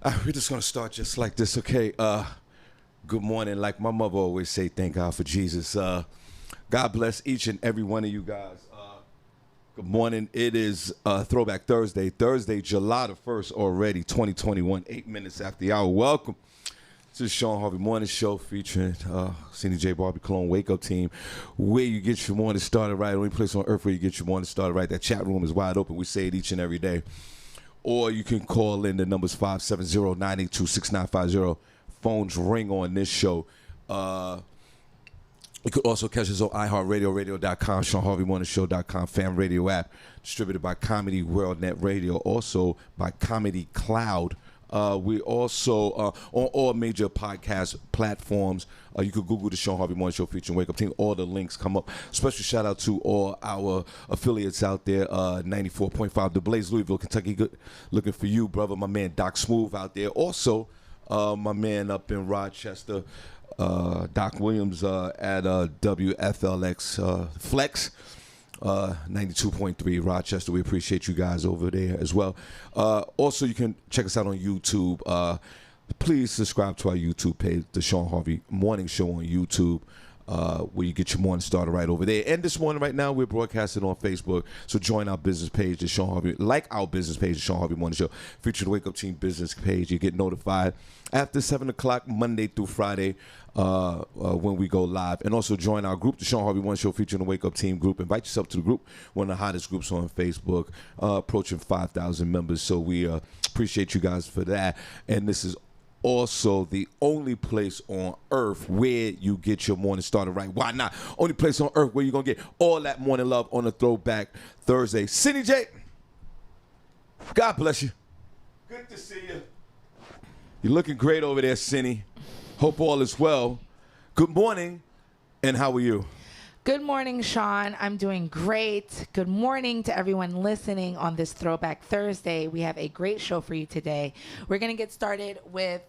We're just going to start just like this, okay? Good morning. Like my mother always say, thank God for Jesus. God bless each and every one of you guys. Good morning. It is Throwback Thursday. Thursday, July the 1st already, 2021, 8 minutes after the hour. Welcome to the Shawn Harvey Morning Show featuring Senny Barbi Cologne Wake Up Team, where you get your morning started right. Only place on earth where you get your morning started right. That chat room is wide open. We say it each and every day. Or you can call in. The number's 570-982-6950. Phones ring on this show. You could also catch us on iHeartRadio, radio.com, ShawnHarveyMorningShow.com, Fan Radio app, distributed by Comedy World Net Radio, also by Comedy Cloud. We also on all major podcast platforms. You could Google the Shawn Harvey Morning Show featuring Wake Up Team. All the links come up. Special shout out to all our affiliates out there. 94.5 The Blaze, Louisville, Kentucky. Good looking for you, brother. My man Doc Smooth out there. Also, my man up in Rochester, Doc Williams at WFLX Flex. 92.3 Rochester. We appreciate you guys over there as well. Also, you can check us out on YouTube. Please subscribe to our YouTube page, the Shawn Harvey Morning Show on YouTube, where you get your morning started right over there. And this morning, right now, we're broadcasting on Facebook. So join our business page, the Shawn Harvey, like our business page, the Shawn Harvey Morning Show. Feature the Wake Up Team business page. You get notified after 7 o'clock, Monday through Friday, when we go live. And also join our group, the Shawn Harvey Morning Show, featuring the Wake Up Team group. Invite yourself to the group, one of the hottest groups on Facebook, approaching 5,000 members. So we appreciate you guys for that. And this is also the only place on earth where you get your morning started right. Why not? Only place on earth where you're going to get all that morning love on a Throwback Thursday. Senny J, God bless you. Good to see you. You're looking great over there, Senny. Hope all is well. Good morning, and how are you? Good morning, Shawn. I'm doing great. Good morning to everyone listening on this Throwback Thursday. We have a great show for you today. We're going to get started with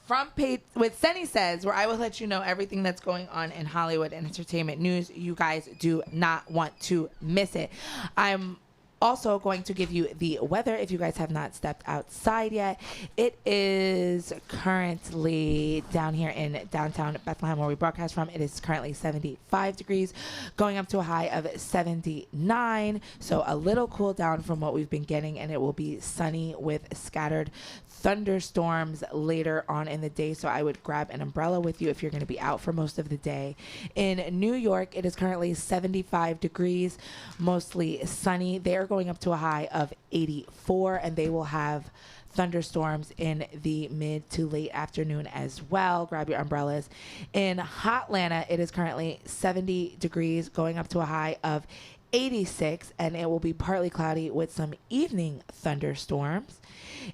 Front Page with Senny Says, where I will let you know everything that's going on in Hollywood and entertainment news. You guys do not want to miss it. I'm also going to give you the weather if you guys have not stepped outside yet. It is currently down here in downtown Bethlehem, where we broadcast from. It is currently 75 degrees, going up to a high of 79. So a little cool down from what we've been getting, and it will be sunny with scattered thunderstorms later on in the day. So I would grab an umbrella with you if you're going to be out for most of the day. In New York, it is currently 75 degrees, mostly sunny. They are going up to a high of 84, and they will have thunderstorms in the mid to late afternoon as well. Grab your umbrellas. In Hotlanta, it is currently 70 degrees, going up to a high of 86, and it will be partly cloudy with some evening thunderstorms.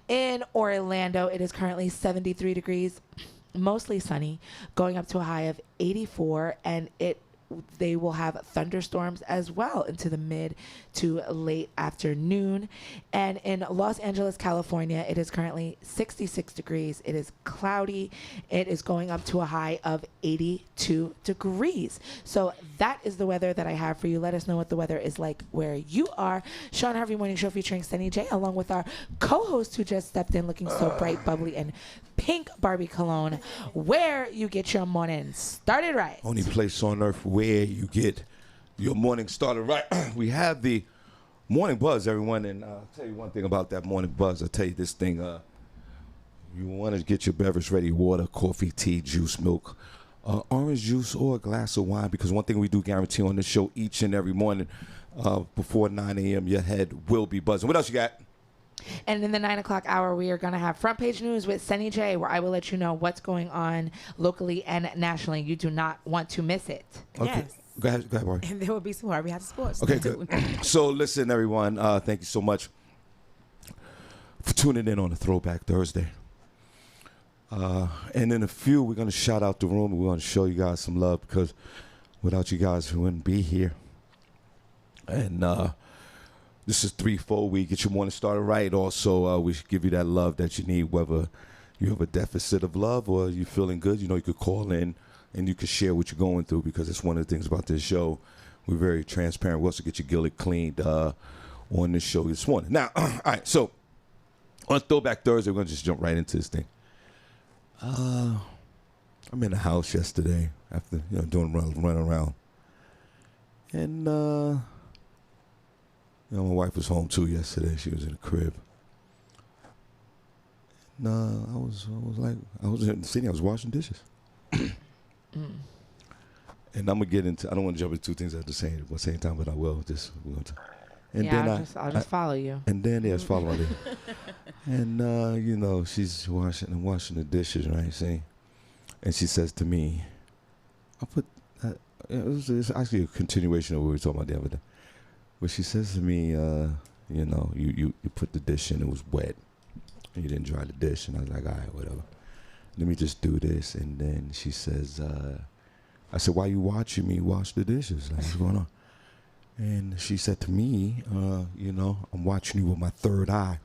In Orlando, it is currently 73 degrees, mostly sunny, going up to a high of 84, and they will have thunderstorms as well into the mid to late afternoon. And in Los Angeles, California, it is currently 66 degrees. It is cloudy. It is going up to a high of 82 degrees. So that is the weather that I have for you. Let us know what the weather is like where you are. Shawn Harvey Morning Show featuring Senny J, along with our co-host who just stepped in looking so bright, bubbly, and pink, Barbi Cologne, where you get your morning started right. Only place on earth where you get your morning started right. We have the morning buzz, everyone, and I'll tell you one thing about that morning buzz. I'll tell you this thing. You want to get your beverage ready: water, coffee, tea, juice, milk, orange juice, or a glass of wine, because one thing we do guarantee on this show each and every morning before 9 a.m., your head will be buzzing. What else you got? And in the 9 o'clock hour, we are going to have Front Page News with Senny J, where I will let you know what's going on locally and nationally. You do not want to miss it. Okay. Yes. Go ahead, Barbi. And there will be some Harvey Hot Sports. Okay, good. So listen, everyone, thank you so much for tuning in on a Throwback Thursday. And in a few, we're going to shout out the room. We're going to show you guys some love, because without you guys, we wouldn't be here. And this is threefold. We get your morning started right. Also, we give you that love that you need, whether you have a deficit of love or you're feeling good. You know, you could call in and you could share what you're going through, because it's one of the things about this show. We're very transparent. We also get your guilt cleaned on this show this morning. Now, all right, so On Throwback Thursday, we're going to just jump right into this thing. I'm in the house yesterday after, doing run around. And, my wife was home too yesterday. She was in the crib. And I was in the city. I was washing dishes. And I'm gonna get into. I don't want to jump into two things at the same time, but I will. I'll just follow you. And then follow me. And she's washing the dishes, right? See, and she says to me, it's actually a continuation of what we were talking about the other day. But she says to me, you put the dish in, it was wet, and you didn't dry the dish. And I was like, all right, whatever. Let me just do this. And then she says, I said, why you watching me wash the dishes? Like, what's going on? And she said to me, I'm watching you with my third eye.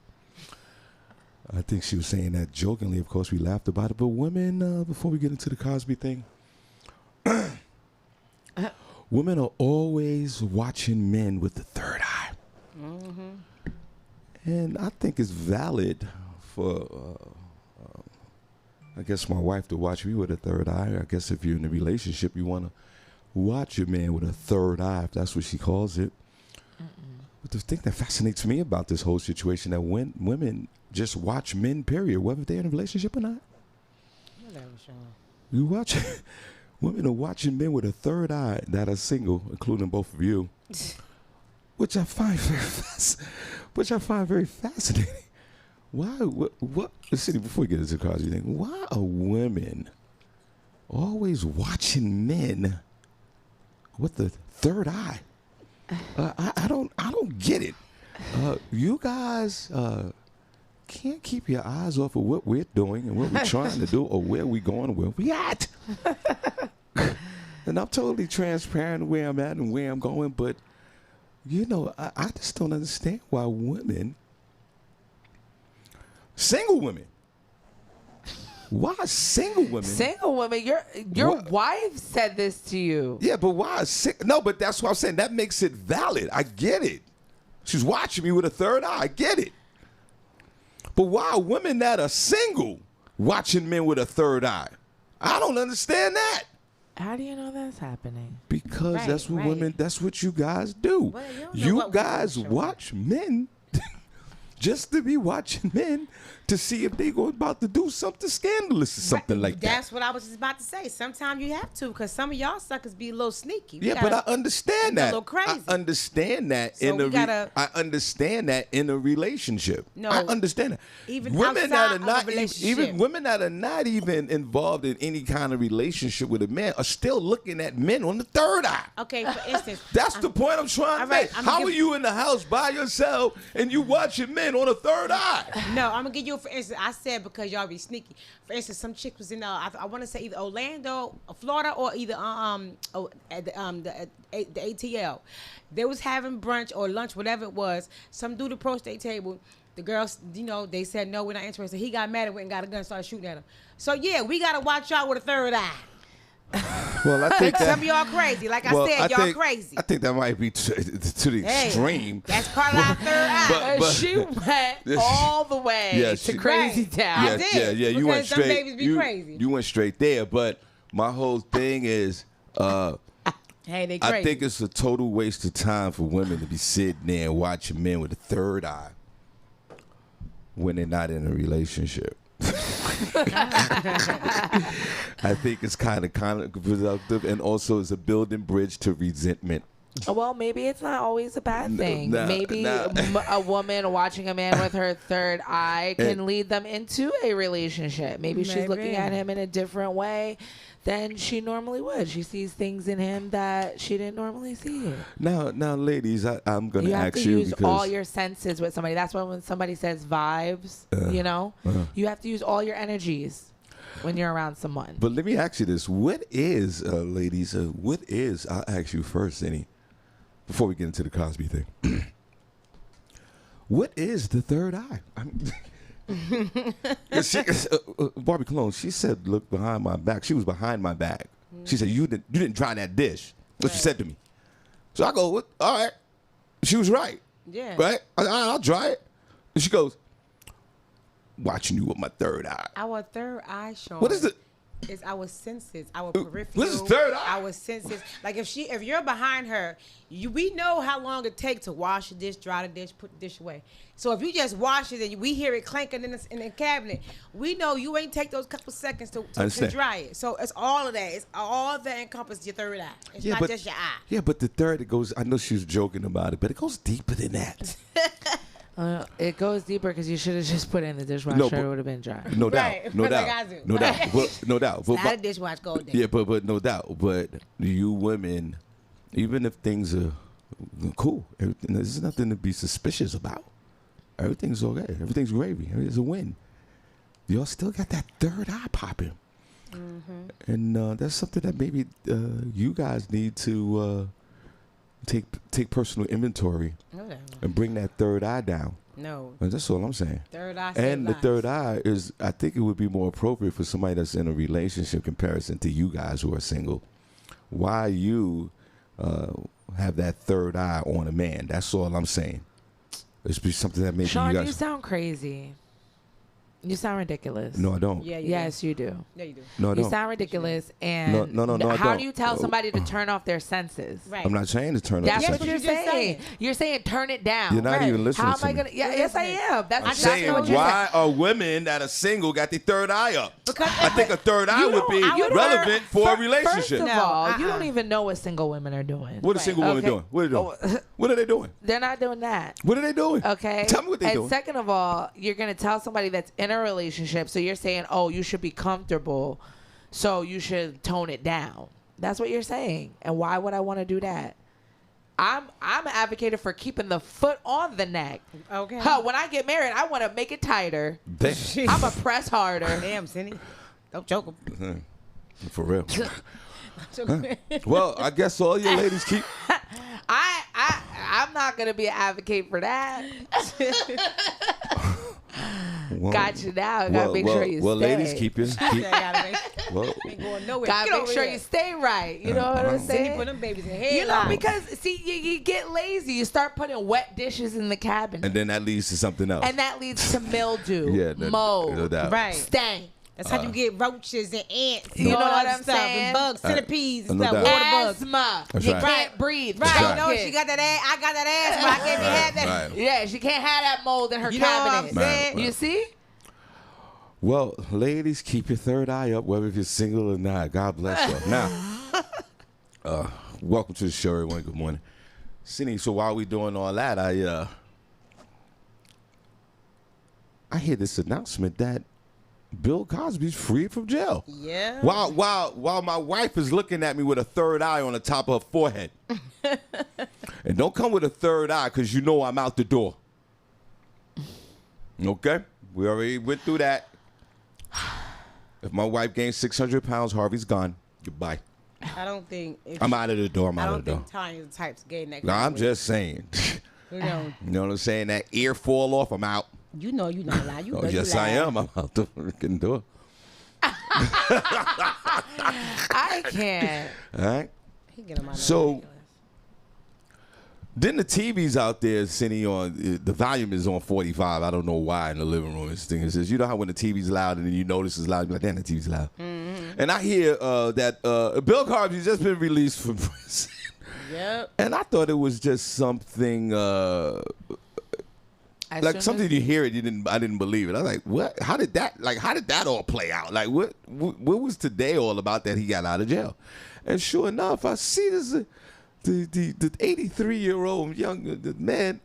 I think she was saying that jokingly. Of course, we laughed about it. But women, before we get into the Cosby thing, women are always watching men with the third eye. Mm-hmm. And I think it's valid for, I guess, my wife to watch me with a third eye. I guess if you're in a relationship, you want to watch your man with a third eye, if that's what she calls it. Mm-mm. But the thing that fascinates me about this whole situation, that when women just watch men, period, whether they're in a relationship or not. Whatever, Sean. You watch... Women are watching men with a third eye that are single, including both of you, which I find very fascinating. Why? What? Listen, before we get into the Cosby thing, why are women always watching men with the third eye? I don't get it. You guys can't keep your eyes off of what we're doing and what we're trying to do, or where we're going, and where we at. And I'm totally transparent where I'm at and where I'm going, but I just don't understand why single women. Why single women? Single women. Your wife said this to you. Yeah, but why no? But that's what I'm saying. That makes it valid. I get it. She's watching me with a third eye. I get it. But why are women that are single watching men with a third eye? I don't understand that. How do you know that's happening? Because that's what women, that's what you guys do. Well, you guys watch men just to be watching men to see if they go about to do something scandalous or something like that. That's what I was just about to say. Sometimes you have to, because some of y'all suckers be a little sneaky. Yeah, but I understand that. A little crazy. I understand that I understand that in a relationship. No, I understand that. Even women outside that are not of a relationship. even women that are not even involved in any kind of relationship with a man are still looking at men on the third eye. Okay, for instance. That's the point I'm trying to make. How are you in the house by yourself and you watching men on a third eye? No, I'm gonna give you for instance. I said because y'all be sneaky. For instance, some chick was in I want to say either Orlando, Florida, or either at the ATL. They was having brunch or lunch, whatever it was. Some dude approached their table. The girls, they said no, we're not interested. He got mad and went and got a gun and started shooting at him. So yeah, we gotta watch y'all with a third eye. Well, I think some of y'all crazy. Like I said, y'all crazy. I think that might be to the extreme. That's part of our third eye. But she went all the way to crazy town. Yeah. You went straight. Some babies be crazy. You went straight there. But my whole thing is, hey, they crazy. I think it's a total waste of time for women to be sitting there and watching men with a third eye when they're not in a relationship. I think it's kind of productive, and also is a building bridge to resentment. Well, maybe it's not always a bad thing. Maybe a woman watching a man with her third eye can lead them into a relationship. Maybe she's looking at him in a different way than she normally would. She sees things in him that she didn't normally see. Now, ladies, I'm going to ask you. You have to use all your senses with somebody. That's why when somebody says vibes, you have to use all your energies when you're around someone. But let me ask you this. What is, ladies, I'll ask you first, Senny, before we get into the Cosby thing. What is the third eye? Barbi Cologne, she said, look behind my back. She was behind my back. She said, you didn't dry that dish. That's what she said to me. So I go, what? All right. She was right. Yeah. Right? I'll dry it. And she goes, watching you with my third eye. Our third eye, Shawn. What is it? It's our senses, our peripheral. What is third eye? Our senses. Like if you're behind her, we know how long it takes to wash the dish, dry the dish, put the dish away. So if you just wash it and we hear it clanking in the cabinet, we know you ain't take those couple seconds to dry it. So it's all of that. It's all that encompasses your third eye. It's not just your eye. Yeah, but the third, it goes, I know she was joking about it, but it goes deeper than that. It goes deeper because you should have just put it in the dishwasher. It would have been dry. No doubt. Right, No like doubt. I do. No doubt. But, no doubt. But, Not a dishwasher gold day. yeah, but no doubt. But you women, even if things are cool, there's nothing to be suspicious about. Everything's okay. Everything's gravy. It's a win. Y'all still got that third eye popping. Mm-hmm. And that's something that maybe you guys need to take personal inventory and bring that third eye down. No. And that's all I'm saying. Third eye. And the third eye is, I think it would be more appropriate for somebody that's in a relationship comparison to you guys who are single. Why you have that third eye on a man? That's all I'm saying. It's be something that maybe Shawn, you guys. you sound crazy. You sound ridiculous. No, I don't. Yeah, Yes, you do. Yeah, you do. No, I You don't. sound ridiculous. And No, I how don't. do you tell somebody to turn off their senses? Right. I'm not saying to turn up. That's the what senses. you're just saying. saying. You're saying turn it down. You're not even listening How am to I me. gonna? Yeah, yes, I am. That's I'm exactly saying, what you're why saying. are women that are single got their third eye up? Because I think a third eye would be relevant for a relationship. First of No, all, you don't even know what single women are doing. What are single women Okay. doing? What are they doing? What are they doing? They're not doing that. What are they doing? Okay. Tell me what they're and doing. second of all, you're gonna tell somebody that's in a relationship, so you're saying, oh, you should be comfortable, so you should tone it down. That's what you're saying. And why would I want to do that? I'm an advocate for keeping the foot on the neck. Okay. Huh, when I get married, I want to make it tighter. Damn. I'm a press harder. Damn, Senny. Don't choke him. For real. Well, I guess all you ladies keep. I'm not gonna be an advocate for that. Well, Got you now. Gotta make sure you well, stay. ladies, keep it. Ain't going nowhere. Gotta Get make over sure here. you stay right. You know what I'm Senny saying? put them babies in headlocks. You know, because see, you get lazy. You start putting wet dishes in the cabinet, And then that leads to something else. and that leads to mildew, Yeah, mold, no doubt. Right. stank. That's how you get roaches and ants. You know all what other I'm stuff, saying? And bugs, centipedes, and no stuff, doubt. water bugs. Asthma. That's You right. can't breathe. Right, Right. no, she got that ass. I got that asthma. I can't be had that. Right. Yeah, she can't have that mold in her You know what I'm cabinet. saying? You see? Well, ladies, keep your third eye up, whether if you're single or not. God bless you. Now, welcome to the show, everyone. Good morning. Senny, so while we doing all that, I hear this announcement that Bill Cosby's freed from jail. Yeah. While my wife is looking at me with a third eye on the top of her forehead. And don't come with a third eye because you know I'm out the door. Okay? We already went through that. If my wife gains 600 pounds, Harvey's gone. Goodbye. I don't think. I'm out of the door. I'm I out don't of the door. think Tanya's the type to get in that. No, I'm just saying. You know, You know what I'm saying? That ear fall off, I'm out. you know you're not lying. You Oh, know yes, you I lying. am. I'm out the freaking door. I can't. All right? He get him out of So, ridiculous. then the TV's out there, Senny, on the volume is on 45. I don't know why in the living room. This thing is, you know how when the TV's loud and then you notice it's loud, you be like, damn, the TV's loud. Mm-hmm. And I hear that Bill Cosby's just been released from prison. Yep. And I thought it was just something like something you hear it, I didn't believe it. I was like, what? How did that all play out? Like what was today all about that he got out of jail? And sure enough, I see this the 83-year-old young man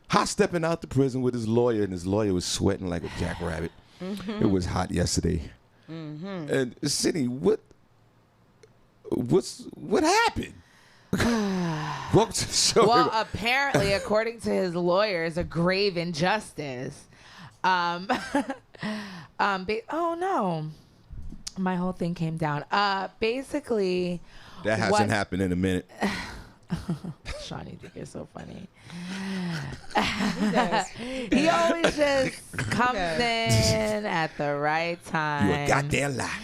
hot stepping out the prison with his lawyer, and his lawyer was sweating like a jackrabbit. Mm-hmm. It was hot yesterday. Mm-hmm. And Senny, what happened? Welcome to the show. Well, apparently, according to his lawyers, a grave injustice. Oh no, my whole thing came down. Basically, that hasn't happened in a minute. Shawn, you think you're so funny. does. He always just comes in at the right time. You a goddamn lie.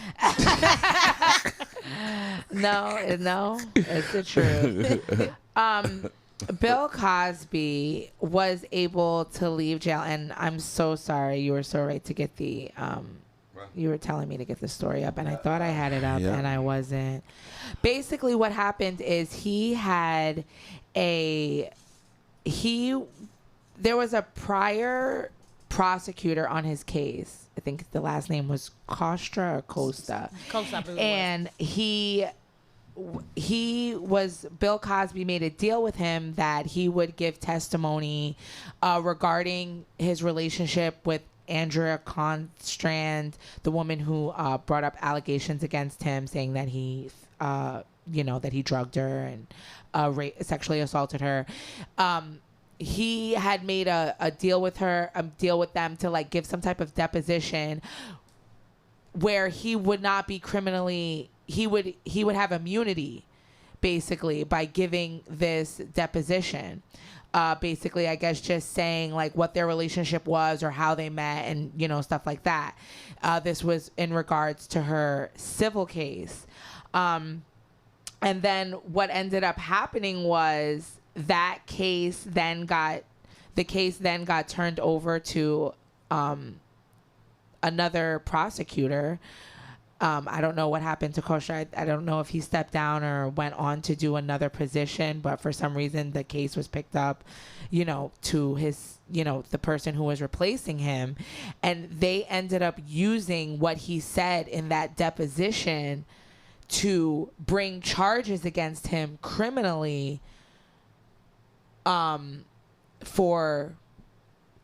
No, it's the truth. Bill Cosby was able to leave jail, and I'm so sorry. You were so right to get the. You were telling me to get the story up, and I thought I had it up, and I wasn't. Basically, what happened is there was a prior prosecutor on his case. I think the last name was Costa or Costa. Costa, I believe. And Bill Cosby made a deal with him that he would give testimony regarding his relationship with Andrea Constrand, the woman who brought up allegations against him, saying that he, that he drugged her and sexually assaulted her. He had made a deal with them to like give some type of deposition where he would not be criminally. He would have immunity, basically, by giving this deposition. Basically, I guess just saying like what their relationship was or how they met and, stuff like that. This was in regards to her civil case. And then what ended up happening was that case then got turned over to another prosecutor. I don't know what happened to Kosher. I don't know if he stepped down or went on to do another position, but for some reason the case was picked up, to his, the person who was replacing him. And they ended up using what he said in that deposition to bring charges against him criminally for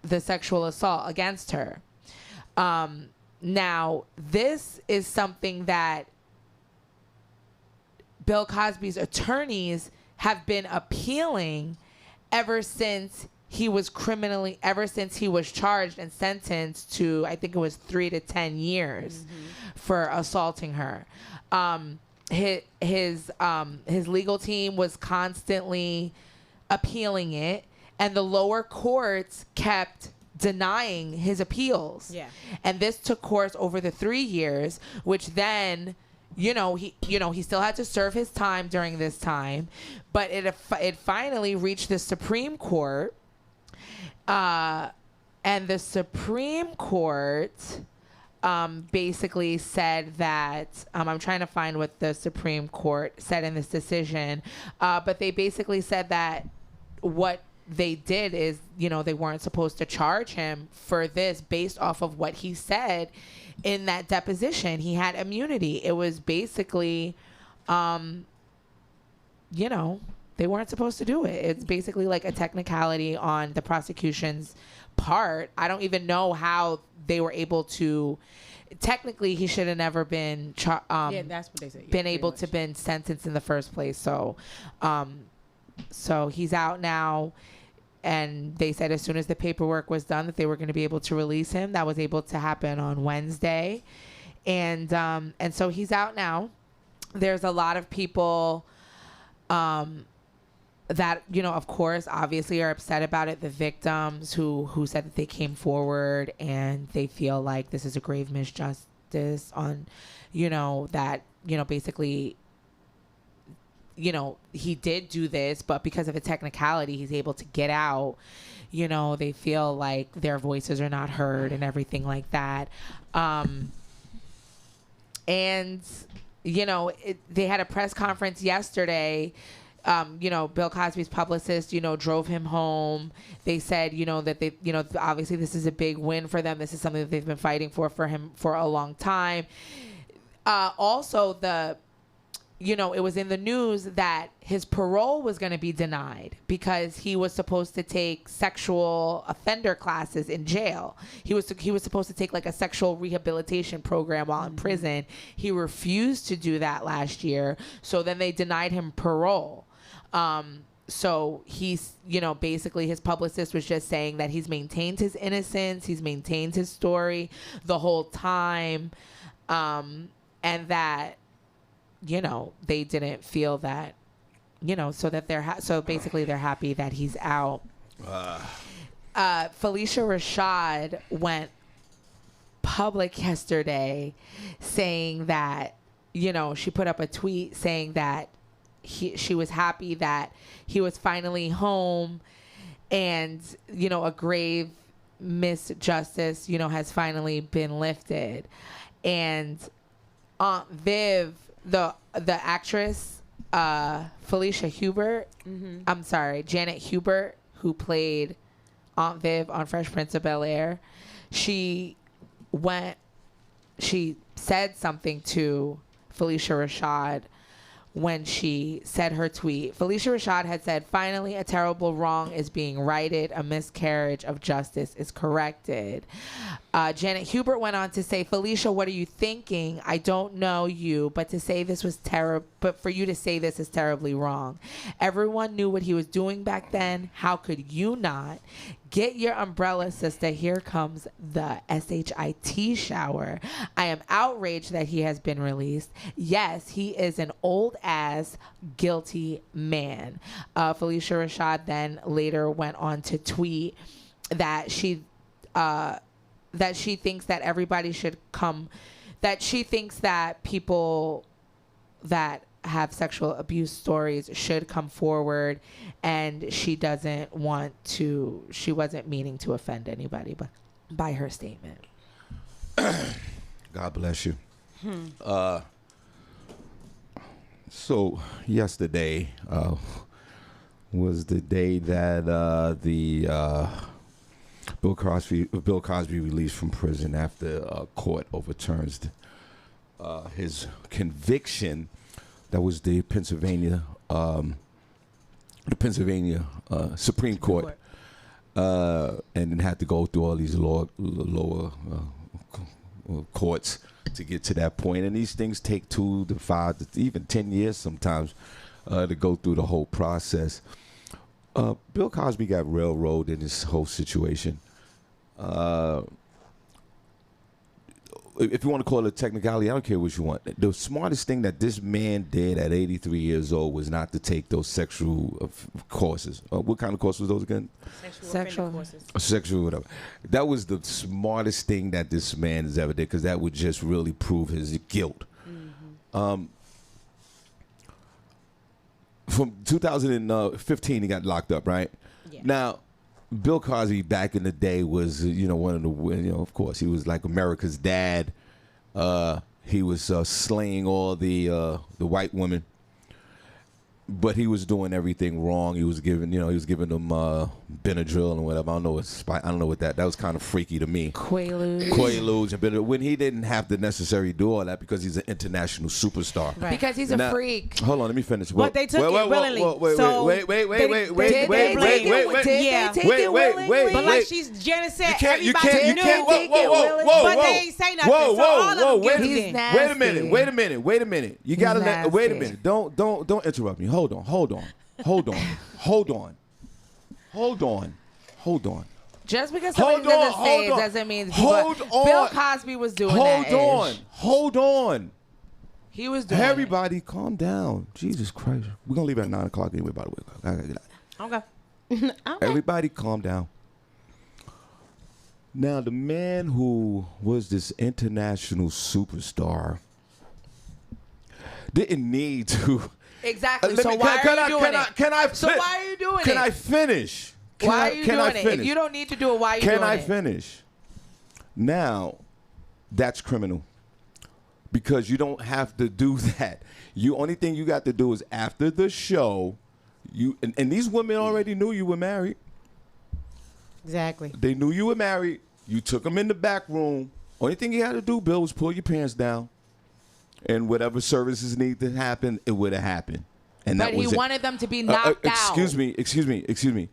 the sexual assault against her. Now, this is something that Bill Cosby's attorneys have been appealing ever since he was charged and sentenced to, I think it was 3 to 10 years for assaulting her. His legal team was constantly appealing it, and the lower courts kept denying his appeals. Yeah. And this took course over the 3 years, which then, he still had to serve his time during this time, but it finally reached the Supreme Court. And the Supreme Court basically said that, I'm trying to find what the Supreme Court said in this decision, but they basically said that what they did is, they weren't supposed to charge him for this based off of what he said in that deposition. He had immunity. It was basically, they weren't supposed to do it. It's basically like a technicality on the prosecution's part. I don't even know how they were able to. Technically, he should have never been that's what they said. Been able to been sentenced in the first place. So he's out now. And they said as soon as the paperwork was done that they were going to be able to release him. That was able to happen on Wednesday. And so he's out now. There's a lot of people that, of course, obviously are upset about it. The victims who said that they came forward and they feel like this is a grave misjustice on, that, basically, he did do this, but because of a technicality, he's able to get out. They feel like their voices are not heard and everything like that. And, they had a press conference yesterday. Bill Cosby's publicist, drove him home. They said, that they, obviously this is a big win for them. This is something that they've been fighting for him for a long time. Also, it was in the news that his parole was going to be denied because he was supposed to take sexual offender classes in jail. He was supposed to take like a sexual rehabilitation program while in prison. He refused to do that last year. So then they denied him parole. So he's, basically his publicist was just saying that he's maintained his innocence. He's maintained his story the whole time. And that, they didn't feel that, so that so basically they're happy that he's out. Felicia Rashad went public yesterday saying that, she put up a tweet saying that she was happy that he was finally home, and a grave misjustice has finally been lifted. And Aunt Viv, the actress, Felicia Hubert, I'm sorry, Janet Hubert, who played Aunt Viv on Fresh Prince of Bel-Air, she said something to Felicia Rashad when she said her tweet. Felicia Rashad had said, "Finally, a terrible wrong is being righted. A miscarriage of justice is corrected." Janet Hubert went on to say, "Felicia, what are you thinking? I don't know you, but for you to say this is terribly wrong. Everyone knew what he was doing back then. How could you not? Get your umbrella, sister. Here comes the SHIT shower. I am outraged that he has been released. Yes, he is an old-ass, guilty man." Felicia Rashad then later went on to tweet that she thinks that everybody should come, that she thinks that people that have sexual abuse stories should come forward, and she wasn't meaning to offend anybody by her statement. God bless you. So yesterday was the day that Bill Cosby released from prison after court overturns his conviction. That was the Pennsylvania Supreme Court, and then had to go through all these lower courts to get to that point. And these things take 2 to 5 to even 10 years sometimes to go through the whole process. Bill Cosby got railroaded in this whole situation. If you want to call it a technicality, I don't care what you want. The smartest thing that this man did at 83 years old was not to take those sexual courses. What kind of course was those again? Sexual courses. Sexual, whatever. That was the smartest thing that this man has ever did, because that would just really prove his guilt. From 2015, he got locked up, right? Yeah. Now, Bill Cosby back in the day was, one of the, of course, he was like America's dad. He was slaying all the white women, but he was doing everything wrong. He was giving, them Benadryl and whatever. I don't know what that was kind of freaky to me. Quaaludes and Benadryl, when he didn't have to necessarily do all that because he's an international superstar. Right. Because he's a freak. Hold on, let me finish. But they took it willingly. Wait. But like Janet said, you everybody knew. But they ain't say nothing. So all of them guilty then. Wait a minute. You gotta wait a minute. Don't interrupt me. Hold on. Just because somebody's in the stage doesn't mean Bill Cosby was doing that. Hold on. He was doing Everybody calm down. Jesus Christ. We're going to leave at 9 o'clock anyway, by the way. I gotta get out. Okay. Everybody calm down. Now, the man who was this international superstar didn't need to... Exactly. So why are you doing it? So why are you doing it? Can I finish? Why are you doing it? If you don't need to do it, why are you doing it? Can I finish? Now, that's criminal. Because you don't have to do that. Only thing you got to do is after the show, and these women already knew you were married. Exactly. They knew you were married. You took them in the back room. Only thing you had to do, Bill, was pull your pants down. And whatever services need to happen, it would have happened. And but he wanted them to be knocked out. Excuse me.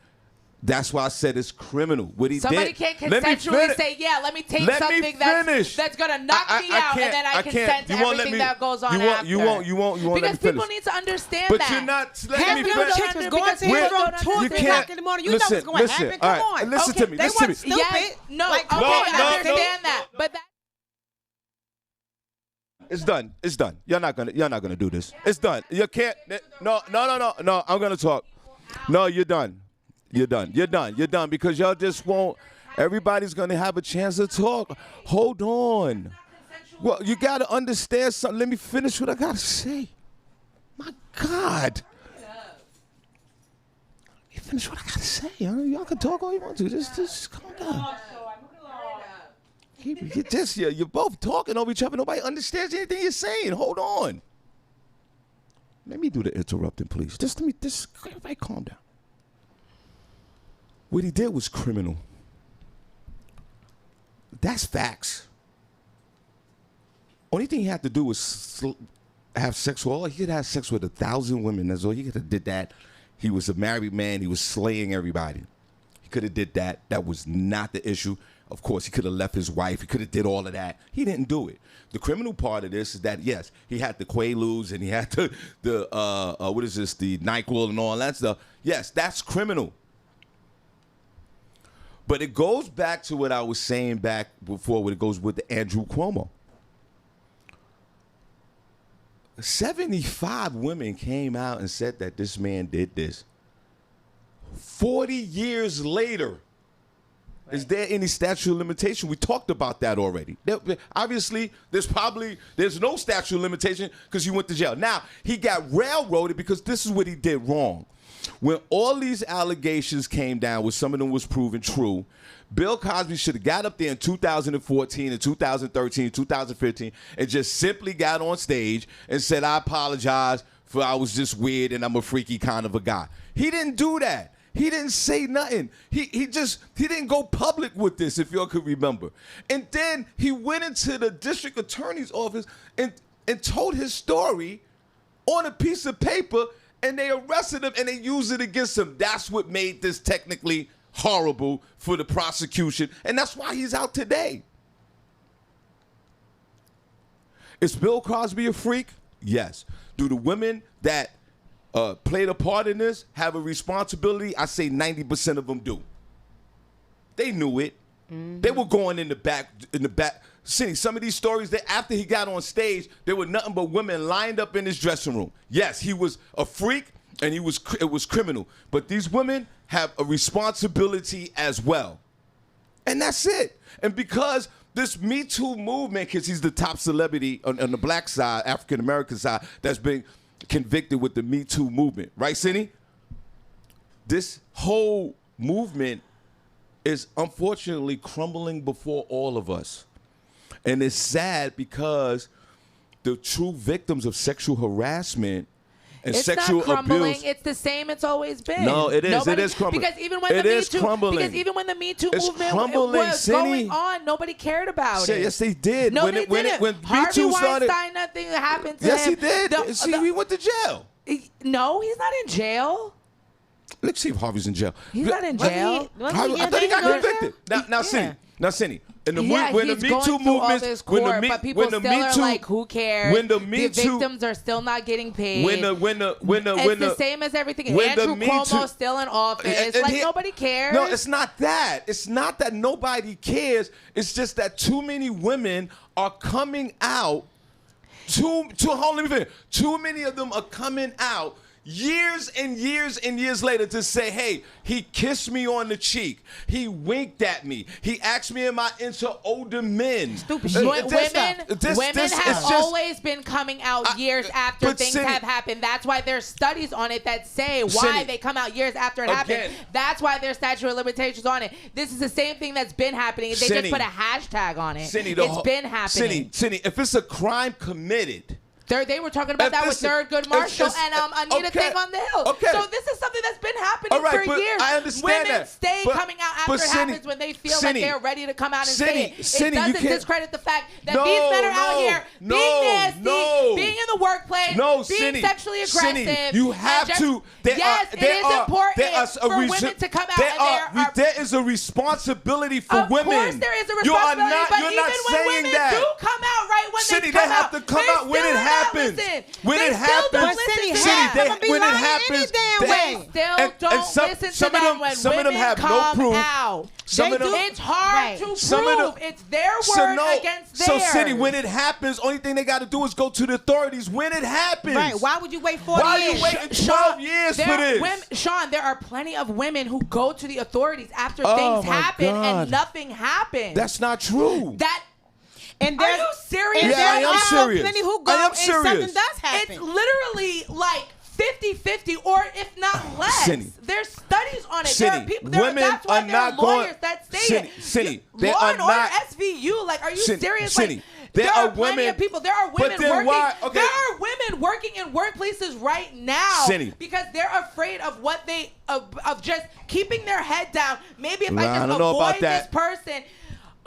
That's why I said it's criminal. What he Somebody did. can't consensually say, "Yeah, let me take something that's gonna knock me out, and then I consent to everything that goes on after." You won't because let me finish. people need to understand but that. You're not letting me finish. Chicks was going to his room 2 o'clock in the morning. You know what's going to happen. Come on. Listen to me. They weren't stupid. Yes, I understand that, but that. It's done. You're not gonna do this. It's done. You can't. No. I'm gonna talk. No, you're done. You're done because y'all just won't. Everybody's gonna have a chance to talk. Hold on. Well, you gotta understand something. Let me finish what I gotta say. My God. You finish what I gotta say. Y'all can talk all you want to. Just calm down. You're both talking over each other. Nobody understands anything you're saying. Hold on. Let me do the interrupting, please. Everybody calm down. What he did was criminal. That's facts. Only thing he had to do was have sex with all. He could have sex with 1,000 women. That's all. He could have did that. He was a married man. He was slaying everybody. He could have did that. That was not the issue. Of course, he could have left his wife. He could have did all of that. He didn't do it. The criminal part of this is that, yes, he had the Quaaludes and he had the NyQuil and all that stuff. Yes, that's criminal. But it goes back to what I was saying back before when it goes with the Andrew Cuomo. 75 women came out and said that this man did this. 40 years later, is there any statute of limitation? We talked about that already. Obviously, there's no statute of limitation because you went to jail. Now, he got railroaded because this is what he did wrong. When all these allegations came down, which some of them was proven true, Bill Cosby should have got up there in 2014 and 2013, 2015, and just simply got on stage and said, I apologize for I was just weird and I'm a freaky kind of a guy. He didn't do that. He didn't say nothing. He didn't go public with this, if y'all could remember. And then he went into the district attorney's office and told his story on a piece of paper, and they arrested him and they used it against him. That's what made this technically horrible for the prosecution, and that's why he's out today. Is Bill Cosby a freak? Yes. Do the women that played a part in this have a responsibility? I say 90% of them do. They knew it. Mm-hmm. They were going in the back. Seeing some of these stories that after he got on stage, there were nothing but women lined up in his dressing room. Yes, he was a freak and it was criminal. But these women have a responsibility as well. And that's it. And because this Me Too movement, because he's the top celebrity on the black side, African American side, that's been convicted with the Me Too movement. Right, Senny? This whole movement is unfortunately crumbling before all of us. And it's sad because the true victims of sexual harassment and sexual abuse. It's the same it's always been. No, it is. It is crumbling. Because even when the Me Too movement was going on, nobody cared about it. Yes, they did. No, they didn't. When Harvey Me Too started, Weinstein, nothing happened to him. Yes, he did. He went to jail. No, he's not in jail. Let's see if Harvey's in jail. He's not in jail. I thought he got convicted. Now, Senny. When the Me Too movement, people still are like, who cares? When the victims are still not getting paid. It's the same as everything. Andrew Cuomo's still in office. Nobody cares. No, it's not that. It's not that nobody cares. It's just that too many women are coming out. Too many of them are coming out years and years and years later to say, hey, he kissed me on the cheek. He winked at me. He asked me, am I into older men? Stupid shit. Women have always been coming out years after things have happened. That's why there's studies on it that say why they come out years after it happened. That's why there's statute of limitations on it. This is the same thing that's been happening. They just put a hashtag on it. It's been happening. Senny, if it's a crime committed, they were talking about that with Thurgood Marshall and Anita Thing on the Hill. Okay. So this is something that's been happening for years. I understand Women stay coming out after it happens when they feel like they're ready to come out and say it. It doesn't discredit the fact that these men are out here being nasty, being in the workplace, being sexually aggressive. You have to. Yes, it is important for women to come out. There is a responsibility for women. Of course there is a responsibility, but even when women do come out right when they come out, they have to come out when it happens. When it happens, when it happens, they still don't listen to them when women come out. It's hard to prove. It's their word against theirs. So, Senny, when it happens, only thing they got to do is go to the authorities when it happens. Right. Why would you wait 40 years? Why are you waiting 12 years for this? Sean, there are plenty of women who go to the authorities after things happen and nothing happens. That's not true. And are you serious? Yeah, I am serious. Plenty who go and something does happen. It's literally like 50-50, or if not less. Senny. There's studies on it. Senny, there are people. women that's why are there are not going- lawyers that say it. Senny, they Law are and Order, not- SVU. Like, are you Senny, serious? Senny, Like, there there are are plenty women- of people. There are but women then working. why- okay. There are women working in workplaces right now Senny. because they're afraid of what they of just keeping their head down. Maybe if Nah, I I just don't know about avoid this that. person.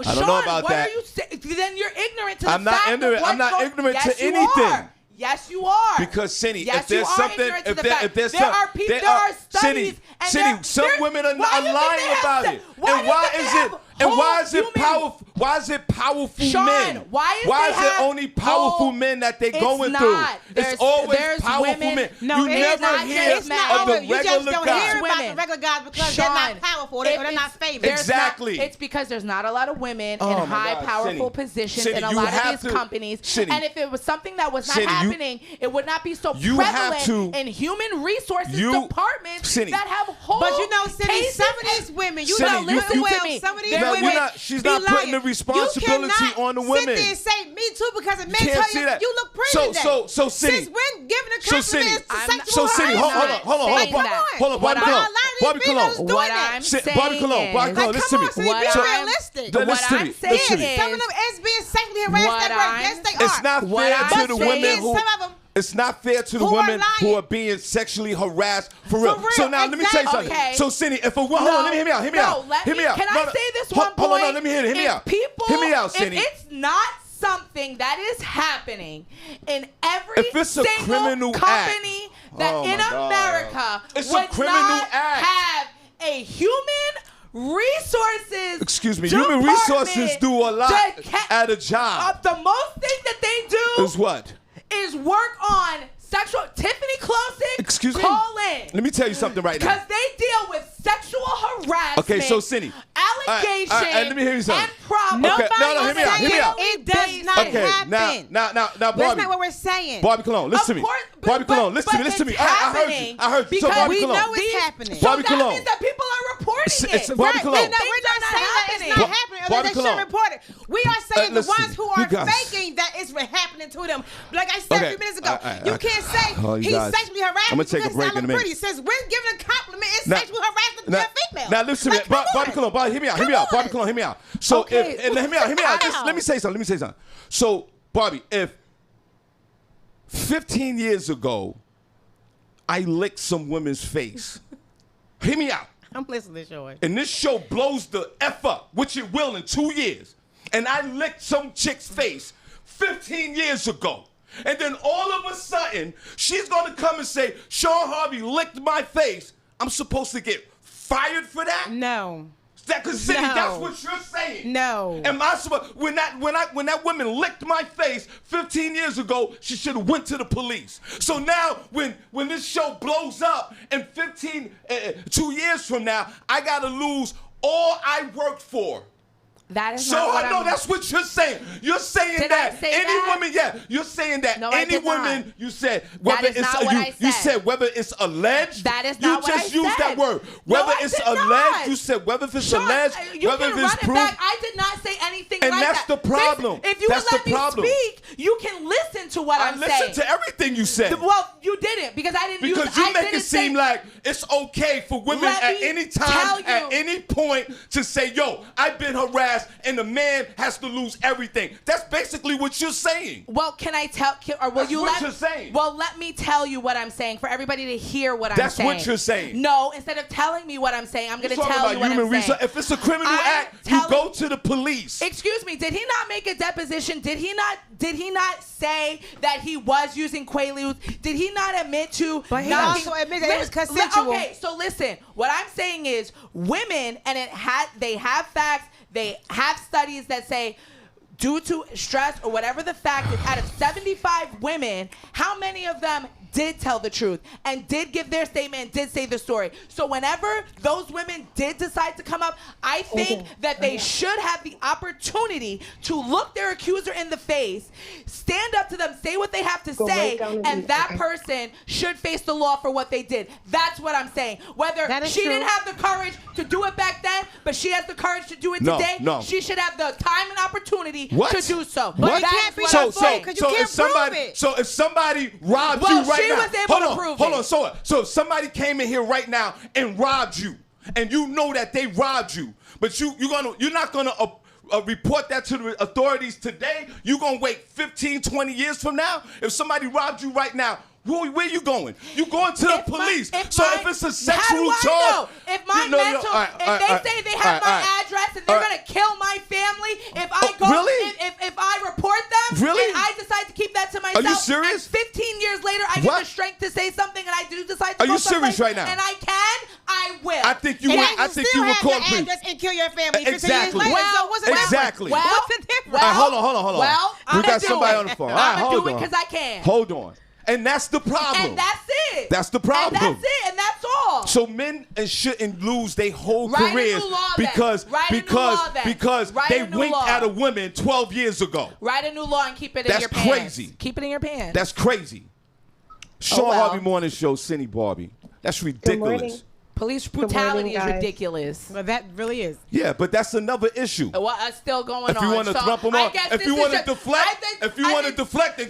I don't know about what that. are you saying? Then you're ignorant to the I'm not fact ignorant. of what's I'm not going- ignorant yes, to you anything. Are. Yes, you are. Because Senny, yes, if there's you are something, ignorant to if the there, fact. if there's there some, are people, there there are studies, Senny, and Senny, there- some there- women are why do you think lying they have about to- it. why And do you why think they is have it? And whole why is it human- powerful? Why is it powerful Sean, men? why is it have only powerful whole- men that they It's going not. through? There's- It's always there's powerful women- men. No, you it's never not hear just of men. the You just regular don't guy. hear about Women. the regular guys because Sean, they're not powerful. if They're not it's- famous. there's Exactly. It's because there's not a lot of women Oh, in my high, God, powerful Senny. positions Senny, in a you lot have of these to- companies. Senny. And if it was something that was not Senny, you- happening, it would not be so You have prevalent to- in human resources you- departments Senny. that have whole But you know, Senny, cases some of and- these women, you Senny, know, you- listen you- well, me. some of these No, women, she's be not putting lying. the responsibility You cannot on the sit women. there and say me too because a man can't tell see you that. you look pretty today. So, Senny. Since when giving a So, Senny. compliment is I'm- sexual So, Senny, hold on, harassment? hold on, hold on, saying that. hold on, What Bobby I'm- Cologne, Bobby females Cologne. doing What that. I'm Shit, saying Bobby Cologne, Bobby is- Cologne, Like, listen come to on, Senny, me. be What realistic. What Listen to I'm me. saying Listen to me. is- Some of them is being sexually harassed What at work. I'm- Yes, they are. It's not What fair I'm to the saying women is who. some of them It's not fair to the who are women who lying. are being sexually harassed for real. real, So now let me tell you something. exactly. Okay. So Cindy, if a woman, hold on, let me hear me out. Hear me no, out. let Hear me out. Can No, I no. say this Hold- one hold on, point? no, let me hear me If out. People, Hear me out, if Cindy. it's not something that is happening in every If it's a single criminal company that Oh, in my God. America It's a would criminal not act. have a human resources. Excuse me, human resources do a lot at a job. The most thing that they do Is what? is work on sexual. Tiffany Closick, Excuse me? call in. Let me tell you something right now. Because they deal with sexual harassment. Okay, so Cindy. Allegations. All right, let me hear you something. And problems. Okay, no, hear me out, hear me out. It does not Okay, happen. now, That's Barbie. not what we're saying. Barbie Cologne, listen to Of me. course, but- Barbie Cologne, listen to me, but listen to me. it's I heard you. happening I heard you. So because Barbie we Cologne. know it's happening. So Barbie that Cologne. means that people are reporting It's it. Barbie Right, Cologne. we're not saying that it's not happening or Barbie that they Cologne. should report it. We are saying the listen, ones who you are guys- faking that it's happening to them. Like I said Okay, a few minutes ago, all right, you can't say Oh, you he's guys. sexually harassed I'm gonna take a because break I in a look minute. pretty. Since when giving a compliment is Now- sexual harassment to Now, a female? now listen to Like, me, come Bobby on. Cologne, Bobby, hear me out, hear me Come out, Bobby on. Cologne, hear me out. So Okay. if, and hear me out, hear me out. Just Wow. let me say something. So Bobby, if 15 years ago I licked some women's face, hear me out. I'm listening, Sean. And this show blows the F up, which it will in 2 years. And I licked some chick's face 15 years ago. And then all of a sudden, she's gonna come and say, Shawn Harvey licked my face. I'm supposed to get fired for that? No. That, cause Cindy, No. that's what you're saying. No. Am I supposed when that woman licked my face 15 years ago, she should have went to the police. So now when this show blows up and 2 years from now, I gotta lose all I worked for. That is So not what I know I'm... that's what you're saying. You're saying Did that I say any that? woman, yeah, you're saying that No, I any did not. woman, you said whether is not what I you said. said whether it's alleged. That is not you what just I used said. that word. No, Whether I it's did alleged, not. you said whether it's Sean, alleged, you whether can it's run it proved. back. I did not say anything And like that's that. the problem. If you That's would let the problem. me speak, you can listen to what I I'm listened saying. to everything you said. Well, you didn't because I didn't Because use... you I make didn't it seem say, like it's okay for women Let at me any tell time, you. at any point, to say, yo, I've been harassed, and the man has to lose everything. That's basically what you're saying. Well, can I tell... Or will That's you what let... you're saying. Well, let me tell you what I'm saying for everybody to hear what I'm That's saying. what you're saying. No, instead of telling me what I'm saying, I'm going to You're talking tell about you what human I'm saying. resource. If it's a criminal I'm act, you telling- go to the police. Excuse me, did he not make a deposition? Did he not say that he was using Quaaludes? Did he not admit to... But he not also admitted that it was consensual. Okay, so listen, what I'm saying is women, and they have facts, they have studies that say due to stress or whatever the fact is, out of 75 women, how many of them did tell the truth and did give their statement and did say the story? So whenever those women did decide to come up, I think that they should have the opportunity to look their accuser in the face, stand up to them, say what they have to say, and that person should face the law for what they did. That's what I'm saying. Whether That is she true. didn't have the courage to do it back then, but she has the courage to do it No, today, no. she should have the time and opportunity What? to do so. But it That can't is be what so- I'm saying. because you can't prove it. So if somebody robbed Well, you right right now. was able to prove Hold it. on. So if somebody came in here right now and robbed you, and you know that they robbed you, but you're not gonna report that to the authorities today. You're gonna wait 15, 20 years from now. If somebody robbed you right now, where you going? You going to the police. If it's a sexual charge, if my mental, if they say they have my address and they're gonna kill my family, if I go, if I report them, and I decide to keep that to myself, are you serious? And 15 years later, I get the strength to say something, and I do decide to. Are you serious right now? And I will. I think you would call the police and kill your family. Exactly. So what's the exactly. What's the difference? Hold on. Well, we got somebody on the phone. I'm gonna do it because I can. Hold on. And that's the problem. And that's it. That's the problem. And that's it. And that's all. So men shouldn't lose their whole careers because they winked at a woman 12 years ago. Write a new law and keep it in your pants. That's crazy. Keep it in your pants. That's crazy. Shawn Harvey Morning Show, Senny, Barbi. That's ridiculous. Police brutality is ridiculous. Well, that really is. Yeah, but that's another issue. What's still going on? If you want to thump them on, if you want to deflect, then go ahead. Deflecting.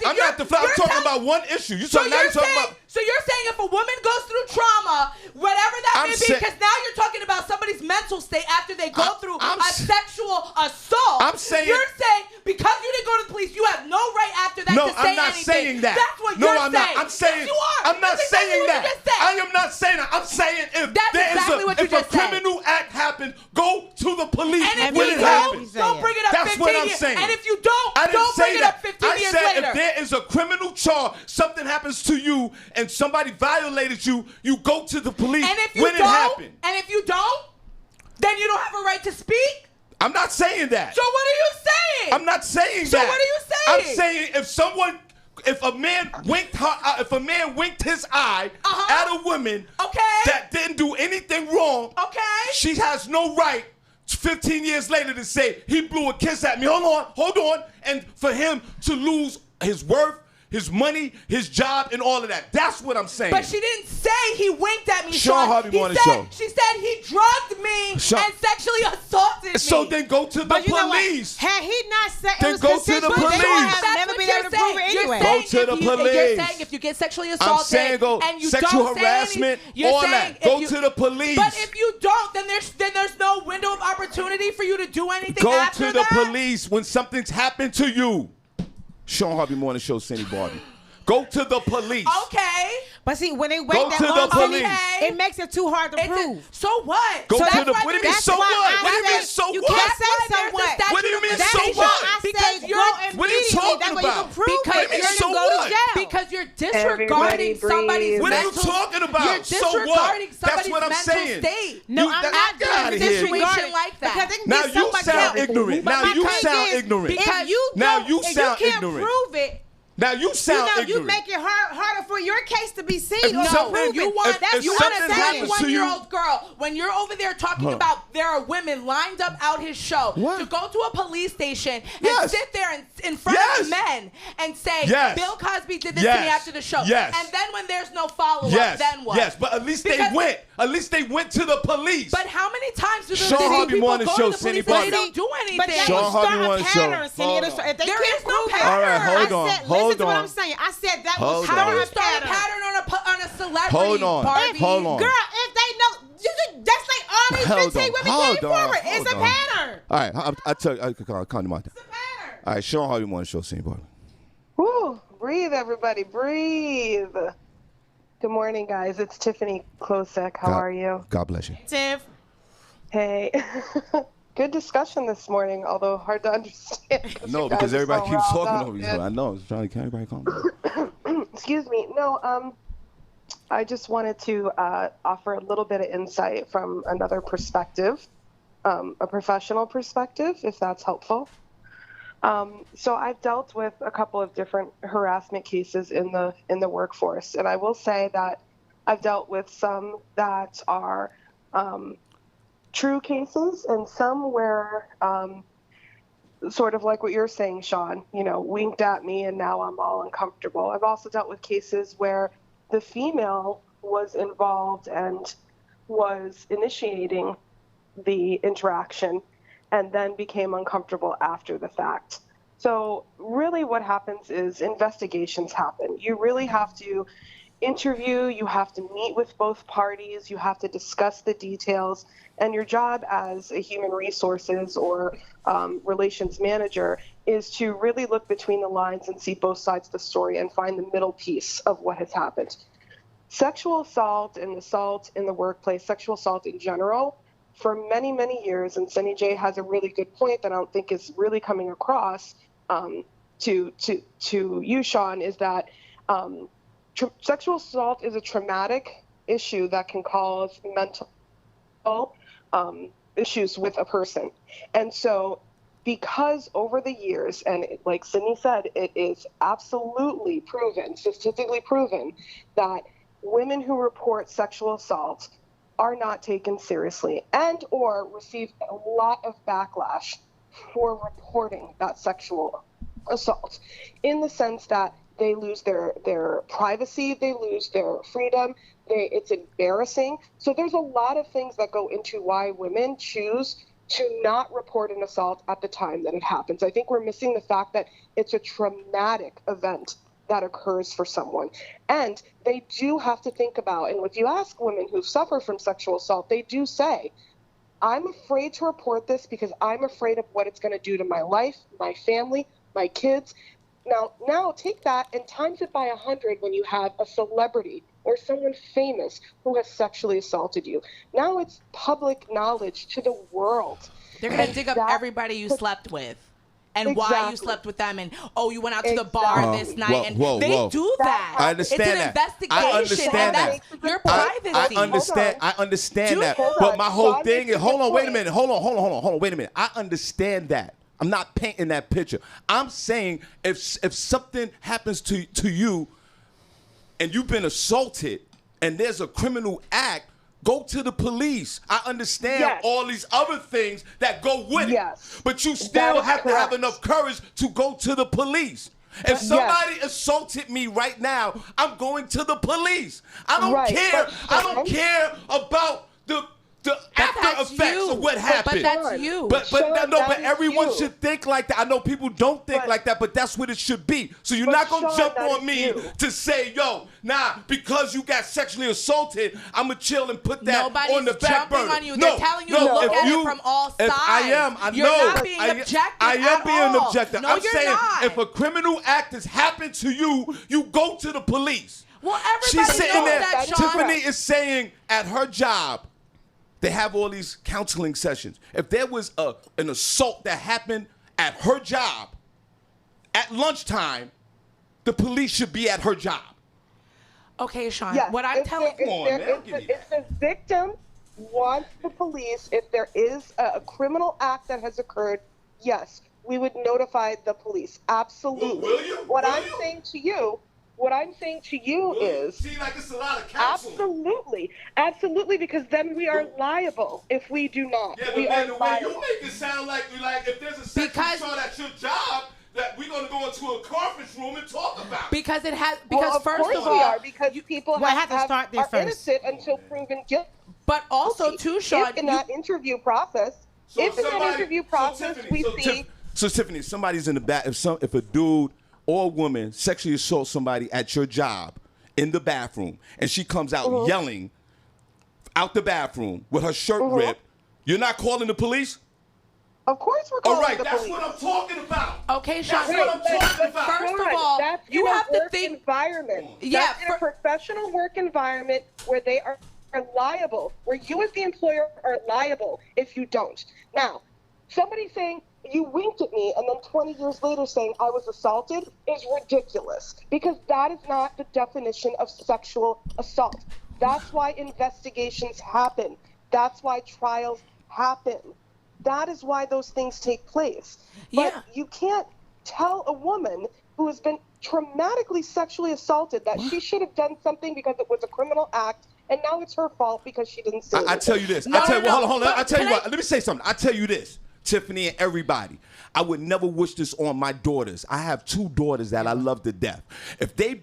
I'm not deflecting. I'm talking about one issue. So you're saying if a woman goes through trauma, whatever that may be, because now you're talking about somebody's mental state after they go through a sexual assault. I'm saying you're saying because you didn't go to the police, you have no right after that to say anything. No, I'm not saying that. That's what you're saying. No, I'm not. I'm saying. Yes, you are. I'm not saying that. I am not saying that. I'm saying if if a criminal act happened, go to the police. And if you don't bring it up 15 years. That's what I'm saying. And if you don't bring it up 15 years later. I said if there is a criminal charge, something happens to you, and somebody violated you, you go to the police when it happened. And if you don't, then you don't have a right to speak? I'm not saying that. So what are you saying? I'm not saying that. So what are you saying? I'm saying if a man winked his eye at a woman that didn't do anything wrong, she has no right 15 years later to say he blew a kiss at me. Hold on, and for him to lose his worth, his money, his job, and all of that. That's what I'm saying. But she didn't say he winked at me, Shawn Harvey Morning Show. She said he drugged me and sexually assaulted me. So then go to the police. Had he not said then go to the police. They would have never been able to prove it anyway. Go to the police. You're saying if you get sexually assaulted and you sexual don't harassment, say all that. Go to the police. But if you don't, then there's no window of opportunity for you to do anything go after to the police when something's happened to you. Shawn Harvey Morning Show, Senny, Barbi. Go to the police. Okay. But see, when they wait that long, the police. It makes it too hard to prove. So what? Go so to the. What do you mean so what? What do you mean so what? You can't say so what. What do you mean so what? Because what are you talking about? Because you're so what? Because you're disregarding somebody's mental. What are you mental. talking about? You're disregarding That's what I'm mental saying. State. No, I'm not doing a situation like that. Now you sound ignorant. Now you sound ignorant. If you can't prove it. Now you sound ignorant. You make it harder for your case to be seen. No, you want a 71-year-old girl when you're over there talking about there are women lined up out his show to go to a police station and sit there in front of men and say Bill Cosby did this to me after the show. And then when there's no follow-up, then what? Yes, but at least they went. At least they went to the police. But how many times do Shawn Harvey Morning Show, Senny, they don't do anything? But Shawn Harvey Morning Show. There is no pattern. All right, hold on. Listen to what I'm saying. I said that was how do you start a pattern on a celebrity? Hold on. Barbi? Hold on. Girl, if they know, that's like all these 15 women came forward. It's a pattern. All right, I tell you, come to my time. It's a pattern. All right, Shawn Harvey Morning Show, Senny, Barbi. Woo, breathe, everybody, breathe. Good morning, guys. It's Tiffany Klosek. How are you? God bless you. Tiff. Hey. Good discussion this morning, although hard to understand. No, because everybody keeps talking over you. So I know. I was trying to keep everybody calm. Excuse me. No, I just wanted to offer a little bit of insight from another perspective, a professional perspective, if that's helpful. So I've dealt with a couple of different harassment cases in the workforce, and I will say that I've dealt with some that are true cases and some where sort of like what you're saying, Shawn, winked at me and now I'm all uncomfortable. I've also dealt with cases where the female was involved and was initiating the interaction and then became uncomfortable after the fact. So really what happens is investigations happen. You really have to interview, you have to meet with both parties, you have to discuss the details, and your job as a human resources or relations manager is to really look between the lines and see both sides of the story and find the middle piece of what has happened. Sexual assault and assault in the workplace, sexual assault in general, for many, many years, and Senny J has a really good point that I don't think is really coming across to you, Shawn, is that sexual assault is a traumatic issue that can cause mental issues with a person. And so because over the years, and like Senny said, it is absolutely proven, statistically proven, that women who report sexual assault are not taken seriously and or receive a lot of backlash for reporting that sexual assault, in the sense that they lose their privacy, they lose their freedom, it's embarrassing. So there's a lot of things that go into why women choose to not report an assault at the time that it happens. I think we're missing the fact that it's a traumatic event that occurs for someone. And they do have to think about, and if you ask women who suffer from sexual assault, they do say, I'm afraid to report this because I'm afraid of what it's going to do to my life, my family, my kids. Now take that and times it by 100 when you have a celebrity or someone famous who has sexually assaulted you. Now it's public knowledge to the world. They're going to dig up everybody you slept with. And why you slept with them, and you went out to the bar this night, and they do that. I understand it's an investigation. I understand and that's your privacy. I understand that. But my whole thing is, hold on, wait a minute. Hold on, wait a minute. I understand that. I'm not painting that picture. I'm saying if something happens to you and you've been assaulted and there's a criminal act, go to the police. I understand all these other things that go with it. But you still have to have enough courage to go to the police. If somebody assaulted me right now, I'm going to the police. I don't care. I don't care about the after effects of what happened. But that's you. But everyone should think like that. I know people don't think like that, but that's what it should be. So you're not going to jump on me to say, because you got sexually assaulted, I'm going to chill and put that on the back burner. Nobody's jumping on you. They're telling you to look at it from all sides. If I am, I know. You're not being objective I am being all. objective. No, I'm you're saying not. if a criminal act has happened to you, you go to the police. Well, everybody She's sitting knows there. that, Shawn. Tiffany is saying at her job, they have all these counseling sessions. If there was an assault that happened at her job, at lunchtime, the police should be at her job. Okay, Shawn. What I'm telling you, if the victim wants the police, if there is a criminal act that has occurred, yes, we would notify the police. Absolutely. Will you? What I'm saying to you is, seem like it's a lot of counseling. Absolutely, because then we are liable if we do not. Yeah, we but the way liable. you make it sound like if there's a sexual assault at your job, that we're going to go into a conference room and talk about. Because it has. Well, Because first of all, we are, because people have to start there are first. innocent until proven guilty. But also, too, Shawn, if in that interview process, we see. So Tiffany, if somebody's in the back. If a dude or a woman sexually assaults somebody at your job in the bathroom, and she comes out yelling out the bathroom with her shirt ripped, you're not calling the police? Of course we're calling the police. All right, that's what I'm talking about. Okay, Shawn. That's what I'm talking about. First of all, that's you have to work think. Environment. Yeah, that's in a professional work environment where they are liable, where you as the employer are liable if you don't. Now, somebody saying you winked at me and then 20 years later saying I was assaulted is ridiculous, because that is not the definition of sexual assault. That's why investigations happen. That's why trials happen. That is why those things take place. But you can't tell a woman who has been traumatically sexually assaulted that she should have done something because it was a criminal act, and now it's her fault because she didn't say I tell you this. No, hold on. But I tell you what. Let me say something. I tell you this. Tiffany and everybody, I would never wish this on my daughters. I have 2 daughters that I love to death. If they,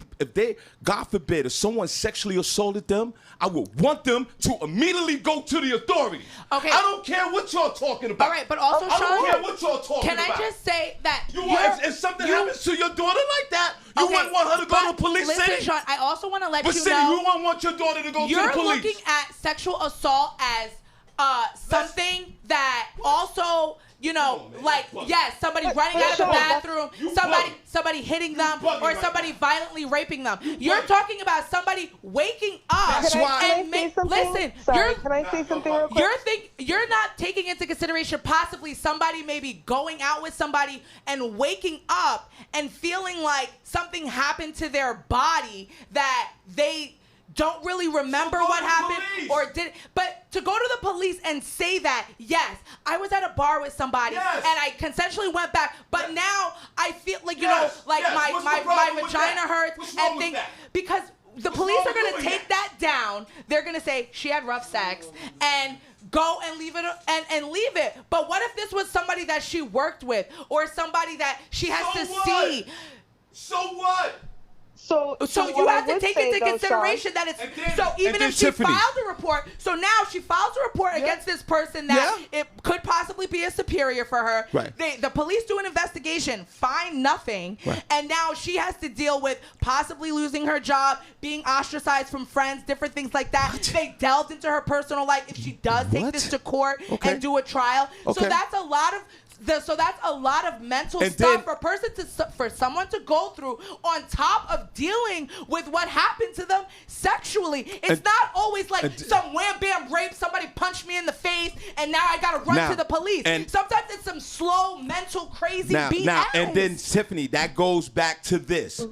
God forbid, if someone sexually assaulted them, I would want them to immediately go to the authorities. Okay. I don't care what y'all talking about. All right, but also, I don't Shawn, care what y'all talking about. can I just say that If something happens to your daughter like that, you wouldn't want her to go to the police. Listen, Senny. Shawn, I also want to let But you Senny, know. you won't want your daughter to go to the police. You're looking at sexual assault as something that also, you know, like, yes, somebody running out of the bathroom, somebody hitting them, or somebody violently raping them. You're talking about somebody waking up. That's why. Listen, Sorry, can I say something real quick? you're not taking into consideration possibly somebody maybe going out with somebody and waking up and feeling like something happened to their body that they don't really remember what happened or did, but to go to the police and say that, yes, I was at a bar with somebody and I consensually went back, but now I feel like, you know, like my vagina hurts and things, because the police are going to take that down. They're going to say she had rough sex and go and leave it and leave it. But what if this was somebody that she worked with or somebody that she has to see? So what? So you have to take into consideration that it's so even if she filed a report, so now she files a report against this person that it could possibly be a superior for her. Right. The police do an investigation, find nothing, and now she has to deal with possibly losing her job, being ostracized from friends, different things like that. They delved into her personal life if she does take this to court and do a trial. So that's a lot of mental stuff for someone to go through on top of dealing with what happened to them sexually. It's not always like some wham bam rape, somebody punched me in the face and now I gotta run to the police. And sometimes it's some slow mental crazy BS. And then Tiffany, that goes back to this.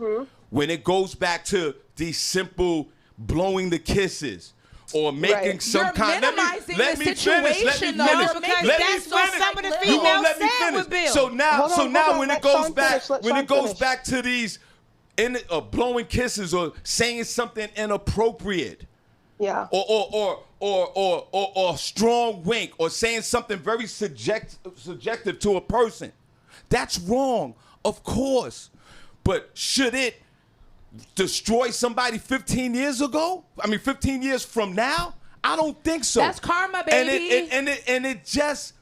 When it goes back to these simple blowing the kisses. Or making some kind. Let me finish. You won't let me finish. So now, when it goes back to these, blowing kisses or saying something inappropriate, or strong wink, or saying something very subjective to a person, that's wrong, of course. But should it destroy somebody 15 years ago? I mean, 15 years from now? I don't think so. That's karma, baby. And it just,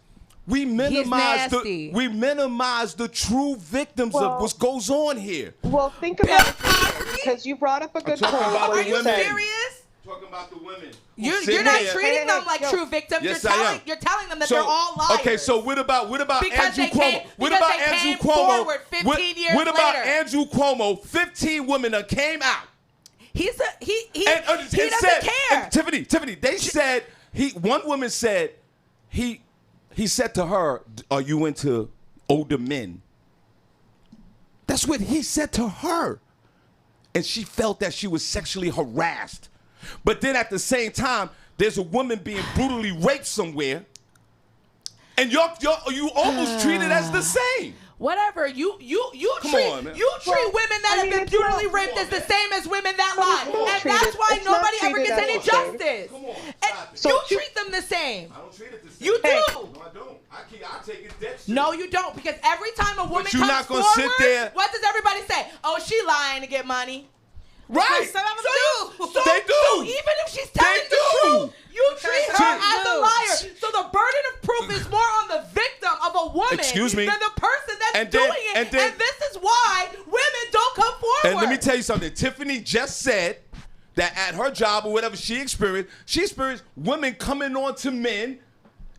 we minimize the true victims of what goes on here. Well, think about it, because you brought up a good point. Are you serious? Talking about the women. You're not treating them like true victims. Yes, you're telling them that they're all liars. Okay, so what about Andrew Cuomo? What about Andrew Cuomo? 15 years what about later? Andrew Cuomo? 15 women that came out. He doesn't care. Tiffany, they said one woman said he said to her, "Are you into older men?" That's what he said to her, and she felt that she was sexually harassed. But then at the same time, there's a woman being brutally raped somewhere, and you almost treat it as the same. Whatever you treat women that have been brutally raped as the same as women that lie, and that's why nobody ever gets any justice. And you treat them the same. I don't treat it the same. You do. No, I don't. I take it dead serious. No, you don't, because every time a woman you're comes not gonna forward, sit there. what does everybody say? Oh, she lying to get money. Right. Some of them do. They do. So even if she's telling the truth, you treat her as a liar. So the burden of proof is more on the victim of a woman than the person that's doing it. And this is why women don't come forward. And let me tell you something. Tiffany just said that at her job or whatever she experienced women coming on to men,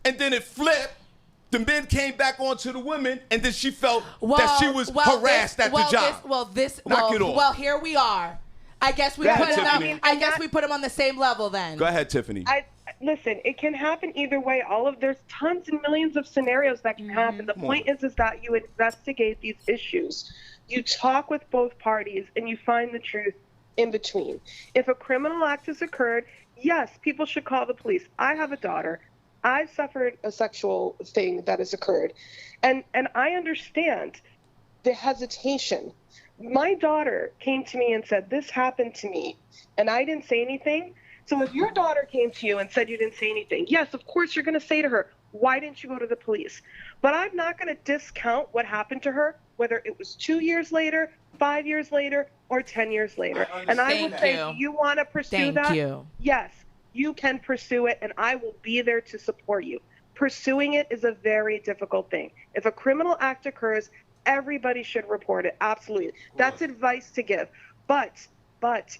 and then it flipped. The men came back onto the women, and then she felt that she was harassed at the job. Well, here we are. I guess we put them on the same level then. Go ahead, Tiffany. Listen, it can happen either way. There's tons and millions of scenarios that can happen. The point is that you investigate these issues. You talk with both parties and you find the truth in between. If a criminal act has occurred, yes, people should call the police. I have a daughter. I've suffered a sexual thing that has occurred. And I understand the hesitation. My daughter came to me and said, this happened to me, and I didn't say anything. So if your daughter came to you and said you didn't say anything, yes, of course you're going to say to her, Why didn't you go to the police? But I'm not going to discount what happened to her, whether it was 2 years later, 5 years later, or 10 years later. And I will say, do you want to pursue that? Yes, you can pursue it, and I will be there to support you. Pursuing it is a very difficult thing. If a criminal act occurs, everybody should report it. Absolutely. That's advice to give. But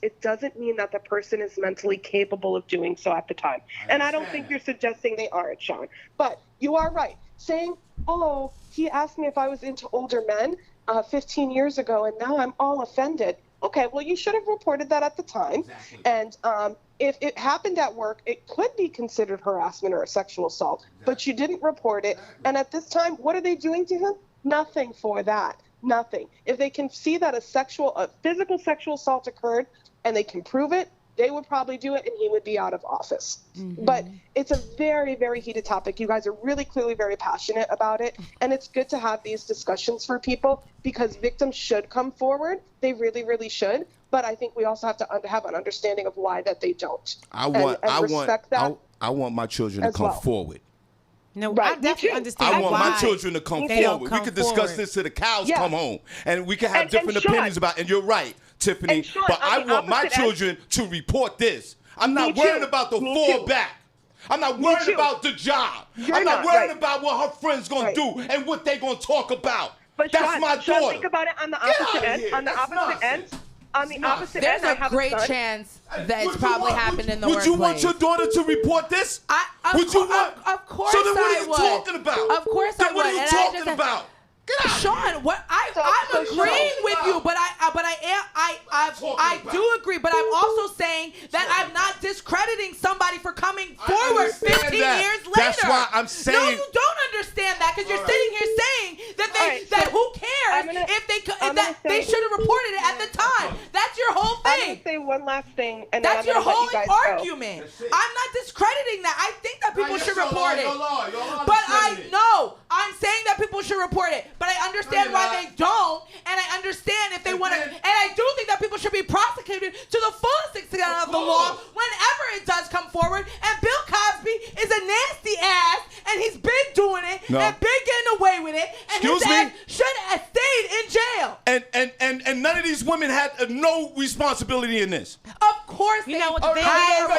it doesn't mean that the person is mentally capable of doing so at the time. And I don't think you're suggesting they aren't, Shawn. But you are right. Saying, oh, he asked me if I was into older men 15 years ago, and now I'm all offended. Okay, well, you should have reported that at the time. Exactly. And if it happened at work, it could be considered harassment or a sexual assault, but you didn't report it. Exactly. And at this time, what are they doing to him? Nothing for that. Nothing. If they can see that a physical sexual assault occurred and they can prove it, they would probably do it and he would be out of office. Mm-hmm. But it's a very, very heated topic. You guys are really clearly very passionate about it. And it's good to have these discussions for people because victims should come forward. They really, really should. But I think we also have to have an understanding of why that they don't. I want my children to come forward. No, right. I definitely understand. I want my children to come forward. We could discuss this till the cows come home, and we can have different opinions about it. And you're right, Tiffany. But I want my children to report this. I'm not worried about the fallback. I'm not worried about the job. I'm not worried about what her friends gonna do and what they gonna talk about. But that's my daughter. Think about it on the opposite end. On the opposite end. On the opposite end, there's a great chance that it's probably happened in the workplace. Would you want your daughter to report this? Would you want? Of course so then what I are you would. talking about? Of course then I would. What are you talking about? Shawn, what I'm agreeing with you, but I do agree, but I'm also saying that I'm not discrediting somebody for coming forward 15 years later. That's why I'm saying. No, you don't understand that because you're sitting here saying that who cares if they should have reported it at the time. That's your whole thing. I'm gonna say one last thing, and that's then your whole argument. I'm not discrediting that. I think that people should report it, but I'm saying that people should report it. But I understand why they don't, and I understand if they want to, and I do think that people should be prosecuted to the fullest extent of the law whenever it does come forward. And Bill Cosby is a nasty ass, and he's been doing it and been getting away with it, and his ass should have stayed in jail. And none of these women had no responsibility in this. Of course, they had a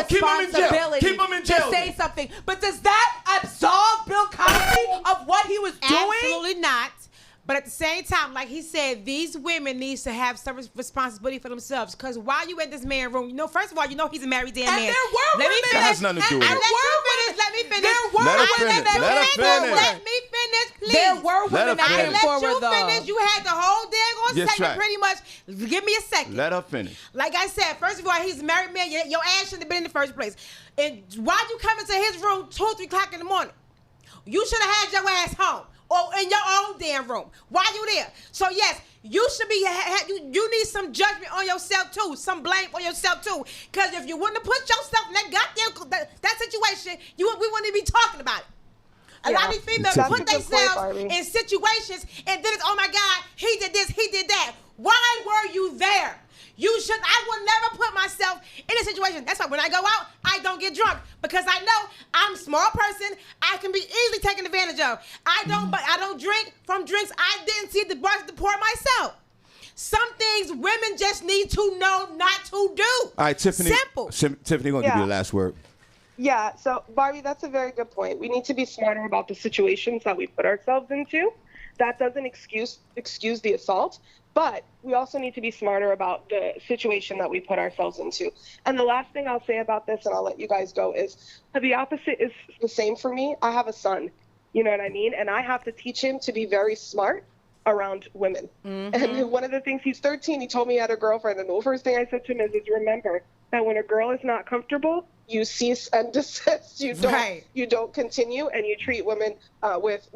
responsibility to say something. But does that absolve Bill Cosby of what he was doing? Absolutely not. But at the same time, like he said, these women need to have some responsibility for themselves. Because while you in this man room, first of all, he's a married damn man. And there were women. That has nothing to do with it. Let me finish. There were women that came forward. Let me finish, please. There were women that came forward, though. Let you finish. You had the whole damn segment pretty much. Give me a second. Let her finish. Like I said, first of all, he's a married man. Your ass shouldn't have been in the first place. And why you come into his room 2 or 3 o'clock in the morning? You should have had your ass home. Or in your own damn room. Why you there? So yes, you should be. You need some judgment on yourself too, some blame for yourself too. Because if you wouldn't have put yourself in that situation, we wouldn't be talking about it. A lot of these females put themselves in situations, and then it's, oh my God, he did this, he did that. Why were you there? I will never put myself in a situation. That's why when I go out, I don't get drunk because I know I'm a small person. I can be easily taken advantage of. I don't drink from drinks I didn't see the bars to pour myself. Some things women just need to know not to do. All right, Tiffany. Simple. Tiffany, going to give you the last word. Yeah, so Barbi, that's a very good point. We need to be smarter about the situations that we put ourselves into. That doesn't excuse the assault, but we also need to be smarter about the situation that we put ourselves into. And the last thing I'll say about this, and I'll let you guys go, is the opposite is the same for me. I have a son, you know what I mean? And I have to teach him to be very smart around women. Mm-hmm. And one of the things, he's 13, he told me he had a girlfriend, and the first thing I said to him is remember that when a girl is not comfortable, you cease and desist. You don't continue, and you treat women with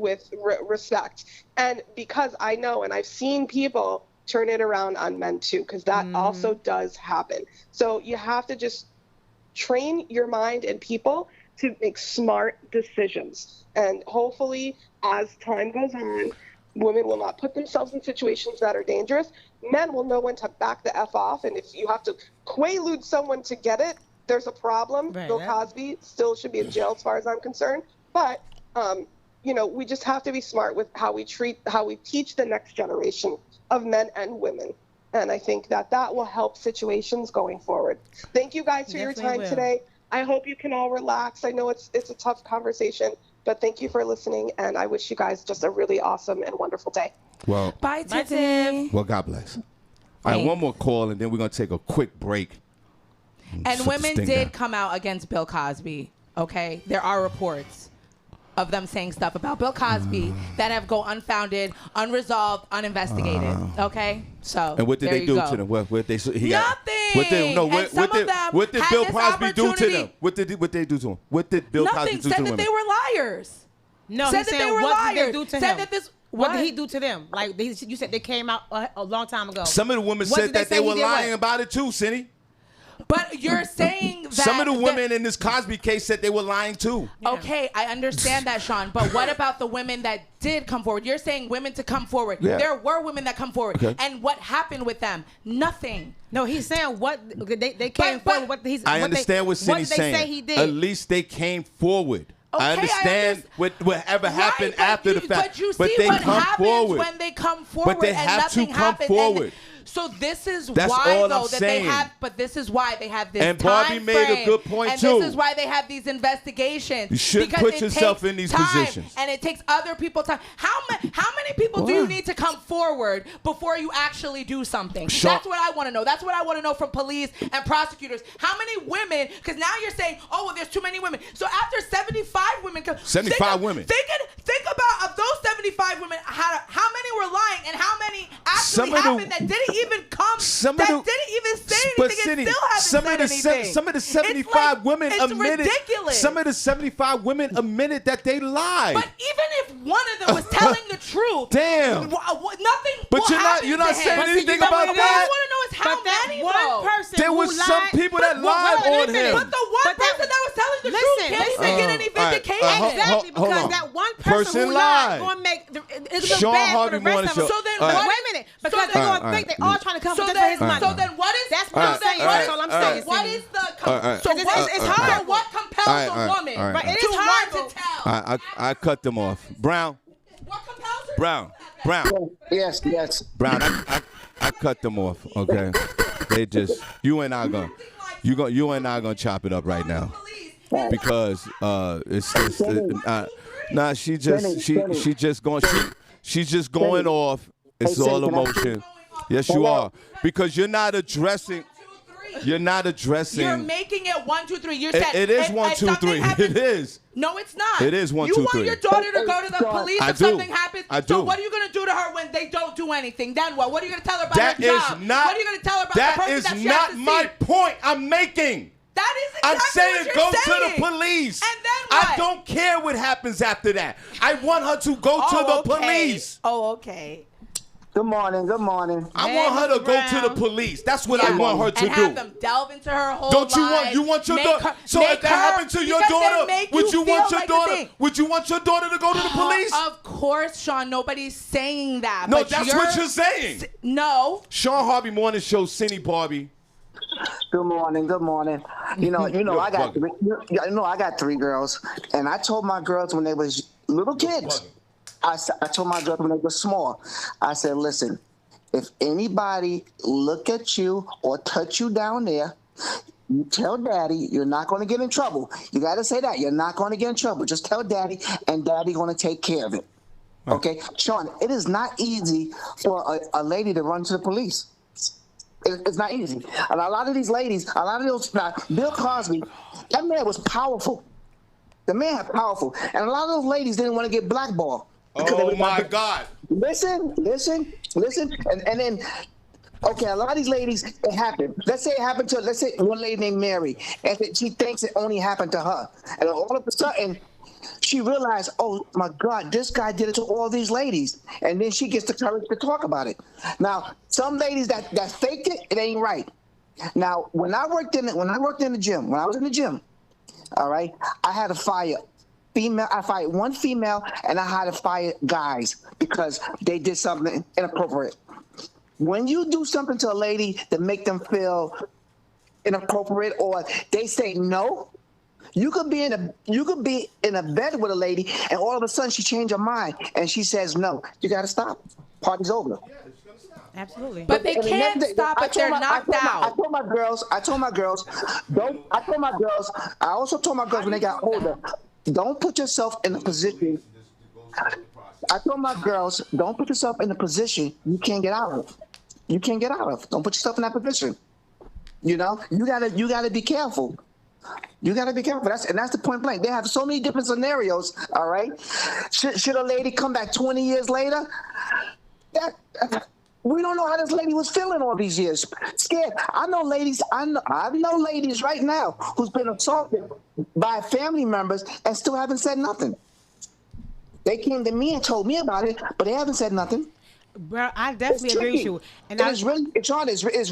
respect. And because I know, and I've seen people turn it around on men too, because that also does happen. So you have to just train your mind and people to make smart decisions. And hopefully, as time goes on, women will not put themselves in situations that are dangerous. Men will know when to back the F off, and if you have to quaalude someone to get it, there's a problem. Right, Bill Cosby still should be in jail as far as I'm concerned. But We just have to be smart with how we teach the next generation of men and women. And I think that will help situations going forward. Thank you guys for your time today. I hope you can all relax. I know it's a tough conversation, but thank you for listening. And I wish you guys just a really awesome and wonderful day. Well, bye, Tiffany. Well, God bless. All right, one more call, and then we're going to take a quick break. And women did come out against Bill Cosby, okay? There are reports of them saying stuff about Bill Cosby that have go unfounded, unresolved, uninvestigated, okay? So and what did they do to them? What they Nothing. What did Bill Cosby do to them? What did they do to him? What did Bill Cosby do to them? Said that they were liars. No, said that they were what liars. Did they do to said him? that this. What did he do to them? Like you said, they came out a long time ago. Some of the women said that they were lying about it too, Senny. But you're saying that some of the women in this Cosby case said they were lying too. Okay, I understand that, Shawn. But what about the women that did come forward? You're saying women to come forward. Yeah. There were women that come forward. Okay. And what happened with them? Nothing. No, he's saying what they came forward. I understand what Senny's saying. Say he did. At least they came forward. Okay, I understand whatever happened after the fact. But you but see they what come happens forward. when they come forward But they and have nothing to come happens. forward. So this is That's why, all though, I'm that saying. they have. But this is why they have this. And Barbi time made a frame, good point and too. This is why they have these investigations. You shouldn't because put it yourself takes in these time, positions. and it takes other people time. How many people do you need to come forward before you actually do something? That's what I want to know. That's what I want to know from police and prosecutors. How many women? Because now you're saying, oh, well, there's too many women. So after 75 women come, 75 women. Think about of those 75 women, how many were lying and how many actually happened that didn't even come. Didn't even say anything. And still haven't said anything. Some of the 75 women admitted. Ridiculous. Some of the 75 women admitted that they lied. But even if one of them was telling the truth, damn, nothing. But you're not saying anything about that. What I want to know is how many. One person. There was some people that lied on him. But the one person that was telling the truth can't even get any vindication. Exactly, because that one person who lied going to make it's going to be bad for the rest of them. So then, wait a minute, because they're going to think they're all trying to come for his money. So then, what is? That's what I'm saying. That's all I'm saying. What is the? So it's hard. So what compels a woman? Right, it is hard to tell. I cut them off. Brown. What compels her? Brown. Yes. Brown. I cut them off. Okay. They just you and I gonna chop it up right now because it's just she's just going off. It's all emotion. Yes, you are, because you're not addressing. You're making it 1, 2, 3. You're saying it is 1, 2, 3. It is. No, it's not. It is 1, 2, 3. You want your daughter to go to the police if something happens. I do. So what are you going to do to her when they don't do anything? Then what? What are you going to tell her about that her job? What are you going to tell her about the person that she has to see? That is not my point I'm making. That is exactly I'm saying what go you're saying. to the police. And then what? I don't care what happens after that. I want her to go to the police. Oh, okay. Good morning. I want her to go to the police. That's what I want her to and do. Have them delve into her whole Don't life. You want your daughter? So if that happened to your daughter, would you want your daughter? Would you want your daughter to go to the police? Of course, Shawn. Nobody's saying that. No, but that's what you're saying. No. Shawn Harvey Morning Show, Senny, Barbi. Good morning. You know, I got 3 girls, and I told my girls when they was little kids. I told my girls when they were small, I said, listen, if anybody look at you or touch you down there, you tell daddy you're not going to get in trouble. You got to say that. You're not going to get in trouble. Just tell daddy, and daddy going to take care of it. Okay? Shawn, it is not easy for a lady to run to the police. It's not easy. And a lot of these ladies, Bill Cosby, that man was powerful. The man was powerful. And a lot of those ladies didn't want to get blackballed. Oh, my God. Listen. And then, okay, a lot of these ladies, it happened. Let's say one lady named Mary, and she thinks it only happened to her. And all of a sudden, she realized, oh, my God, this guy did it to all these ladies. And then she gets the courage to talk about it. Now, some ladies that faked it, it ain't right. Now, when I worked in the gym, when I was in the gym, all right, I had to fire female. I fired one female, and I had to fire guys because they did something inappropriate. When you do something to a lady that make them feel inappropriate, or they say no, You could be in a bed with a lady, and all of a sudden she changed her mind and she says no. You got to stop. Party's over. Absolutely. But they can't stop if they're knocked out. I told my girls. I also told my girls when they got older, don't put yourself in a position. I told my girls, don't put yourself in a position you can't get out of. You can't get out of. Don't put yourself in that position. You know, you gotta be careful. You gotta be careful. That's the point blank. They have so many different scenarios. All right. Should a lady come back 20 years later? We don't know how this lady was feeling all these years. Scared. I know ladies right now who's been assaulted by family members and still haven't said nothing. They came to me and told me about it, but they haven't said nothing. Bro, I definitely agree with you. And it's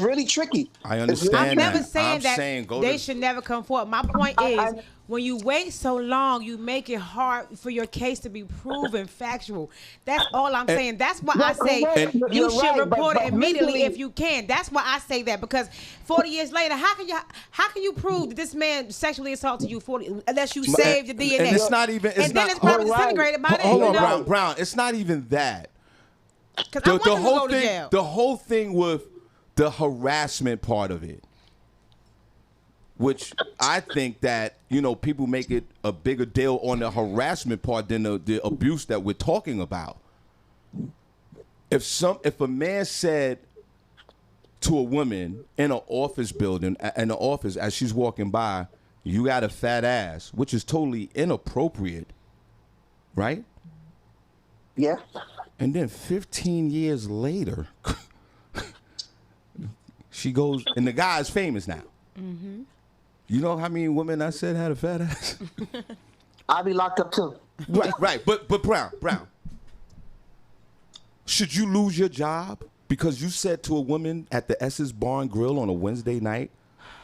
really tricky. I understand. I'm never that. saying I'm that saying they should never come forward. My point is, when you wait so long, you make it hard for your case to be proven factual. That's all I'm saying. That's why I say you should report it immediately if you can. That's why I say that, because 40 years later, how can you prove that this man sexually assaulted you 40 unless you saved the DNA? And it's not even. Then it's probably disintegrated by then. Hold on, Brown. It's not even that. The whole thing with the harassment part of it, which I think that, you know, people make it a bigger deal on the harassment part than the abuse that we're talking about. If a man said to a woman in an office building, in the office as she's walking by, you got a fat ass, which is totally inappropriate, right? Yeah. And then 15 years later, she goes, and the guy's famous now. Mm-hmm. You know how many women I said had a fat ass? I'll be locked up too. Right. But Brown, should you lose your job because you said to a woman at the S's Bar and Grill on a Wednesday night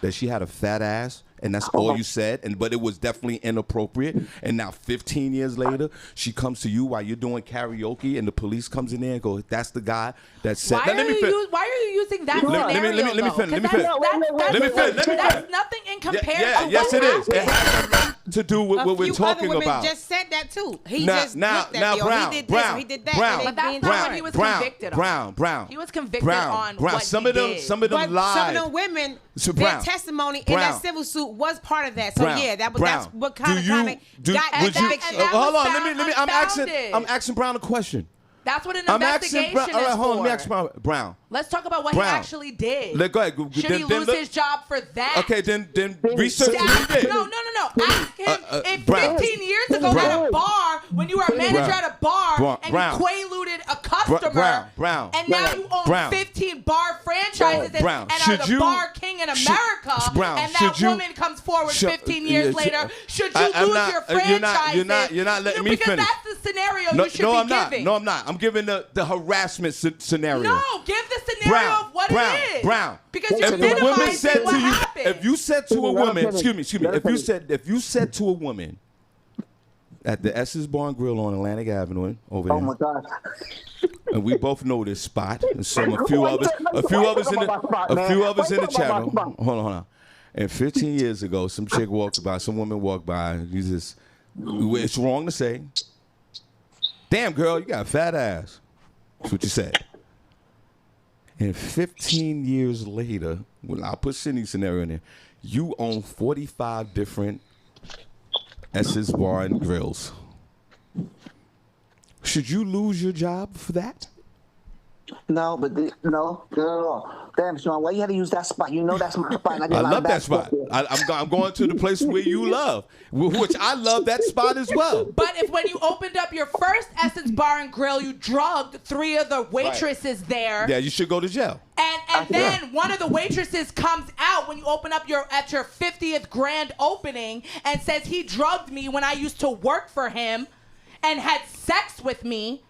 that she had a fat ass? And that's all you said, but it was definitely inappropriate. And now 15 years later, she comes to you while you're doing karaoke, and the police comes in there and goes, "That's the guy that said." Why are you using that scenario? Let me finish. That's nothing in comparison. Yes, it is. It has nothing to do with what we're talking other women about. Just said that too. He now, just now, looked at now, me, Brown, he did Brown, this, he did that. Brown, But that's not what he was convicted on. Brown. He was convicted on what some he of them, did. some of them But lied. some of them women, their testimony in that civil suit was part of that. So yeah, that's what kind of got conviction. Hold on, let me. I'm asking Brown a question. That's what an investigation is for. All right, hold on. Let me ask Brown. Let's talk about what he actually did. Go ahead. Should he lose his job for that? Okay, then research what he did. No. Ask him if 15 years ago at a bar, when you were a manager at a bar and you quaaluded a customer, and now you own 15 bar franchises and are the bar king in America, and that woman comes forward 15 years later, should you lose your franchises? You're not letting me finish. Because that's the scenario you should be giving. No, I'm not. I'm giving the harassment scenario. No, give the scenario of what it is. Brown. Because you're minimizing what happened. If you said to a woman, excuse me, if you said to a woman at the S's Bar and Grill on Atlantic Avenue over there. Oh my God. And we both know this spot. And a few others in the chat room. Hold on. And 15 years ago, some woman walked by. It's wrong to say, "Damn, girl, you got a fat ass." That's what you said. And 15 years later, I'll put Senny's scenario in there, you own 45 different S's Bar and Grills. Should you lose your job for that? No, but no, not at all. Damn, Shawn, why you had to use that spot? You know that's my spot. I love that spot. I'm going to the place where you love, which I love that spot as well. But if when you opened up your first Essence Bar and Grill, you drugged 3 of the waitresses there. Yeah, you should go to jail. And then one of the waitresses comes out when you open up at your 50th grand opening and says he drugged me when I used to work for him and had sex with me.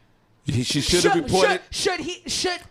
She should have reported. She should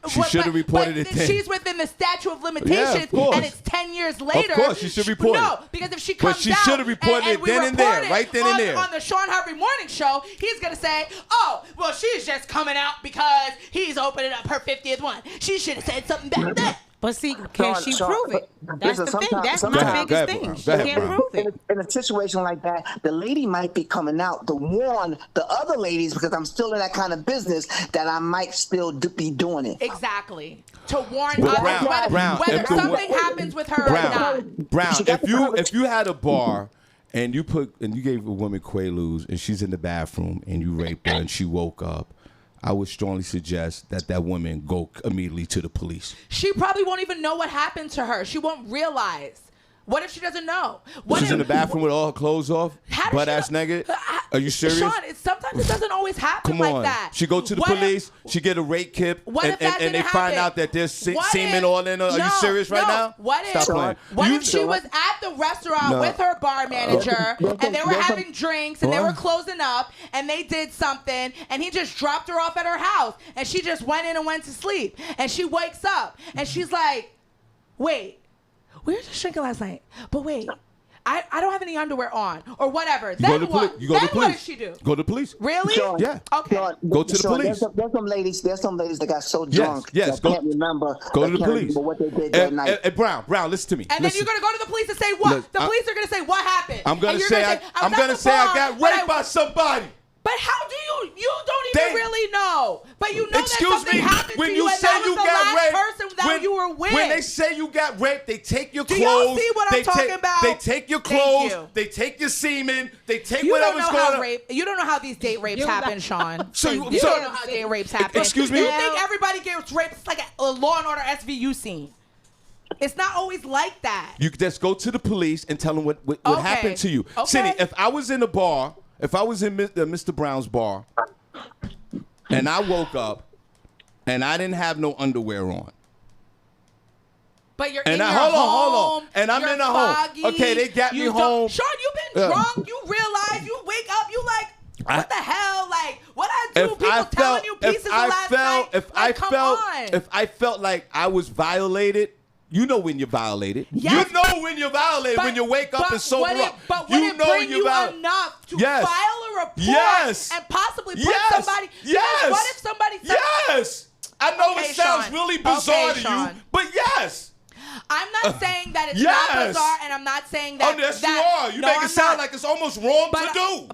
have reported it then. She's within the statute of limitations, and it's 10 years later. Of course, she should report it. No, because if she comes out, she should have reported it then and there, right then and there. On the Shawn Harvey Morning Show, he's gonna say, "Oh, well, she's just coming out because he's opening up her 50th one. She should have said something back then." But see, can she prove it? That's the thing. That's my biggest thing. She can't prove it. In a situation like that, the lady might be coming out to warn the other ladies, because I'm still in that kind of business, that I might still be doing it. Exactly. To warn But others whether something happens with her or not. Brown, if you had a bar and you gave a woman Quaaludes and she's in the bathroom and you raped her and she woke up, I would strongly suggest that woman go immediately to the police. She probably won't even know what happened to her. She won't realize. What if she doesn't know? She's in the bathroom with all her clothes off, butt ass naked. Are you serious? Sean, sometimes it doesn't always happen like that. She go to the police. She get a rape kit, and they find out that there's semen all in her. Are you serious right now? Stop playing. What if she was at the restaurant with her bar manager, and they were having drinks, and they were closing up, and they did something, and he just dropped her off at her house, and she just went in and went to sleep, and she wakes up, and she's like, wait. We were just drinking last night, but wait, I don't have any underwear on, or whatever. Then what? Then what does she do? Go to the police. Really? Sean, Yeah. Okay. Sean, go to the police. There's some ladies that got so drunk that can't remember. Go to the police. What they did that night. Brown, listen to me. And then you're gonna go to the police and say what? The police are gonna say what happened. I'm gonna say I got raped by somebody. But how do you don't even really know. But you know that something happened when to you you, and say that was you the got last raped, person that you were with. When they say you got raped, they take your clothes. Do y'all see what I'm talking about? They take your clothes. They take your semen. They take whatever's going on. You don't know how these date rapes happen, Sean. So you don't know how date rapes happen. Excuse me? You think everybody gets raped? It's like a Law and Order SVU scene. It's not always like that. You just go to the police and tell them what happened to you. Okay. Senny, if I was in a bar, if I was in Mr. Brown's bar, and I woke up and I didn't have no underwear on. But you're and in your hold home. On. And I'm in a foggy, home. Okay, they got me home. Sean, you've been drunk. You realize you wake up. You like, what the hell? Like, what I do? People telling you pieces of last night. If I felt like I was violated. You know when you're violated. Yes. You know when you're violated when you wake up and sober up. But would it bring you enough to file a report and possibly put somebody? Yes. What if somebody said? Yes. I know it sounds really bizarre to you, but yes. I'm not saying that it's not bizarre, and I'm not saying that. Oh, yes, you are. You make it sound like it's almost wrong to do.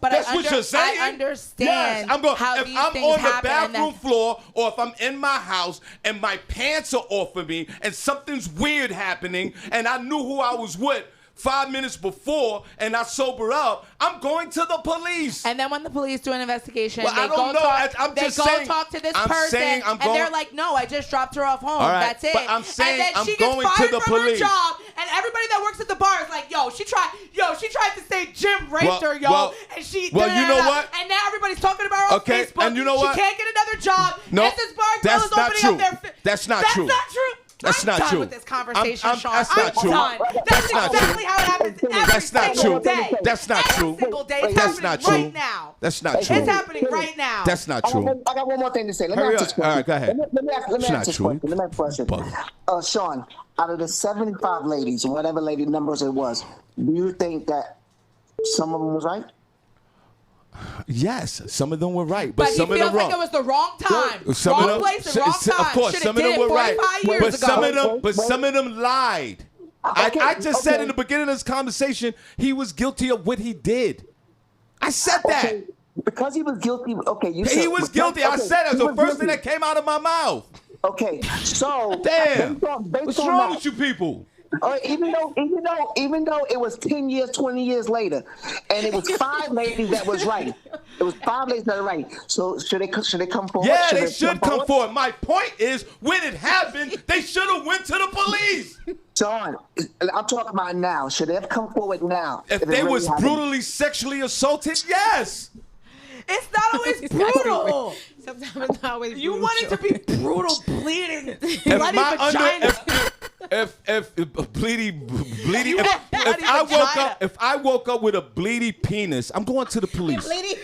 But that's what you're saying. I understand how these things happen. If I'm on the bathroom floor, or if I'm in my house and my pants are off of me, and something's weird happening, and I knew who I was with 5 minutes before and I sober up, I'm going to the police. And then when the police do an investigation, they go talk to this person, and they're like, no, I just dropped her off home. Right, that's it. But I'm saying and then she going gets fired to the from police. her job, and everybody that works at the bar is like, she tried to say Jim raped her, and she. You know what? And now everybody's talking about her on Facebook. And you know what? She can't get another job. No, Mrs. Bar Grill is opening up their. That's not true. That's not true. That's not done true. With this conversation, Sean. That's not true. That's exactly how it happens every single day. That's not true. Every single day. It's happening right now. That's not true. It's happening right now. That's not true. I got one more thing to say. Let me ask this question. All right, go ahead. Let me ask this question. Let me ask a question. Sean, out of the 75 ladies, or whatever lady numbers it was, do you think that some of them was right? Yes, some of them were right, but some of them wrong. But he feels like it was the wrong time, wrong place, and wrong time. Of course, some of them were right, but some of them lied. I just said in the beginning of this conversation, he was guilty of what he did. I said that. Because he was guilty. Okay, he was guilty. I said that's the first thing that came out of my mouth. Okay, so damn, what's wrong with you people? Even though it was 10 years, 20 years later, and it was 5 ladies that was right. It was 5 ladies that were right. So should they come forward? Yeah, they should come forward. My point is, when it happened, they should have went to the police. John, I'm talking about now. Should they have come forward now? If they really was brutally sexually assaulted, yes. It's not always brutal. Sometimes it's not always brutal. You want it to be brutal, bleeding, bloody vagina. If I woke up with a bleedy penis, I'm going to the police. You need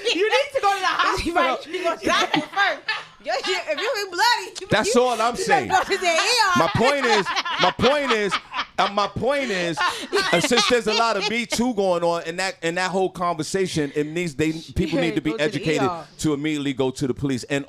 to go to the hospital. If you be bloody, that's all I'm saying. My point is, my point is, since there's a lot of Me Too going on in that whole conversation, people need to be educated to immediately go to the police. And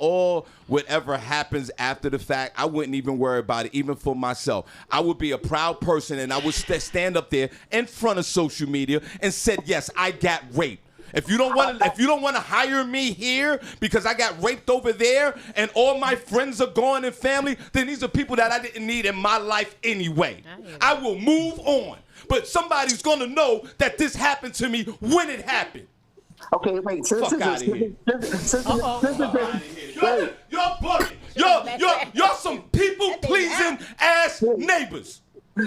whatever happens after the fact, I wouldn't even worry about it, even for myself. I would be a proud person, and I would stand up there in front of social media and said, yes, I got raped. If you don't want to hire me here because I got raped over there and all my friends are gone and family, then these are people that I didn't need in my life anyway. I will move on. But somebody's going to know that this happened to me when it happened. Okay, wait. Fuck out of here. You're bugging. You're some people-pleasing ass neighbors.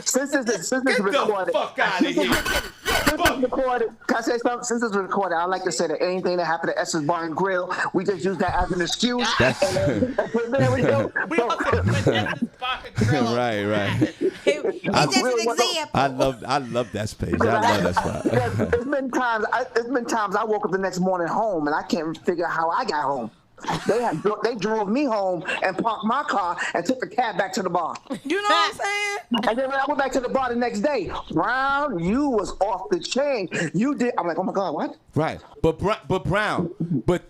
Since this is Get recorded, the fuck out of here. Can I say something? Since it's recorded, I'd like to say that anything that happened at S's Bar and Grill, we just use that as an excuse. There we go. Right. It's just an example. I love that space. I love that spot. It's been times I woke up the next morning home and I can't figure out how I got home. They drove me home and parked my car and took the cab back to the bar. You know what I'm saying? And then when I went back to the bar the next day, Brown, you was off the chain. You did. I'm like, oh my God, what? Right. But Brown,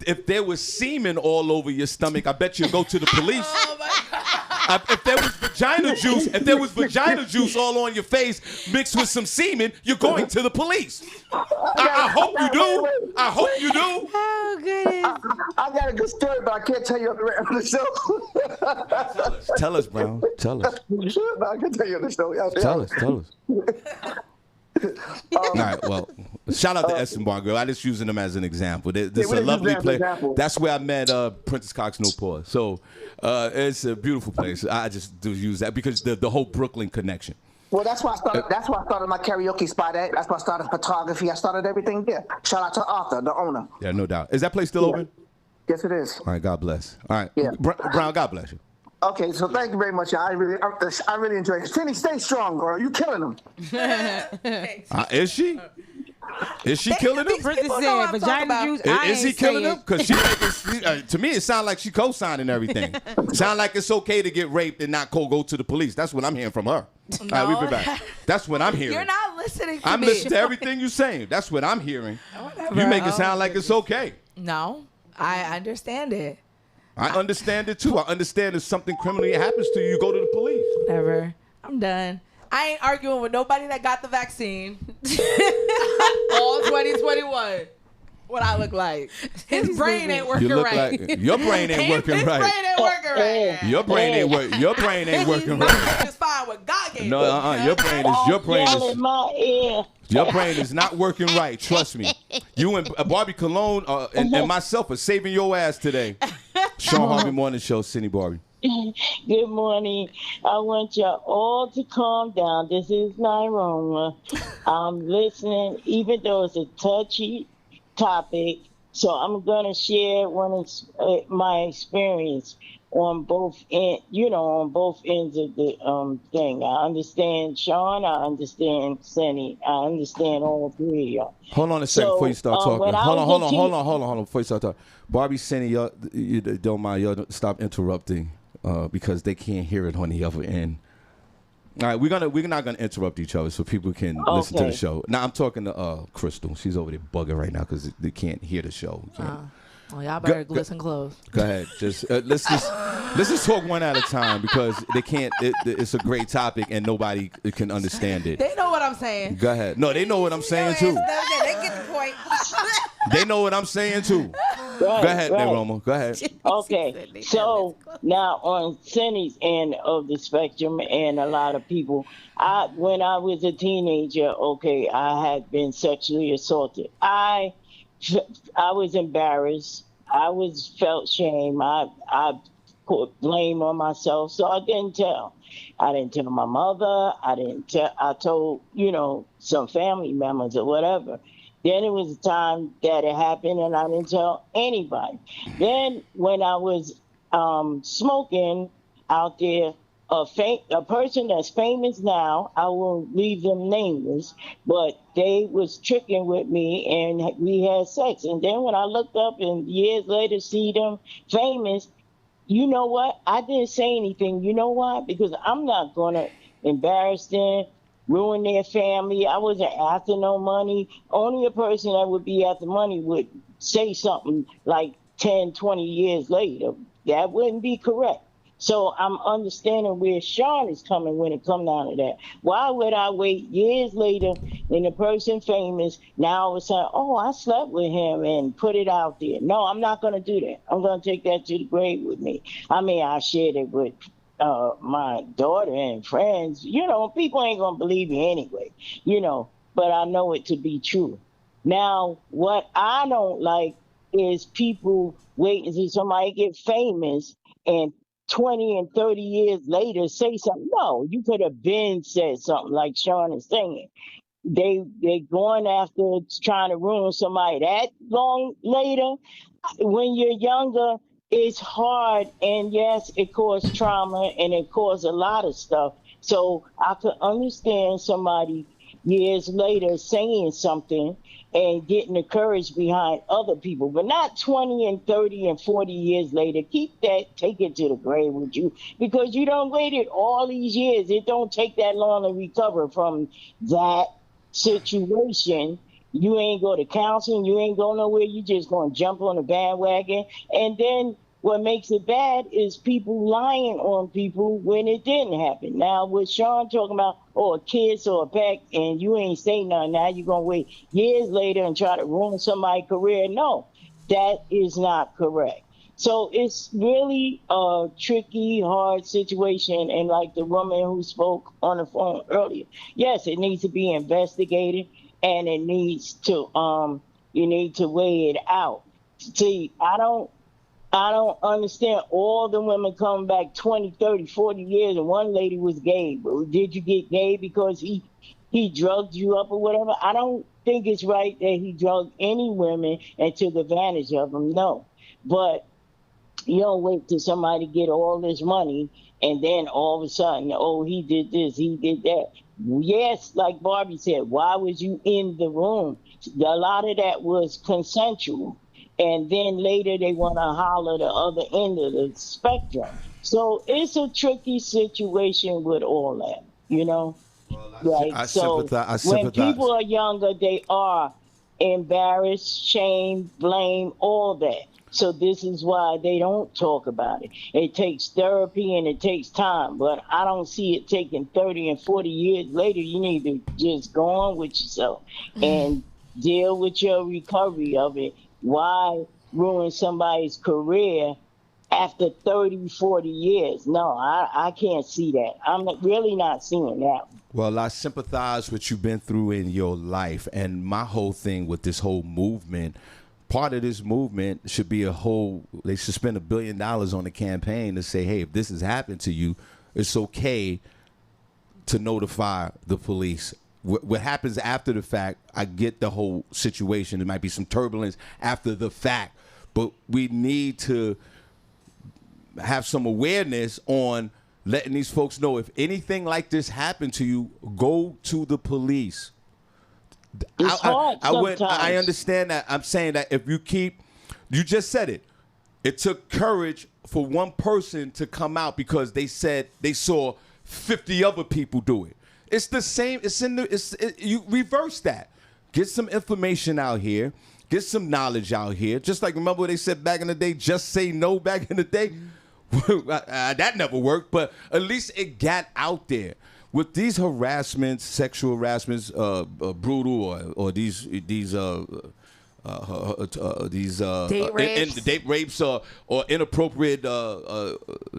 if there was semen all over your stomach, I bet you'd go to the police. Oh my God. If there was vagina juice all on your face mixed with some semen, you're going to the police. I hope you do. I hope you do. Oh goodness. I got a good story, but I can't tell you on the show. Tell us, Brown. Tell us. I can tell you on the show. Tell us. All right, well, shout out to Essen Bar Girl. I just using them as an example. This a lovely place. That's where I met Princess Cox No Paw. So it's a beautiful place. I just do use that because the whole Brooklyn connection. Well, that's why I started my karaoke spot at. That's why I started photography. I started everything there. Shout out to Arthur, the owner. Yeah, no doubt. Is that place still open? Yes, it is. All right, God bless. All right, yeah. Brown, God bless you. Okay, so thank you very much. I really enjoyed it. Senny, stay strong, girl. You killing them. Is she? Is she killing them? Princess said vagina juice. Is he killing them? Because to me, it sounds like she co-signing everything. Sound like it's okay to get raped and not go to the police. That's what I'm hearing from her. No. All right, we'll be back. That's what I'm hearing. You're not listening to me. I'm listening to everything you're saying. That's what I'm hearing. Whatever. You make it sound like it's okay. No, I understand it. I understand it too. I understand if something criminally happens to you, you go to the police. Whatever. I'm done. I ain't arguing with nobody that got the vaccine. All 2021. What I look like. His brain ain't working right. Your brain ain't working right. His brain ain't working right. Your brain ain't working. Your brain ain't working right. Just fine what God gave No, Your brain is not working right. Trust me. You and Barbie Cologne and myself are saving your ass today. Shawn Harvey Morning Show, Senny Barbi. Good morning. I want y'all all to calm down. This is Nyroma. I'm listening, even though it's a touchy topic. So I'm going to share my experience on both ends of the thing. I understand Shawn. I understand Senny. I understand all three of y'all. Hold on a second before you start talking. Hold on before you start talking. Barbie, Senny, you don't mind. Y'all stop interrupting because they can't hear it on the other end. All right, we're not gonna interrupt each other so people can listen to the show. Now I'm talking to Crystal. She's over there bugging right now because they can't hear the show. Well, y'all better listen close. Go ahead. Let's just talk one at a time because they can't. It's a great topic and nobody can understand it. They know what I'm saying. Go ahead. No, they know what I'm saying too. They get the point. They know what I'm saying too. Right, Go ahead, Roma. Go ahead. Okay, so now on Senny's end of the spectrum, and a lot of people, when I was a teenager, I had been sexually assaulted. I was embarrassed. I felt shame. I put blame on myself, so I didn't tell. I didn't tell my mother. I told some family members or whatever. Then it was a time that it happened, and I didn't tell anybody. Then when I was smoking out there, a person that's famous now, I will leave them nameless, but they was tricking with me, and we had sex. And then when I looked up and years later see them famous, you know what? I didn't say anything. You know why? Because I'm not going to embarrass them ruin their family. I wasn't after no money. Only a person that would be after money would say something like 10, 20 years later. That wouldn't be correct. So I'm understanding where Shawn is coming when it comes down to that. Why would I wait years later when the person famous now is saying, oh, I slept with him and put it out there? No, I'm not going to do that. I'm going to take that to the grave with me. I mean, I shared it with my daughter and friends. You know, people ain't going to believe you anyway, you know, but I know it to be true. Now, what I don't like is people waiting until somebody get famous and 20 and 30 years later say something. No, you could have been said something like Shawn is saying. They going after trying to ruin somebody that long later. When you're younger, it's hard, and yes, it caused trauma and it caused a lot of stuff. So I could understand somebody years later saying something and getting the courage behind other people, but not 20 and 30 and 40 years later. Keep that, take it to the grave with you, because you don't waited all these years. It don't take that long to recover from that situation. You ain't go to counseling, you ain't go nowhere, you just gonna jump on the bandwagon. And then what makes it bad is people lying on people when it didn't happen. Now, with Shawn talking about, oh, a kiss or a peck, and you ain't say nothing, now you're going to wait years later and try to ruin somebody's career. No, that is not correct. So it's really a tricky, hard situation. And like the woman who spoke on the phone earlier, yes, it needs to be investigated, and it needs to, you need to weigh it out. See, I don't understand all the women coming back 20, 30, 40 years, and one lady was gay. Did you get gay because he drugged you up or whatever? I don't think it's right that he drugged any women and took advantage of them, no. But you don't wait till somebody get all this money and then all of a sudden, oh, he did this, he did that. Yes, like Barbi said, why was you in the room? A lot of that was consensual. And then later they want to holler the other end of the spectrum. So it's a tricky situation with all that, you know? Well, I sympathize. When people are younger, they are embarrassed, shame, blame, all that. So this is why they don't talk about it. It takes therapy and it takes time, but I don't see it taking 30 and 40 years later. You need to just go on with yourself and deal with your recovery of it. Why ruin somebody's career after 30, 40 years? No, I can't see that. I'm really not seeing that. Well, I sympathize with you've been through in your life, and my whole thing with this whole movement, part of this movement should be they should spend $1 billion on a campaign to say, hey, if this has happened to you, it's okay to notify the police. What happens after the fact, I get the whole situation. There might be some turbulence after the fact, but we need to have some awareness on letting these folks know if anything like this happened to you, go to the police. It's hard sometimes. I understand that. I'm saying that if you just said it. It took courage for one person to come out because they said they saw 50 other people do it. It's the same. You reverse that. Get some information out here. Get some knowledge out here. Just like, remember what they said back in the day, just say no back in the day? That never worked, but at least it got out there. With these harassments, sexual harassments, brutal or these date rapes or inappropriate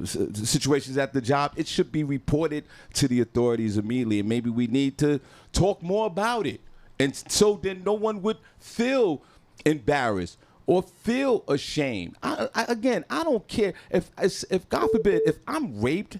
situations at the job, it should be reported to the authorities immediately. And maybe we need to talk more about it. And so then no one would feel embarrassed or feel ashamed. I don't care if God forbid, if I'm raped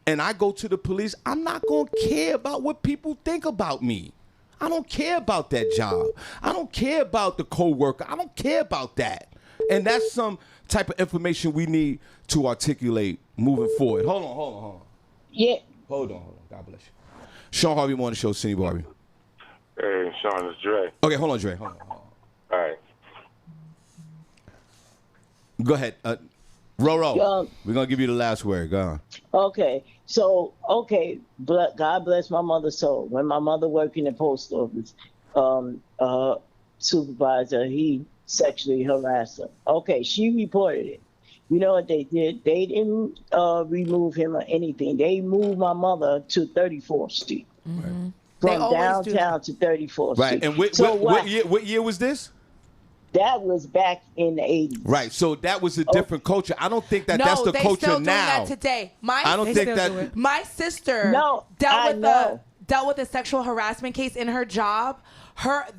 and I go to the police, I'm not going to care about what people think about me. I don't care about that job. I don't care about the coworker. I don't care about that. And that's some type of information we need to articulate moving forward. Hold on. Yeah. Hold on. God bless you. Shawn Harvey Morning Show, Senny, Barbi. Hey, Shawn, it's Dre. Okay, hold on, Dre. Hold on. All right. Go ahead. Roro, we're going to give you the last word. Go on. Okay. So, God bless my mother's soul. When my mother worked in the post office, supervisor, he sexually harassed her. Okay, she reported it. You know what they did? They didn't remove him or anything. They moved my mother to 34th Street. Mm-hmm. From downtown to 34th Right. Street. And what year was this? That was back in the 80s. Right. So that was a different culture. I don't think that's the culture still now. Doing that today. I don't think that. My sister dealt with a sexual harassment case in her job.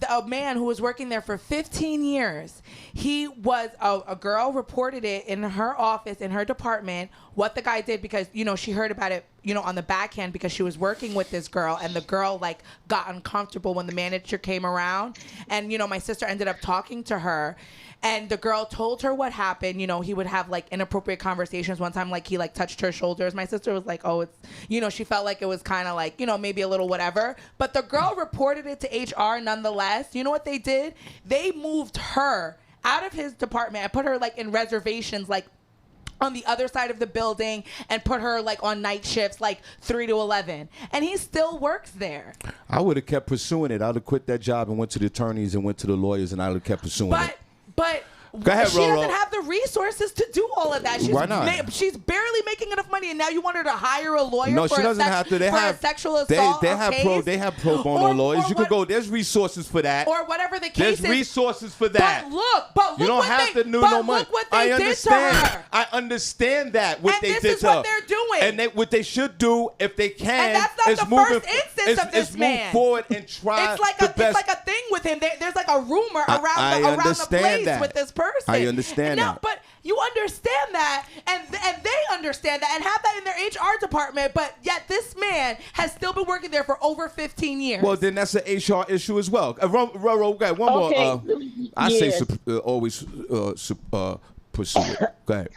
A man who was working there for 15 years, he was a girl reported it in her office, in her department, what the guy did, because, she heard about it, on the backhand, because she was working with this girl, and the girl got uncomfortable when the manager came around. And, my sister ended up talking to her. And the girl told her what happened. He would have inappropriate conversations. One time, he touched her shoulders. My sister was like, oh, it's, she felt like it was kind of maybe a little whatever. But the girl reported it to HR nonetheless. You know what they did? They moved her out of his department and put her in reservations, on the other side of the building, and put her on night shifts 3 to 11, and he still works there. I would have kept pursuing it. I would have quit that job and went to the attorneys and went to the lawyers, and I would have kept pursuing it. But go ahead, she doesn't have the resources to do all of that. Why not? She's barely making enough money, and now you want her to hire a lawyer no, for she doesn't have to. They have a sexual assault they have pro bono lawyers. You can go. There's resources for that. Or whatever the case is. There's resources for that. But look you don't what have they, to do no money. Look what they I did understand. to her. I understand that what they did to her. And this is what they're doing. And what they should do, if they can, and that's not is the move first instance of this man. Move forward and try. It's like a thing with him. There's a rumor around the place with this person. I understand that. But you understand that, and they understand that, and have that in their HR department. But yet this man has still been working there for over 15 years. Well, then that's an HR issue as well. Roro, okay, one more. I say always pursue it. Go ahead.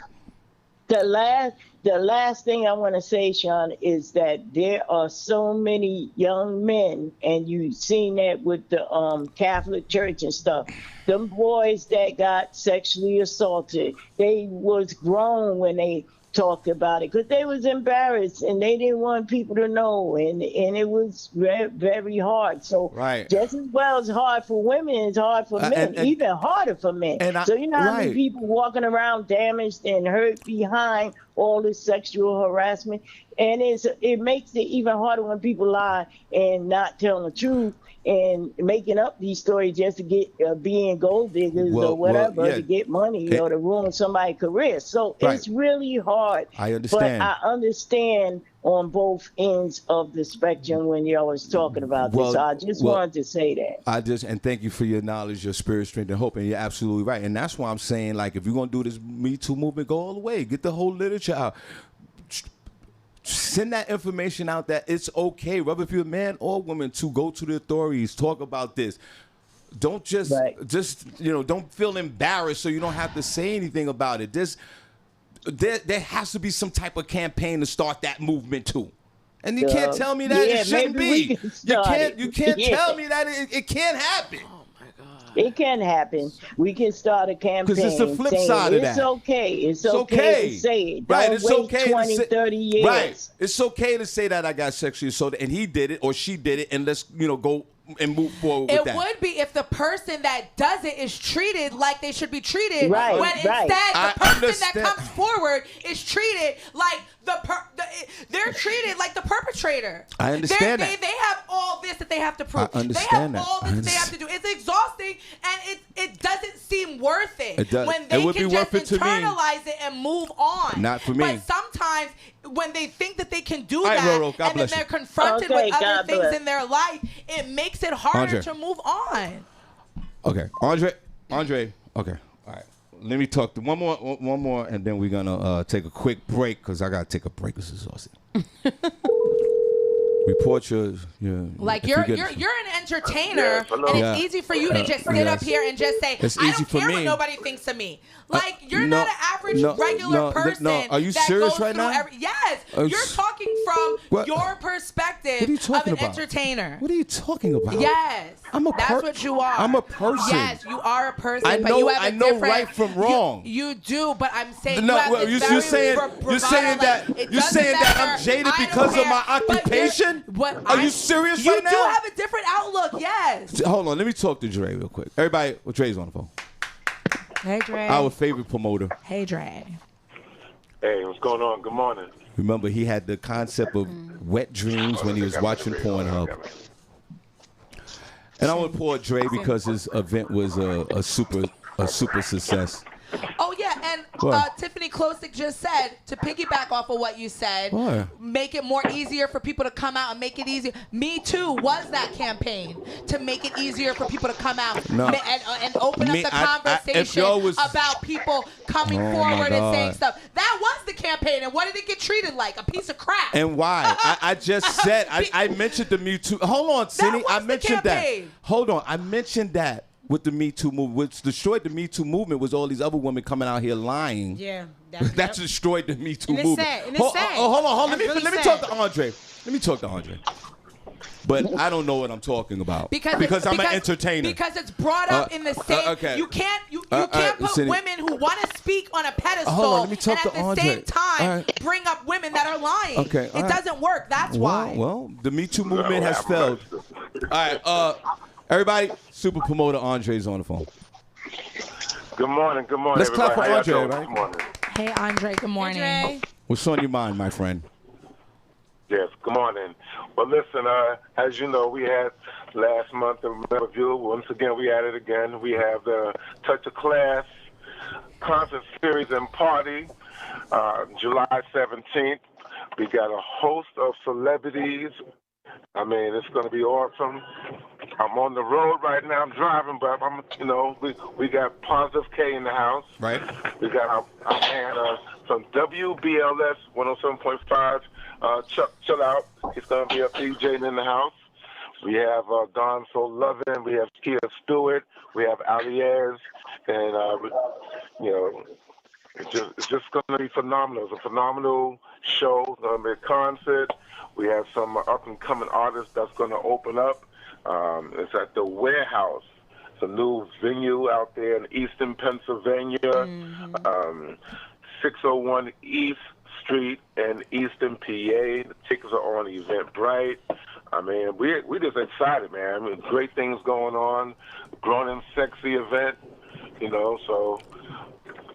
The last thing I want to say, Shawn, is that there are so many young men, and you've seen that with the Catholic Church and stuff. Them boys that got sexually assaulted, they was grown when they talked about it because they was embarrassed and they didn't want people to know, and it was very hard. So just as well as hard for women, it's hard for men, and even harder for men. So you know how many people walking around damaged and hurt behind all this sexual harassment, and it makes it even harder when people lie and not telling the truth and making up these stories just to get being gold diggers or whatever to get money or to ruin somebody's career. So it's really hard. I understand. But I understand on both ends of the spectrum when y'all was talking about this. So I just wanted to say that. And thank you for your knowledge, your spirit, strength, and hope. And you're absolutely right. And that's why I'm saying, if you're going to do this Me Too movement, go all the way. Get the whole literature out. Send that information out that it's okay, whether if you're a man or woman, to go to the authorities, talk about this. Don't just don't feel embarrassed so you don't have to say anything about it. There has to be some type of campaign to start that movement too. And you can't tell me that it shouldn't be. You can't tell me that it can't happen. It can happen. We can start a campaign. Because it's the flip side of that. It's okay. It's okay to say it. Don't it's wait okay 20, 30 years. Right. It's okay to say that I got sexually assaulted and he did it or she did it, and let's go and move forward with that. It would be if the person that does it is treated like they should be treated, when instead the person that comes forward is treated like they're treated like the perpetrator. I understand that. They have all this that they have to prove. I understand they have all this that they have to do. It's exhausting, and it doesn't seem worth it. It does. When they can just internalize it and move on. Not for me. But sometimes when they think that they can do right, that, Roro, and then they're confronted with other things in their life, it makes it harder to move on. Okay, Andre. Okay, all right. Let me talk to one more, and then we're gonna take a quick break because I gotta take a break. This is exhausting. Report your Like if you're you get- an entertainer, Yes, hello. and Yeah. it's easy for you to just sit up here and just say, It's "I easy don't for care what me. nobody thinks of me." Like you're no, not an average no, regular no, person. no. Are you that serious goes right through now? Yes, Are you you're s- talking from What? your perspective What are you of talking an about? entertainer. What are you talking about? Yes, I'm a that's what you are. I'm a person. Yes, you are a person. I but know- you have I a know different, right from wrong. You do, but I'm saying No, you have well, this you're very saying bravado, that like, it you're doesn't saying that I'm matter. jaded I don't because of care. my But you're- occupation? but Are you I'm- serious you right now? do have a different outlook. Yes. Hold on, let me talk to Dre real quick. Everybody, well, Dre's on the phone. Hey Dre. Our favorite promoter. Hey Dre. Hey, what's going on? Good morning. Remember, he had the concept of wet dreams when he was watching Pornhub. And I would applaud Dre because his event was a super success. Oh yeah, and What? Tiffany Klosik just said, to piggyback off of what you said, What? make it more easier for people to come out and make it easier. Me Too was that campaign to make it easier for people to come out No. and open Me- up the if conversation y'all was- about people coming Oh, my forward and saying God. stuff. That was the campaign, and what did it get treated like? A piece of crap. And why? I just said, I mentioned the Me Too. Hold on, Senny. was I the mentioned campaign. that. Hold on. I mentioned that with the Me Too movement. What destroyed the Me Too movement was all these other women coming out here lying. Yeah. That's destroyed the Me Too And it's movement. sad, and it's sad. Hold on. That's really Let me sad. talk to Andre. Let me talk to Andre. But I don't know what I'm talking about Because I'm an entertainer. Because it's brought up in the same. okay. You can't put Cindy. women who want to speak on a pedestal Hold on, let me talk and to at the Andre. same time All right. bring up women that are lying. Okay, all it right. doesn't work. That's why. Well, the Me Too movement has failed. All right, everybody, super promoter Andre's on the phone. Good morning. Good morning. Let's clap for everybody. How y'all Andre, doing right? this morning? Hey Andre, good morning. Dre. What's on your mind, my friend? Yes, good morning. Well, listen, as you know, we had last month a review. Once again, we had it again. We have the Touch of Class concert series and party, July 17th. We got a host of celebrities. I mean, it's going to be awesome. I'm on the road right now. I'm driving, but we got Positive K in the house. Right. We got our man from WBLS 107.5. Chuck, chill out. He's going to be up DJing in the house. We have Don So Lovin'. We have Kia Stewart. We have Aliez. And, it's just going to be phenomenal. It's a phenomenal show. It's going to be a concert. We have some up-and-coming artists that's going to open up. It's at the Warehouse. It's a new venue out there in Eastern Pennsylvania. 601 East Street in Eastern PA. The tickets are on Eventbrite. I mean, we're just excited, man. I mean, great things going on. Grown and sexy event, so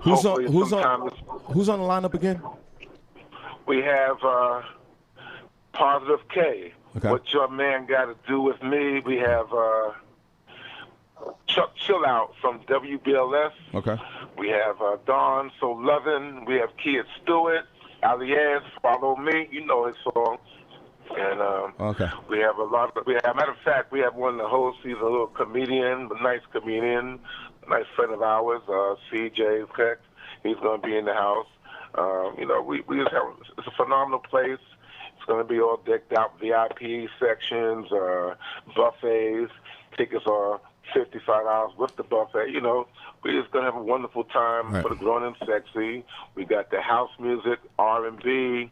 Who's hopefully on sometime who's on the lineup again? we have Positive K. Okay. What Your Man Got to Do With Me. We have Chuck Chill Out from WBLS. Okay. We have Don So Lovin'. We have Kia Stewart. Aliez, Follow Me. You know his song. And Okay. we have a lot of. Matter of fact, we have one of the hosts. He's a little comedian, a nice comedian, nice friend of ours, CJ Keck. He's going to be in the house. We just have. It's a phenomenal place. It's going to be all decked out, VIP sections, buffets. Tickets are $55 with the buffet. We're just going to have a wonderful time Right. for the grown and sexy. We got the house music, R&B.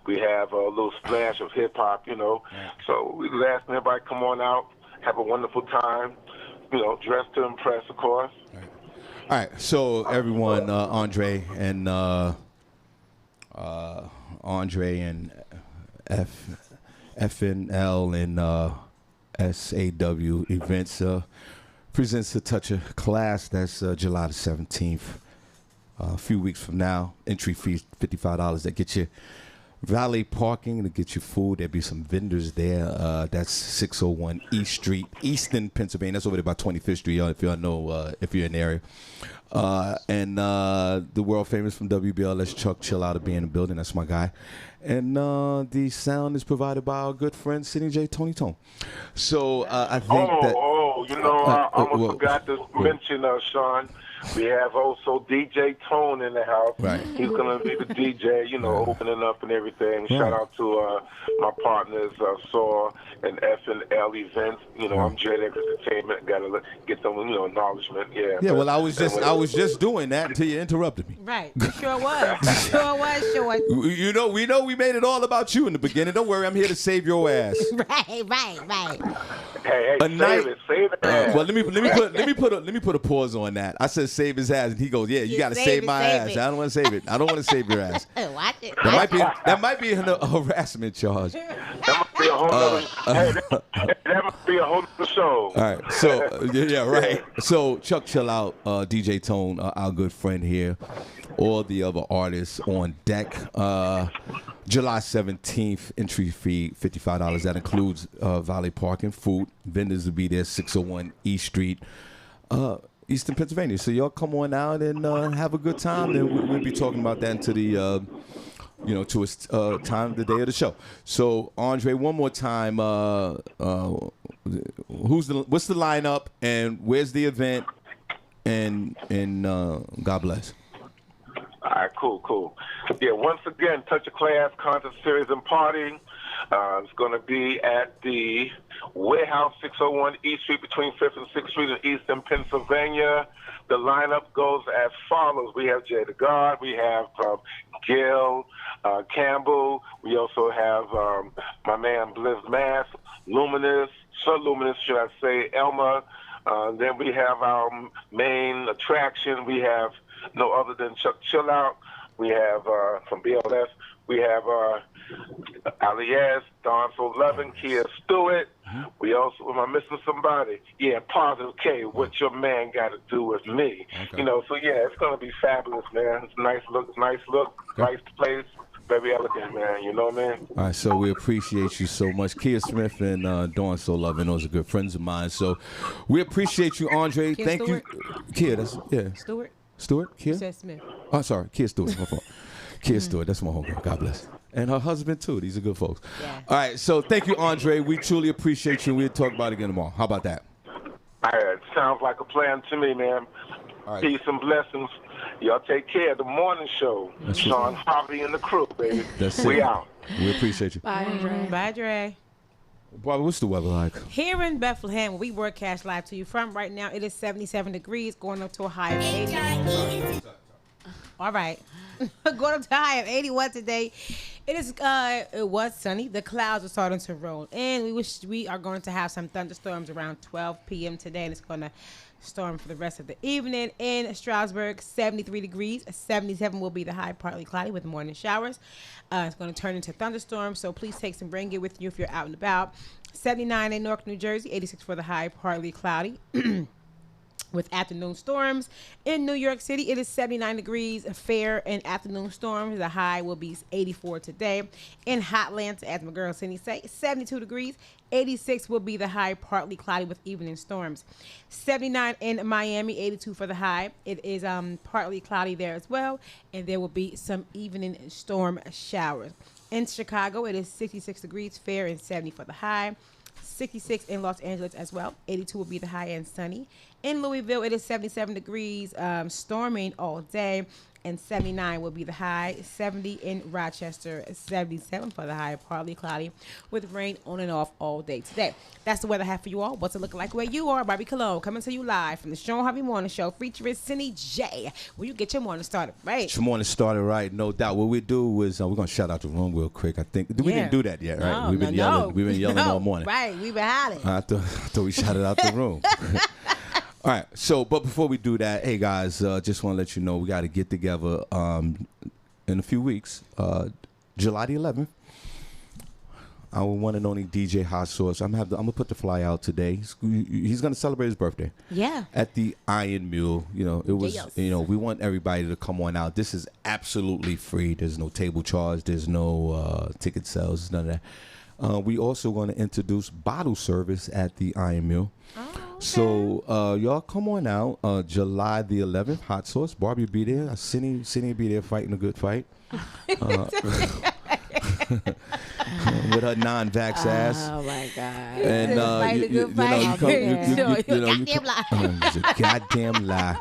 We have a little splash of hip hop. So we just asking everybody come on out, have a wonderful time. Dressed to impress, of course. All right. So everyone, Andre and FNL and SAW events presents a Touch of Class. That's July the 17th. A few weeks from now. Entry fee $55. That gets you valet parking to get you food. There'll be some vendors there. That's 601 East Street, Eastern Pennsylvania. That's over there by 25th Street, if y'all know, if you're in the area. And the world famous from WBLS, Chuck Chill Out, to be in the building. That's my guy. And the sound is provided by our good friend, Senny J. Tony Tone. So I think that... I almost forgot to mention, Sean. We have also DJ Tone in the house. Right. He's going to be the DJ, opening up and everything. Right. Shout out to my partners, Saw and F&L Events. I'm JedX Entertainment. Got to get them, acknowledgement. Yeah. Yeah, well, I was just doing that until you interrupted me. Right. You sure was. Sure. We know we made it all about you in the beginning. Don't worry, I'm here to save your ass. Right. Hey, save it. Well, let me put a pause on that. I said save his ass, and he goes, "Yeah, you got to save my ass." I don't want to save it. I don't want to save your ass. Watch it. That might be a harassment charge. That must be a whole nother. That must be a whole nother show. All right. So yeah, right. So Chuck, chill out. DJ Tone, our good friend here. All the other artists on deck. July 17th, entry fee $55. That includes valet parking, food. Vendors will be there, 601 East Street, Eastern Pennsylvania. So y'all come on out and have a good time. And we'll be talking about that until the to a time the day of the show. So Andre, one more time, what's the lineup and where's the event? And God bless. All right, cool. Yeah, once again, Touch of Class concert series and party. It's going to be at the Warehouse, 601 East Street, between 5th and 6th Street in Eastern Pennsylvania. The lineup goes as follows. We have Jay the God. We have Gail Campbell. We also have my man Bliss Mass, Luminous, Sir Luminous, should I say, Elma. Then we have our main attraction. We have no other than Chuck Chill Out. We have from BLS. We have Alias, Don So Lovin', Kia Stewart. We also, am I missing somebody? Yeah, Positive K. What your man got to do with me? Okay. So yeah, it's gonna be fabulous, man. It's a nice look, Okay. nice place, very elegant, man. You know what I mean? All right, so we appreciate you so much. Kia Smith and Dawn So Lovin', those are good friends of mine. So we appreciate you, Andre. Kia Thank Stewart? you. Kia, that's, yeah. Stewart? Kia? You said Smith. Oh, sorry. Kia Stewart, my fault. Kia Stewart, that's my homegirl. God bless. And her husband, too. These are good folks. Yeah. All right, so thank you, Andre. We truly appreciate you. We'll talk about it again tomorrow. How about that? All right, sounds like a plan to me, man. All right. Peace and blessings. Y'all take care. The morning show. That's Shawn Harvey and the crew, baby. That's we it. out. We appreciate you. Bye, Andre. Bye, Dre. Barbara, what's the weather like? Here in Bethlehem, where we broadcast live to you from right now, it is 77 degrees, going up to a high of 80. All right. Going up to a high of 81 today. It was sunny. The clouds are starting to roll in. We are going to have some thunderstorms around 12 p.m. today, and it's going to storm for the rest of the evening. In Strasburg, 73 degrees. 77 will be the high, partly cloudy with morning showers. It's going to turn into thunderstorms, so please take some rain gear with you if you're out and about. 79 in Newark, New Jersey. 86 for the high, partly cloudy. With afternoon storms. In New York City, it is 79 degrees, fair and afternoon storms. The high will be 84 today. In Hotlanta, as my girl Senny say, 72 degrees. 86 will be the high, partly cloudy with evening storms. 79 in Miami, 82 for the high. It is partly cloudy there as well, and there will be some evening storm showers. In Chicago, it is 66 degrees, fair and 70 for the high. 66 in Los Angeles as well. 82 will be the high and sunny. In Louisville, it is 77 degrees, storming all day, and 79 will be the high. 70 in Rochester, 77 for the high, partly cloudy, with rain on and off all day today. That's the weather I have for you all. What's it looking like where you are? Barbie Cologne coming to you live from the Shawn Harvey Morning Show, featuring Senny J, where you get your morning started right. Get your morning started right, no doubt. What we do is we're gonna shout out the room real quick. I think we didn't do that yet, right? No, We've been yelling all morning. Right, we've been howling. I thought we shouted out the room. All right, so, but before we do that, hey guys, just want to let you know we got to get together in a few weeks, July the 11th. Our one and only DJ Hot Sauce. I'm gonna put the fly out today. He's gonna celebrate his birthday. Yeah. At the Iron Mule. It was. Yes. We want everybody to come on out. This is absolutely free. There's no table charge. There's no ticket sales. None of that. We also going to introduce bottle service at the Iron Mule. Oh, okay. So y'all come on out. July the 11th. Hot Sauce. Barbie will be there. Senny will be there fighting a good fight. with her non-vax ass. Oh my God. And you it's a goddamn lie.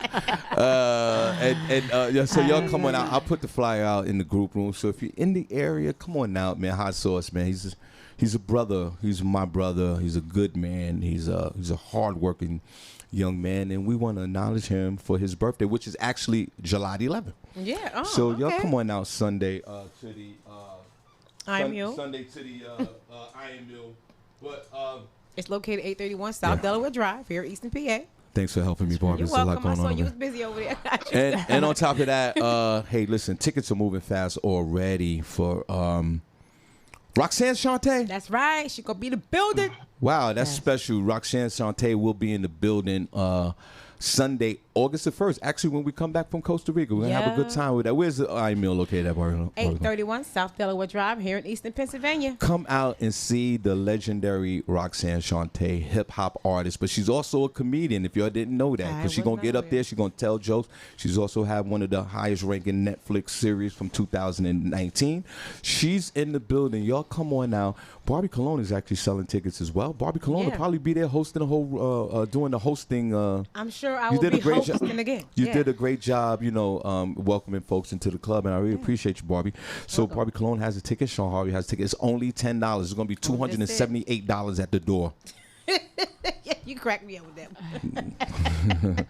So y'all come on out. I'll put the flyer out in the group room. So if you're in the area, come on out, man. Hot Sauce, man. He's a brother. He's my brother. He's a good man. He's a hardworking young man, and we want to acknowledge him for his birthday, which is actually July 11th. Yeah. Oh, so y'all come on out Sunday to the Iron Mule. Sunday to the Iron Mule. But it's located 831 South Delaware Drive here, Eastern PA. thanks for helping me, Barbi. You're welcome. I saw you was busy over there. and on top of that, hey, listen, tickets are moving fast already for Roxanne Shante. That's right. She gonna be in the building. Wow, that's special. Roxanne Shante will be in the building Sunday, August the 1st. Actually, when we come back from Costa Rica, we're going to have a good time with that. Where's the Iron Mill located at, Barbi? 831 South Delaware Drive here in Eastern Pennsylvania. Come out and see the legendary Roxanne Shante, hip-hop artist. But she's also a comedian, if y'all didn't know that. Because she's going to get up there. She's going to tell jokes. She's also had one of the highest-ranking Netflix series from 2019. She's in the building. Y'all come on now. Barbi Cologne is actually selling tickets as well. Barbi Cologne will probably be there hosting the whole, doing the hosting. I'm sure I will be hosting again. You did a great job, welcoming folks into the club, and I really appreciate you, Barbi. So Barbi Cologne has a ticket. Shawn Harvey has a ticket. It's only $10. It's going to be $278 at the door. You cracked me up with that.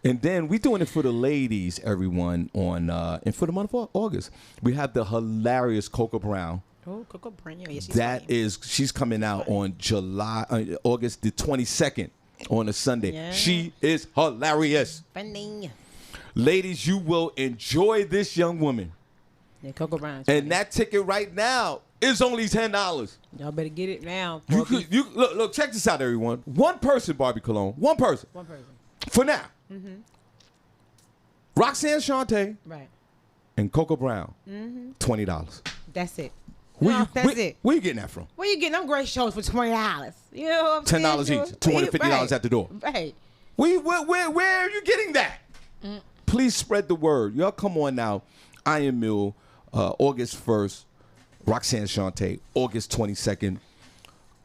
And then we're doing it for the ladies, everyone, and for the month of August. We have the hilarious Coca Brown. Oh, Coco Brown. Yeah, she's coming out on August the 22nd on a Sunday. Yeah. She is hilarious. Funny. Ladies, you will enjoy this young woman. Yeah, Coco Brown. And that ticket right now is only $10. Y'all better get it now. You look, check this out, everyone. One person, Barbi Cologne. One person. For now. Mm-hmm. Roxanne Shante. Right. And Coco Brown. Mm-hmm. $20. That's it. That's it. Where you getting that from? Where you getting them great shows for $20? You know what I'm $10 saying? each. $250 at the door. Right. Where are you getting that? Please spread the word. Y'all come on now. Iron Mill, August 1st. Roxanne Shante, August 22nd.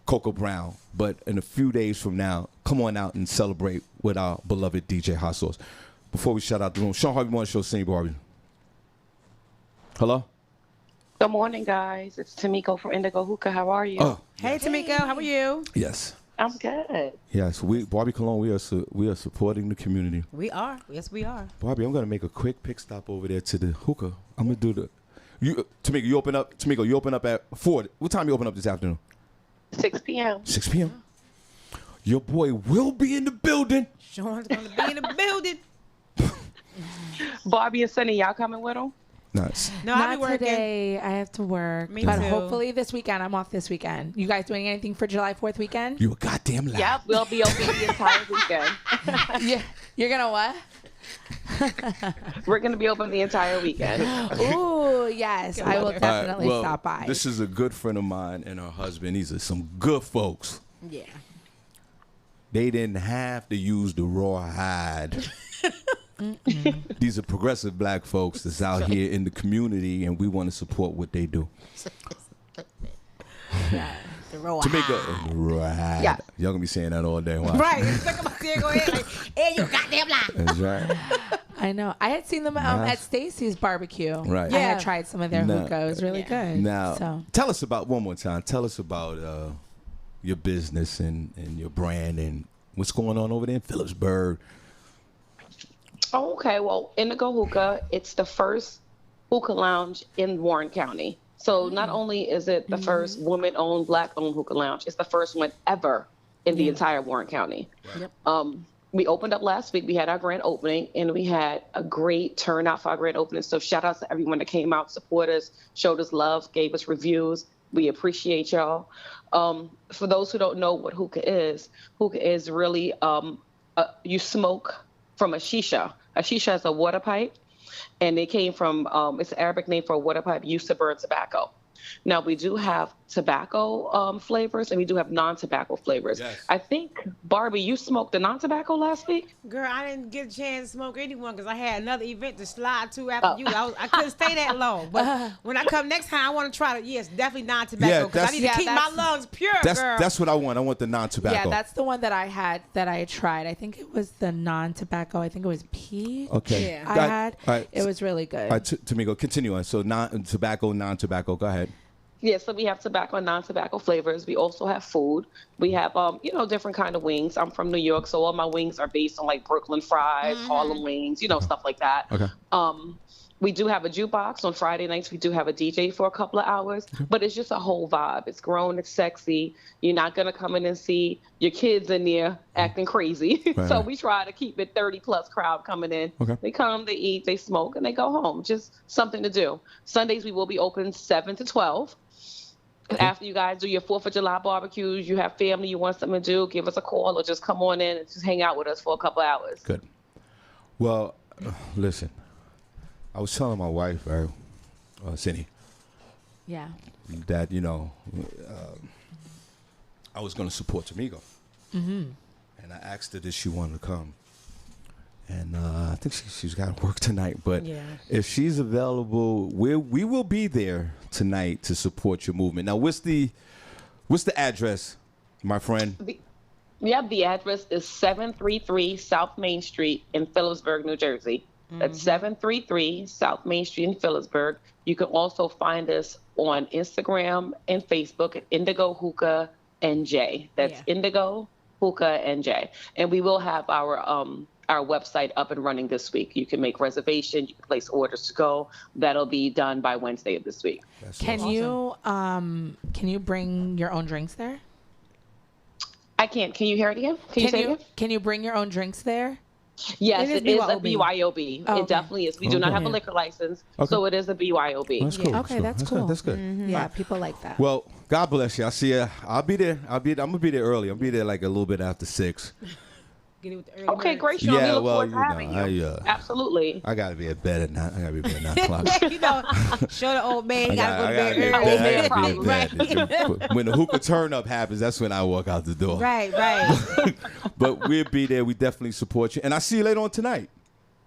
Coco Brown. But in a few days from now, come on out and celebrate with our beloved DJ Hot Sauce. Before we shut out the room, Shawn Harvey want to show Senny, Barbi. Hello? Good morning, guys. It's Tamiko from Indigo Hookah. How are you? Oh, hey, Tamiko. How are you? Yes. I'm good. Yes, Barbi Cologne, we are supporting the community. We are. Yes, we are. Barbi, I'm going to make a quick pick stop over there to the hookah. I'm going to do Tamiko, you open up at 4. What time you open up this afternoon? 6 p.m. 6 p.m. Your boy will be in the building. Shawn's going to be in the building. Barbi and Senny, y'all coming with him? Nice. No, I'll be Not working. today. I have to work. Me but too. hopefully this weekend. I'm off this weekend. You guys doing anything for July 4th weekend? You a goddamn lie. Yeah, we'll be open the entire weekend. Yeah. You're going to what? We're going to be open the entire weekend. Ooh, yes. I will definitely stop by. This is a good friend of mine and her husband. These are some good folks. Yeah. They didn't have to use the raw hide. These are progressive black folks that's out here in the community, and we want to support what they do. The raw hide. Yeah. Y'all gonna be saying that all day. Watch. Right. Go ahead. Like, hey, you goddamn lie. That's right. I know. I had seen them at Stacy's barbecue. Right. I had tried some of their hookah. It was really good. Now, tell us about your business and your brand and what's going on over there in Phillipsburg. Oh, okay. Well, Indigo Hookah, it's the first hookah lounge in Warren County. So not only is it the first woman-owned, black-owned hookah lounge, it's the first one ever in the entire Warren County. Yep. We opened up last week. We had our grand opening, and we had a great turnout for our grand opening. So shout out to everyone that came out, supported us, showed us love, gave us reviews. We appreciate y'all. For those who don't know what hookah is really you smoke from a shisha. A shisha is a water pipe, and it came from, it's an Arabic name for a water pipe used to burn tobacco. Now, we do have tobacco flavors, and we do have non-tobacco flavors. Yes. I think, Barbie, you smoked the non-tobacco last week? Girl, I didn't get a chance to smoke anyone because I had another event to slide to after you. I couldn't stay that long. But when I come next time, I want to try to, yes, definitely non-tobacco because I need to keep my lungs pure, girl. That's what I want. I want the non-tobacco. Yeah, that's the one that I had, that I tried. I think it was the non-tobacco. I think it was peach. Okay. Yeah. I had. Right. It was really good. All right, Tamiko, continue on. So non-tobacco. Go ahead. Yeah, so we have tobacco and non-tobacco flavors. We also have food. We have, different kind of wings. I'm from New York, so all my wings are based on like Brooklyn fries, Harlem wings, stuff like that. Okay. We do have a jukebox on Friday nights. We do have a DJ for a couple of hours, but it's just a whole vibe. It's grown, it's sexy. You're not gonna come in and see your kids in there acting crazy. Right. So we try to keep it 30+ crowd coming in. Okay. They come, they eat, they smoke, and they go home. Just something to do. Sundays we will be open 7 to 12. After you guys do your 4th of July barbecues, you have family, you want something to do, give us a call or just come on in and just hang out with us for a couple hours. Good. Well, listen, I was telling my wife, Senny, yeah. that, I was going to support Tamiko. Mm-hmm. And I asked her if she wanted to come. And I think she's got to work tonight. But if she's available, we will be there tonight to support your movement. Now, what's the address, my friend? The address is 733 South Main Street in Phillipsburg, New Jersey. That's 733 South Main Street in Phillipsburg. You can also find us on Instagram and Facebook at Indigo Hookah NJ. That's Indigo Hookah NJ. And we will have our website up and running this week. You can make reservations, you can place orders to go. That'll be done by Wednesday of this week. Can you bring your own drinks there? I can't. Can you hear it again? Can you say it again? Can you bring your own drinks there? Yes, it is a BYOB. Oh, it definitely is. We do not have a liquor license, so it is a BYOB. That's cool. Okay, that's cool. That's good. Mm-hmm. Yeah, people like that. Well, God bless you. I see you. I'll be there. I'm gonna be there early. I'll be there like a little bit after 6. Get it with the early Okay, birds. great, Sean. Yeah, we look well, forward to having you. Absolutely. I gotta be at bed at 9. I gotta be at bed at 9 o'clock. Show the old man he gotta go to bed I early. gotta be at bed. When the hookah turn up happens, that's when I walk out the door. Right. But we'll be there. We definitely support you. And I'll see you later on tonight.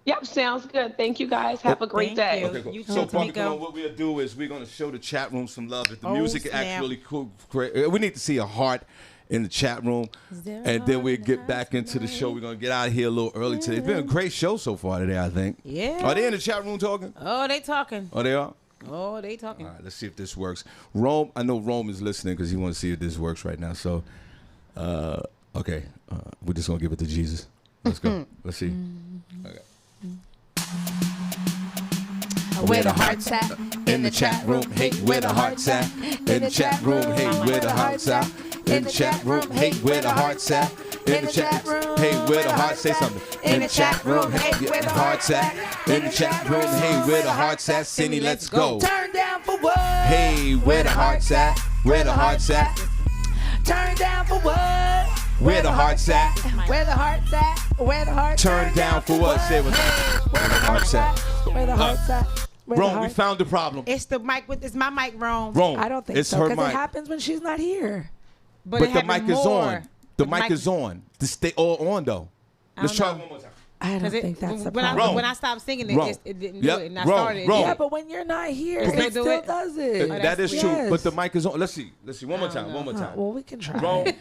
Yep, sounds good. Thank you guys. Have a great day. you. Okay, cool. You So, too, Barbie, Tamiko. what we'll do is we're gonna show the chat room some love. If the Oh, music snap. actually cool, great. We need to see a heart in the chat room, and then we'll get back into the show. We're gonna get out of here a little early today. It's been a great show so far today, I think. Yeah. Are they in the chat room talking? Oh, they talking. Oh, they are. Oh, they talking. All right, let's see if this works. Rome, I know Rome is listening because he wants to see if this works right now. So, okay, we're just gonna give it to Jesus. Let's go. Let's see. Okay. Where the hearts at? In the chat room, hey, where the hearts at? In the chat room, hey, where the hearts at? In the chat room, hey, where the hearts at? In the chat room, hey, where the hearts, say something. In the chat room, hey, where the hearts at? In the chat room, hey, where the hearts at? Senny, let's go. Turn down for what? Hey, where the hearts at? Where the hearts at? Turn down for what? Where the hearts at? Where the hearts at? Where the hearts Turn down for what? Say what? Where the hearts at? Where the hearts at? Where the Rome, we hearts- found the problem. It's the mic it's my mic, Rome. Rome, I don't think it's so, her because it mic. happens when she's not here. But But it the happened mic is more. on. The mic is on. They all on though. Let's try it one more time. I don't 'Cause it- think that's the when problem. when I stopped singing it, Rome. it didn't Yep. do it, and I Rome. started it. Rome. Yeah, but when you're not here, Still it do still it? does it. That is true. Yes. But the mic is on. Let's see. One more time. One more time. Well, we can try. Rome. I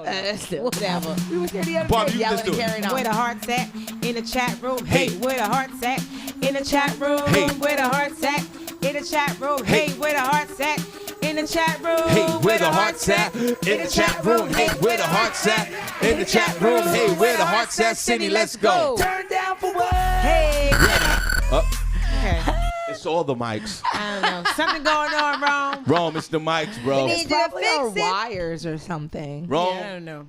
don't know. Whatever. We was here the other Barbie, day you yelling just do and it. carrying on. Where the hearts at? In the chat room. Hey, Hey. where the hearts at? In the chat room. Hey. Where the hearts at? In the chat room. Hey, where the hearts at? In the chat room. Hey, where the hearts at? In the chat room. Hey, where the hearts at? In the chat room. Hey, where the hearts at? Senny, let's go. Turn down for what? Hey. Okay. It's all the mics. I don't know. Something going on wrong. Rome, it's the mics, bro. We It's need you to probably our fix it. wires or something. Rome, Yeah, I don't know.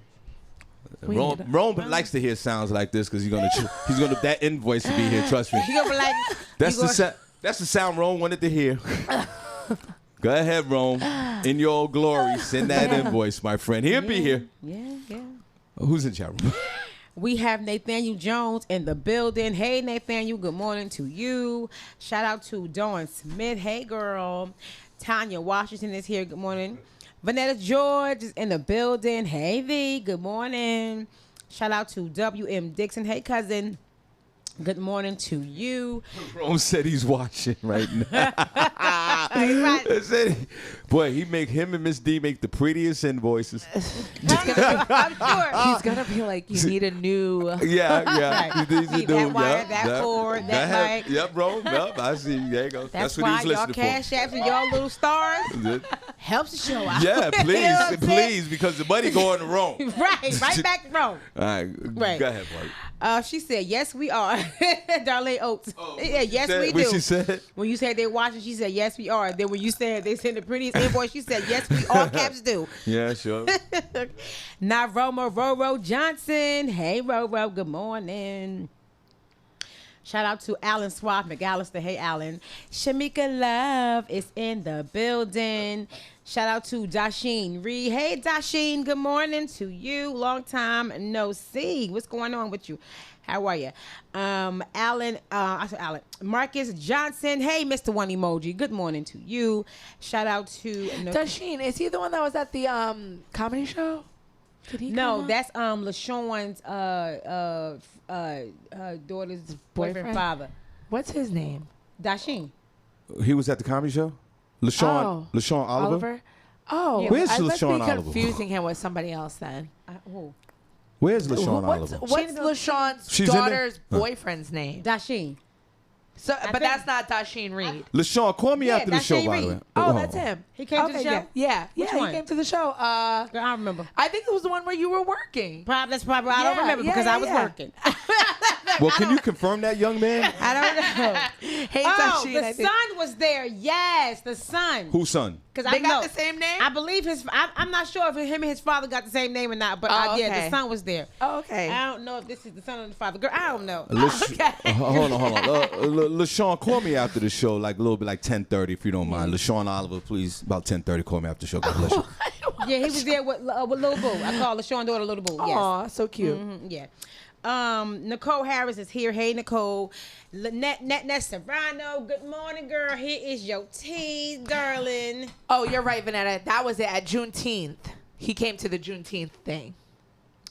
Rome likes to hear sounds like this because he's gonna that invoice to be here. Trust me. He gonna be like, That's the sound Rome wanted to hear. Go ahead, Rome. In your old glory, send that invoice, my friend. He'll be here. yeah. Who's in chat room? We have Nathaniel Jones in the building. Hey, Nathaniel, good morning to you. Shout out to Dawn Smith. Hey, girl. Tanya Washington is here. Good morning. Vanetta George is in the building. Hey, V. Good morning. Shout out to W.M. Dixon. Hey, cousin. Good morning to you. Rome said he's watching right now. Boy, him and Miss D make the prettiest invoices. I'm sure. He's gonna be like, you need a new. Yeah. Right. Need that wire, that cord, that mic. Yep, bro. Yep, I see. There you go. That's what he why was y'all listening cash apps and y'all little stars helps the show out. Yeah, You know what I'm saying? please, because the money going to Rome. right back to Rome. All right, Right. Go ahead, buddy. She said, yes, we are. Darlene Oates. Yeah, yes, we do. What she said? When you said they're watching, she said, yes, we are. Then when you said they sent the prettiest invoice, she said, yes, we all caps do. Yeah, sure. Now, Roro Johnson. Hey, Roro. Good morning. Shout out to Alan Swaff McAllister. Hey, Alan. Shamika Love is in the building. Shout out to Dasheen Reed. Hey, Dasheen. Good morning to you. Long time no see. What's going on with you? How are you? Alan. I said Alan. Marcus Johnson. Hey, Mr. One Emoji. Good morning to you. Shout out to Dasheen. Is he the one that was at the comedy show? Did he? No, that's LaShawn's daughter's boyfriend father. What's his name? Dasheen. He was at the comedy show? LaShawn Oliver? Oh, Yeah. Where's I must LaShawn be Oliver? confusing him with somebody else then. Where's LaShawn Oliver? What's LaShawn's She's in there? daughter's boyfriend's name? Dasheen. So, I but think- that's not Dasheen Reed. LaShawn, call me Yeah, after the that's show, Shane by the Reed. way. Oh, that's him. He came to the show? Yeah, Which he one? came to the show. I don't remember. I think it was the one where you were working. That's probably I don't Yeah, remember yeah, because yeah, I was yeah. working. Well, can you confirm that, young man? I don't know. Hey, Oh, Dasheen, the I think- son was there. Yes, the son. Whose son? Because They got the same name? I believe I'm not sure if him and his father got the same name or not, but Oh, yeah, okay. the son was there. Oh, okay. I don't know if this is the son or the father. Girl, I don't know. Hold on. LaShawn, call me after the show, like a little bit like 10:30, if you don't mind. LaShawn Oliver, please, about 10:30, call me after the show. God bless you. Yeah, he was there with Little Boo. I call LaShawn daughter Little Boo. Yes. Aw, so cute. Yeah. Nicole Harris is here. Hey, Nicole. Lynette Serrano. Good morning, girl. Here is your tea, darling. Oh, you're right, Vanetta. That was it at Juneteenth. He came to the Juneteenth thing.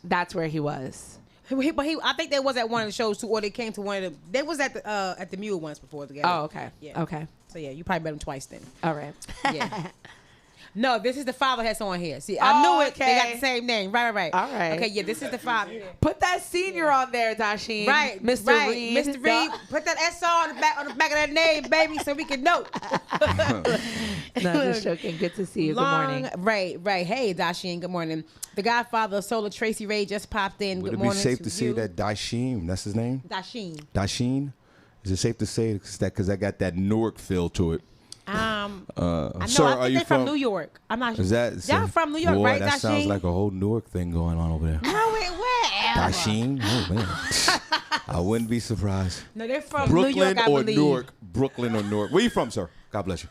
That's where he was. I think they was at one of the shows too, or they came to one of the. They was at the Mule once before together. Oh, okay. Yeah. Okay. So yeah, you probably met him twice then. All right. Yeah. No, this is the father that's on here. See, I knew it. They got okay. the same name. Right. All right. Okay, yeah, this is the father. Put that senior on there, Dasheen. Right, Mr. right. Reed. Mr. Reed, put that SR on the back of that name, baby, so we can know. No, just joking. Good to see you. Good morning. Right. Hey, Dasheen, good morning. The Godfather of Solar, Tracy Ray, just popped in. Would Good it be morning safe to to say you. that Dasheen, that's his name? Dasheen. Dasheen? Is it safe to say that because I got that Newark feel to it? I know. Sir, I are think you they're from New York. I'm not sure. Is that Y'all from New York, boy, right, that Dasheen? sounds like a whole Newark thing going on over there. No, where? Dasheen? Oh, man. I wouldn't be surprised. No, they're from Brooklyn New York, I or believe. Newark? Brooklyn or Newark? Where you from, sir? God bless you.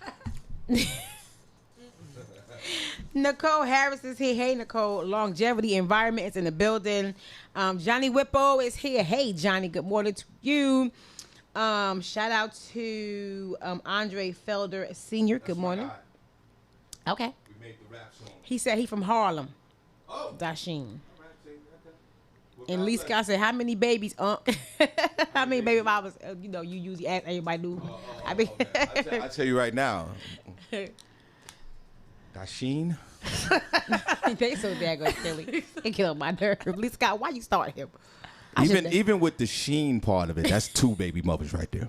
Nicole Harris is here. Hey, Nicole. Longevity Environment is in the building. Johnny Whippo is here. Hey, Johnny. Good morning to you. Shout out to Andre Felder Sr. Good morning. Okay. We made the rap song. He said he from Harlem. Oh. Dasheen. And Lee Scott said, how many babies, How many baby mamas, you usually ask everybody do. I mean, I'll tell you right now. Dasheen? they so daggone silly. It killed my nerve. Lee Scott, why you start him? Even with the Sheen part of it, that's 2 baby mothers right there.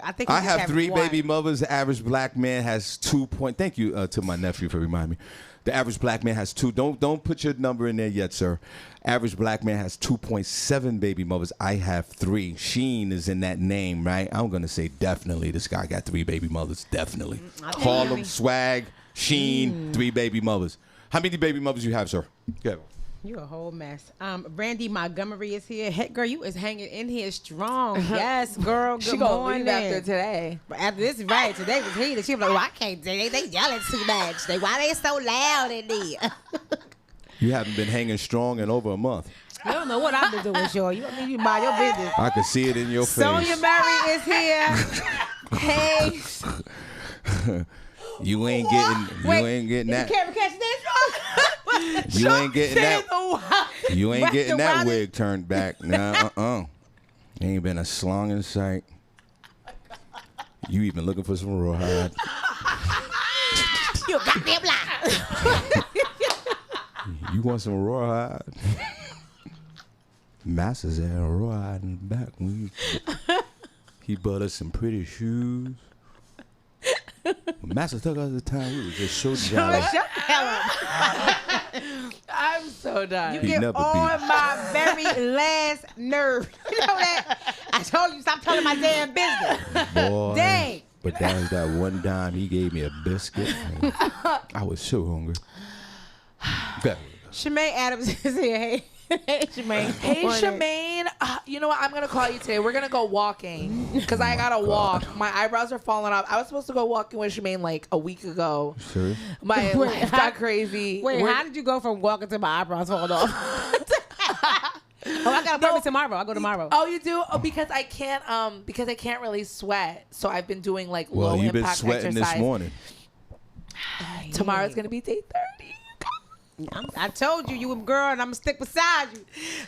I think I have 3 baby mothers. The average black man has 2 point. Thank you to my nephew for reminding me. The average black man has 2. Don't put your number in there yet, sir. Average black man has 2.7 baby mothers. I have 3. Sheen is in that name, right? I'm gonna say definitely this guy got 3 baby mothers. Definitely. Harlem, swag, Sheen, 3 baby mothers. How many baby mothers you have, sir? Go. You a whole mess. Brandy Montgomery is here. Hey, girl, you is hanging in here strong. Yes, girl. Good She gonna morning. leave after today. But after this, right? Today was heated. She was like, "Oh, I can't. They yelling too much. Why they so loud in there?" You haven't been hanging strong in over a month. You don't know what I've been doing, sure. You mind your business. I can see it in your face. Sonia Murray is here. Hey, You ain't getting that. You can't catch this. You ain't getting that. You ain't getting that wig turned back. Nah, ain't been a slong in sight. You even looking for some rawhide? You goddamn lie. You want some rawhide? Master's had a rawhide in the back. He bought us some pretty shoes. When Master took us the time, we was just so down. Shut the hell up. I'm so done. You get on my very last nerve. You know that? I told you stop telling my damn business. Boy, Dang. but that was that one time he gave me a biscuit. I was so hungry. Shemaine Adams is here. Hey. Hey, Shemaine. Hey, Shemaine. You know what? I'm going to call you today. We're going to go walking because I got to walk. My eyebrows are falling off. I was supposed to go walking with Shemaine like a week ago. Sure. My life got crazy. Wait, how did you go from walking to my eyebrows falling off? Oh, I got an appointment tomorrow. I'll go tomorrow. Oh, you do? Oh, because I can't really sweat. So I've been doing like low you've been impact sweating exercise. This morning. Tomorrow's going to be day 30. I told you, a girl, and I'm going to stick beside you.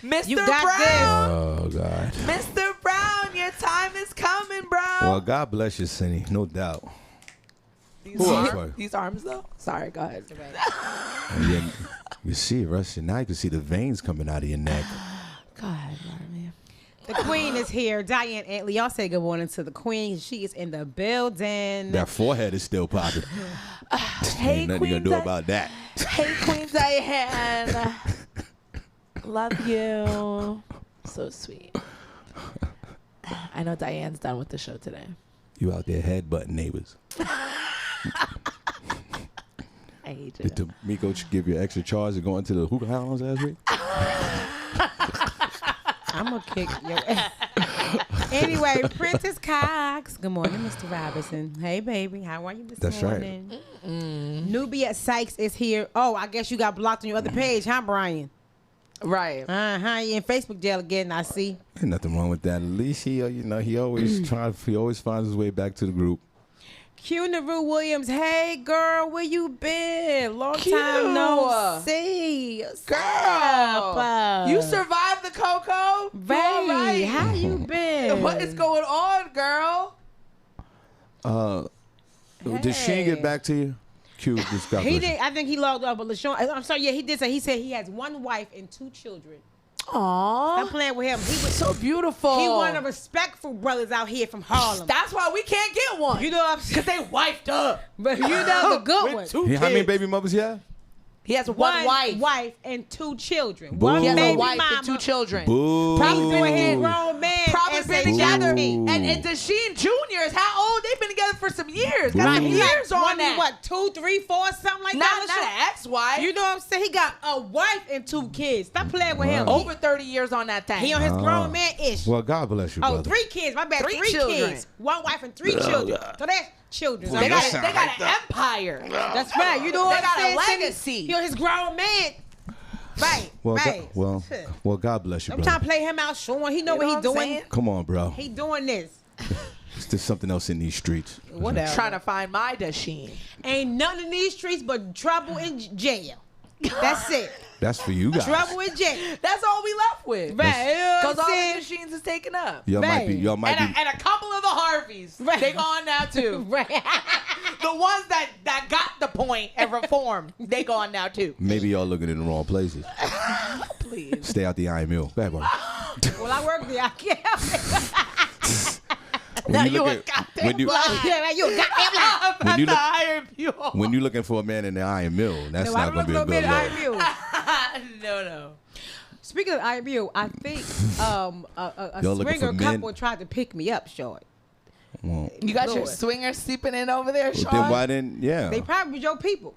Mr. You got Brown. Oh, God. Mr. Brown, your time is coming, bro. Well, God bless you, Senny. No doubt. These arms, though? Sorry, go ahead. And then you see it, Russ. Now you can see the veins coming out of your neck. Go ahead, Barbi. The queen is here. Diane Antley. Y'all say good morning to the queen. She is in the building. That forehead is still popping. Hey, Ain't nothing Queen you gonna do about that. Hey, Queen Diane. Love you. So sweet. I know Diane's done with the show today. You out there headbutting neighbors. I hate you. Did D'Amico give you extra charge of going to the hookah house last week? I'm going to kick your ass. Anyway, Princess Cox. Good morning, Mr. Robinson. Hey, baby. How are you this morning? Right. Nubia Sykes is here. Oh, I guess you got blocked on your other page, huh, Brian? Right. You in Facebook jail again, I see. Ain't nothing wrong with that. At least he always he always finds his way back to the group. Q Naru Williams. Hey, girl, where you been? Long Q. time no see. Girl, you survived the Coco? Right. How you been? What is going on, girl? Did Shane get back to you? Q just got He did. I think he logged off, but LaShawn, I'm sorry, yeah, he did say, he said he has one wife and 2 children. Aww. I'm playing with him. He was so beautiful. He one of the respectful brothers out here from Harlem. That's why we can't get one. You know what I'm saying? Because they wifed up. But you know the good one. How many baby mothers you have? He has one wife and 2 children. Boo. One he has baby a wife mama. and 2 children. Boo. Probably been His together. grown man. Probably been together. And Dasheen Jr. is how old? They've been together for some years. Got some years on that. What, 2, 3, 4, something like that? Not an ex-wife. You know what I'm saying? He got a wife and 2 kids. Stop playing with him. Over 30 years on that thing. He on his grown man-ish. Well, God bless you, brother. 3 kids. My bad. 3 children. kids. 1 wife and 3 children. So that's children. They got an empire. That's right. You know what I'm saying? They got a legacy. He on his grown man. Right. Well, right. Well, God bless you, I'm brother. trying to play him out, Sean. He know what he's doing. Come on, bro. He doing this. There's something else in these streets. Whatever. Trying to find my Dasheen. Ain't nothing in these streets but trouble in jail. That's it. That's for you guys. Trouble in jail. That's all we left with. Right. Because all the Dasheens is taken up. Y'all might be. And a couple of the Harveys. Right. They gone now too. Right. The ones that got the point and reformed, they gone now too. Maybe y'all looking in the wrong places. Please. Stay out the Iron Mill. Go ahead, buddy. Well, I work there. I can't help it. Now you a goddamn lie. Yeah, you a goddamn lie. When you look- Iron Mule. When you're looking for a man in the Iron Mill, that's not going to be a good look. No. Speaking of IMU, I think a Y'all looking swinger for men? couple tried to pick me up, short. Well, You got your Lord. swinger sleeping in over there, Shawn? then why didn't? Yeah, They probably was your people.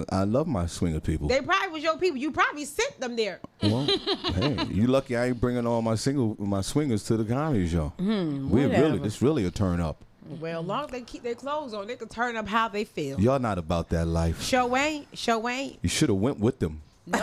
I love my swinger people. They probably was your people. You probably sent them there. Well, hey, you lucky I ain't bringing all my swingers to the comedy show. whatever. This really a turn up. Well, as long as they keep their clothes on, they can turn up how they feel. Y'all not about that life. Show ain't. You should have went with them. No.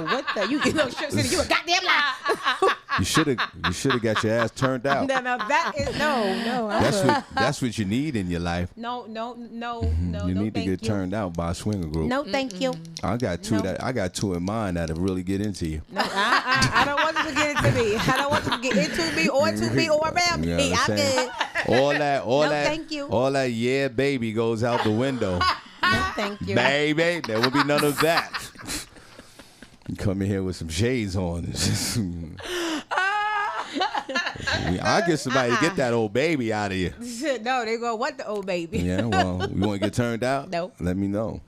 What the? You know, Senny, you a goddamn lie. You should have got your ass turned out. No, that is no. That's what you need in your life. No. You need to get turned out by a swinger group. No, thank you. I got two in mind that'll really get into you. No, I don't want you to get into me. I don't want you to get into me or to me or around me. You know I'm good. All that, thank you. all that, yeah, baby goes out the window. No, thank you. Baby, there will be none of that. You come in here with some shades on. I get somebody to get that old baby out of you. No, they go, what the old baby? Yeah, well, you want to get turned out? No. Let me know.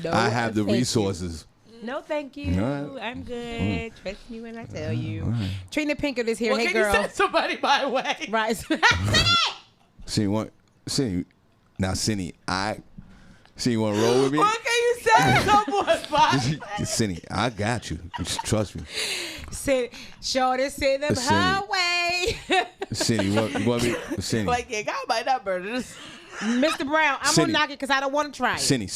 No, I have the thank resources. you. No, thank you. All right. I'm good. Trust me when I tell you. Trina Pinkett is here. Hey, can girl. you send somebody my way? Right. Senny, now Senny, you want to roll with me? What can you send someone by? Senny, I got you. Trust me. Shorty send them her way. Senny, you want me? Senny. Like, you got my number. Mr. Brown, I'm going to knock it because I don't want to try it. Senny,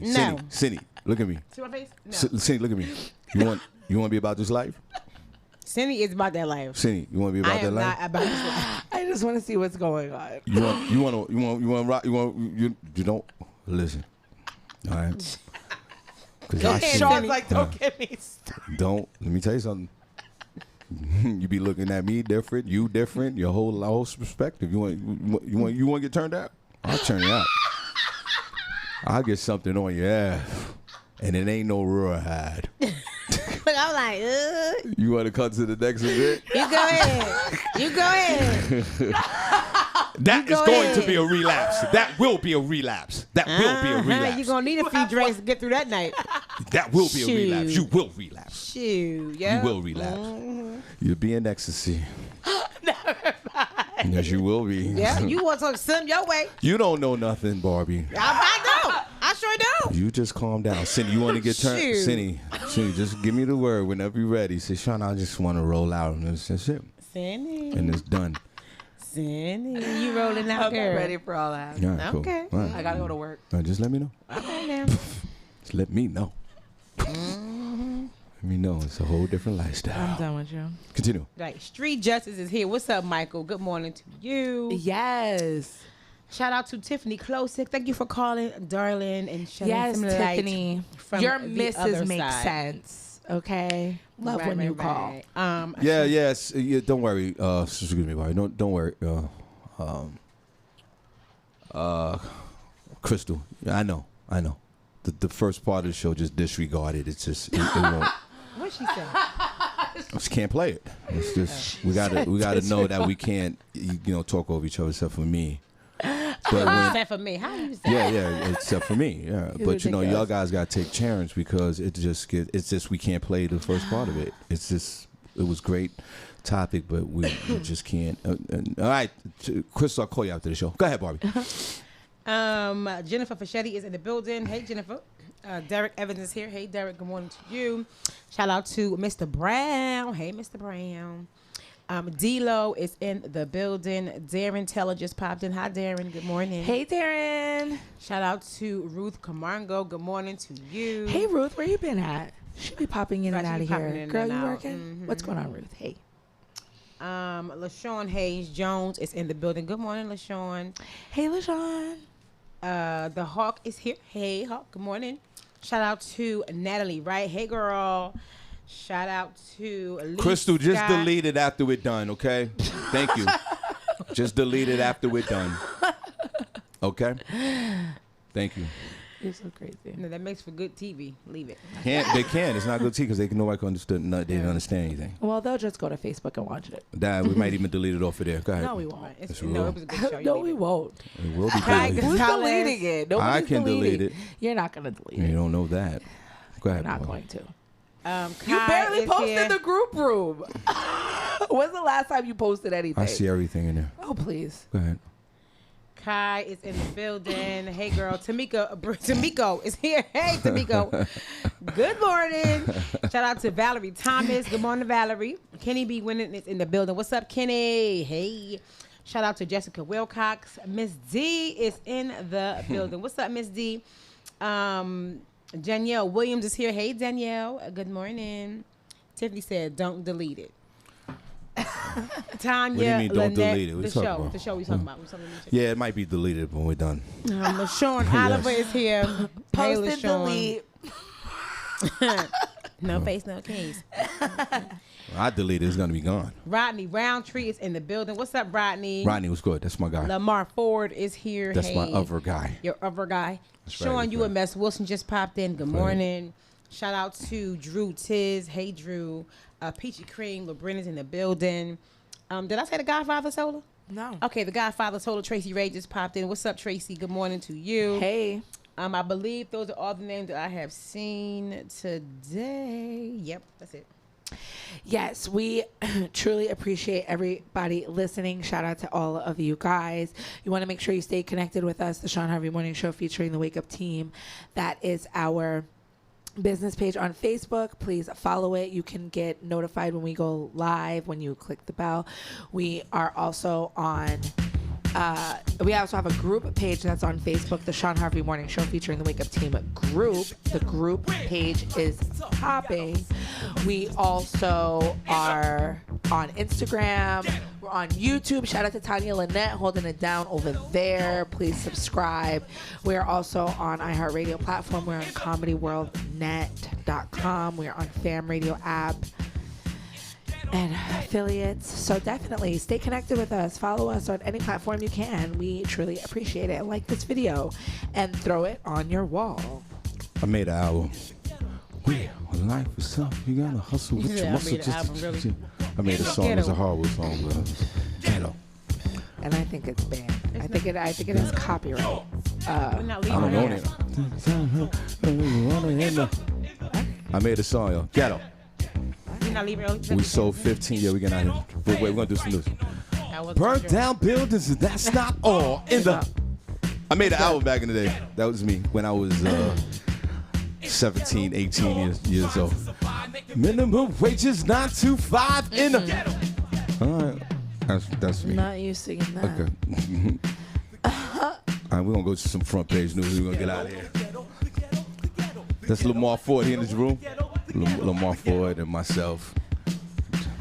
No. Senny, look at me. See my face? No. Senny, look at me. You want to be about this life? Senny is about that life. Senny, you want to be about I that am life? not about this life. I just want to see what's going on. You want to rock? You don't listen. All right. Go ahead, Sean's Senny. like, don't get me started. Don't. Let me tell you something. You be looking at me different. You different. Your whole perspective. You want to get turned out? I'll turn you out. I'll get something on your ass, and it ain't no rawhide. But I'm like, You want to cut to the next event? You go ahead. That is go going ahead. to be a relapse. That will be a relapse. That will be a relapse. You're going to need a few drinks to get through that night. That will be a Shoot. relapse. You will relapse. Shoot, yeah. You will relapse. You'll be in ecstasy. Yes, you will be. Yeah, you want to send your way. You don't know nothing, Barbie. I don't. I sure do. You just calm down. Cindy, you want to get turned? Shoot. Cindy, just give me the word whenever you're ready. Say, Shawn, I just want to roll out. And that's it. Senny. And it's done. Senny, you rolling out, I'm girl. not ready for all that. All right, cool. Okay. All right. I got to go to work. Just let me know. Okay, now. Just let me know. Let me know. It's a whole different lifestyle. I'm done with you. Continue. Right. Street Justice is here. What's up, Michael? Good morning to you. Yes. Shout out to Tiffany Klosik. Thank you for calling, darling, and shedding some light Tiffany. from Your the misses other make side. sense. Okay. Love when you call. Yes. Yeah, don't worry. Excuse me, Barbie. Don't worry. Crystal. I know. The first part of the show, just disregard it. It's just it won't. What she said? Just can't play it. It's just we gotta know that we can't talk over each other except for me. But Except for me. How you say? yeah, except for me. Yeah, but y'all guys gotta take challenge because it's just we can't play the first part of it. It's just it was great topic, but we just can't. All right, Chris, I'll call you after the show. Go ahead, Barbie. Jennifer Fischetti is in the building. Hey, Jennifer. Derek Evans is here. Hey, Derek. Good morning to you. Shout out to Mr. Brown. Hey, Mr. Brown. D-Lo is in the building. Darren Teller just popped in. Hi, Darren. Good morning. Hey, Darren. Shout out to Ruth Camargo. Good morning to you. Hey, Ruth. Where you been at? She be popping in and Right, out she of be popping here. in Girl, and you out. working? Mhm. What's going on, Ruth? Hey. LaShawn Hayes Jones is in the building. Good morning, LaShawn. Hey, LaShawn. The Hawk is here. Hey, Hawk. Good morning. Shout out to Natalie, right? Hey, girl. Shout out to Lee Crystal, just Scott. delete it after we're done, okay? Thank you. Just delete it after we're done. Okay? Thank you. You're so crazy. No, that makes for good TV. Leave it. They can. It's not good tea because nobody can understand. They didn't understand anything. Well, they'll just go to Facebook and watch it. We might even delete it off of there. Go ahead. No, we won't. Yes, It we will. was a good show. No, we won't. It will be Hi, deleted. Who's Tell us. deleting it? Nobody's I can delete deleting. it. You're not going to delete You it. don't know that. Go ahead. You're not boy. going to. You You barely posted the group room. When's the last time you posted anything? I see everything in there. Oh, please. Go ahead. Kai is in the building. Hey, girl. Tamiko is here. Hey, Tamiko. Good morning. Shout out to Valerie Thomas. Good morning, Valerie. Kenny B. Winning is in the building. What's up, Kenny? Hey. Shout out to Jessica Wilcox. Miss D is in the building. What's up, Miss D? Danielle Williams is here. Hey, Danielle. Good morning. Tiffany said, don't delete it. Tanya What do you mean, don't Lynette, delete it? What the you talking show. about? The show we talking about. Yeah, it might be deleted when we're done. Sean Oliver is here. Post Hey, and LaShawn. delete. No face, no case. I delete it. It's going to be gone. Rodney Roundtree is in the building. What's up, Rodney? Rodney was good. That's my guy. Lamar Ford is here. That's hey. my other guy. Your other guy. That's right, Sean, that's you right. and Mess Wilson just popped in. Good morning. Shout out to Drew Tiz. Hey, Drew. Peachy Cream. LeBrenna's in the building. Did I say the Godfather Solar? No. Okay, the Godfather Solar. Tracy Ray just popped in. What's up, Tracy? Good morning to you. Hey. I believe those are all the names that I have seen today. Yep, that's it. Yes, we truly appreciate everybody listening. Shout out to all of you guys. You want to make sure you stay connected with us, the Shawn Harvey Morning Show featuring the Wake Up Team. That is our business page on Facebook. Please follow it. You can get notified when we go live when you click the bell. We are also on we also have a group page that's on Facebook, the Shawn Harvey Morning Show featuring the Wake Up Team group. The group page is popping. We also are on Instagram. We're on YouTube. Shout out to Tanya Lynette holding it down over there. Please subscribe. We're also on iHeartRadio platform. We're on ComedyWorldNet.com. We're on Fam Radio app and affiliates. So definitely stay connected with us. Follow us on any platform you can. We truly appreciate it. And like this video and throw it on your wall. I made an album. Yeah, when life is tough, you gotta hustle with your muscle. I made a song. It's a horrible song, but ghetto. And I think it's banned. I think it has copyright. We're not I leaving don't own it. it. I made a song, yo. Ghetto. We're not leaving it. We sold 15. Yeah, we get out here. But wait, we're gonna do some news. Burnt down buildings, and that's not all. I made an album back in the day. That was me when I was 17, 18 years old. Minimum wages 925 in the. All right, that's me. Not you singing that. Okay. All right, we're gonna go to some front page news. We're gonna get out of here. That's Lamar Ford here in this room. Lamar Ford and myself,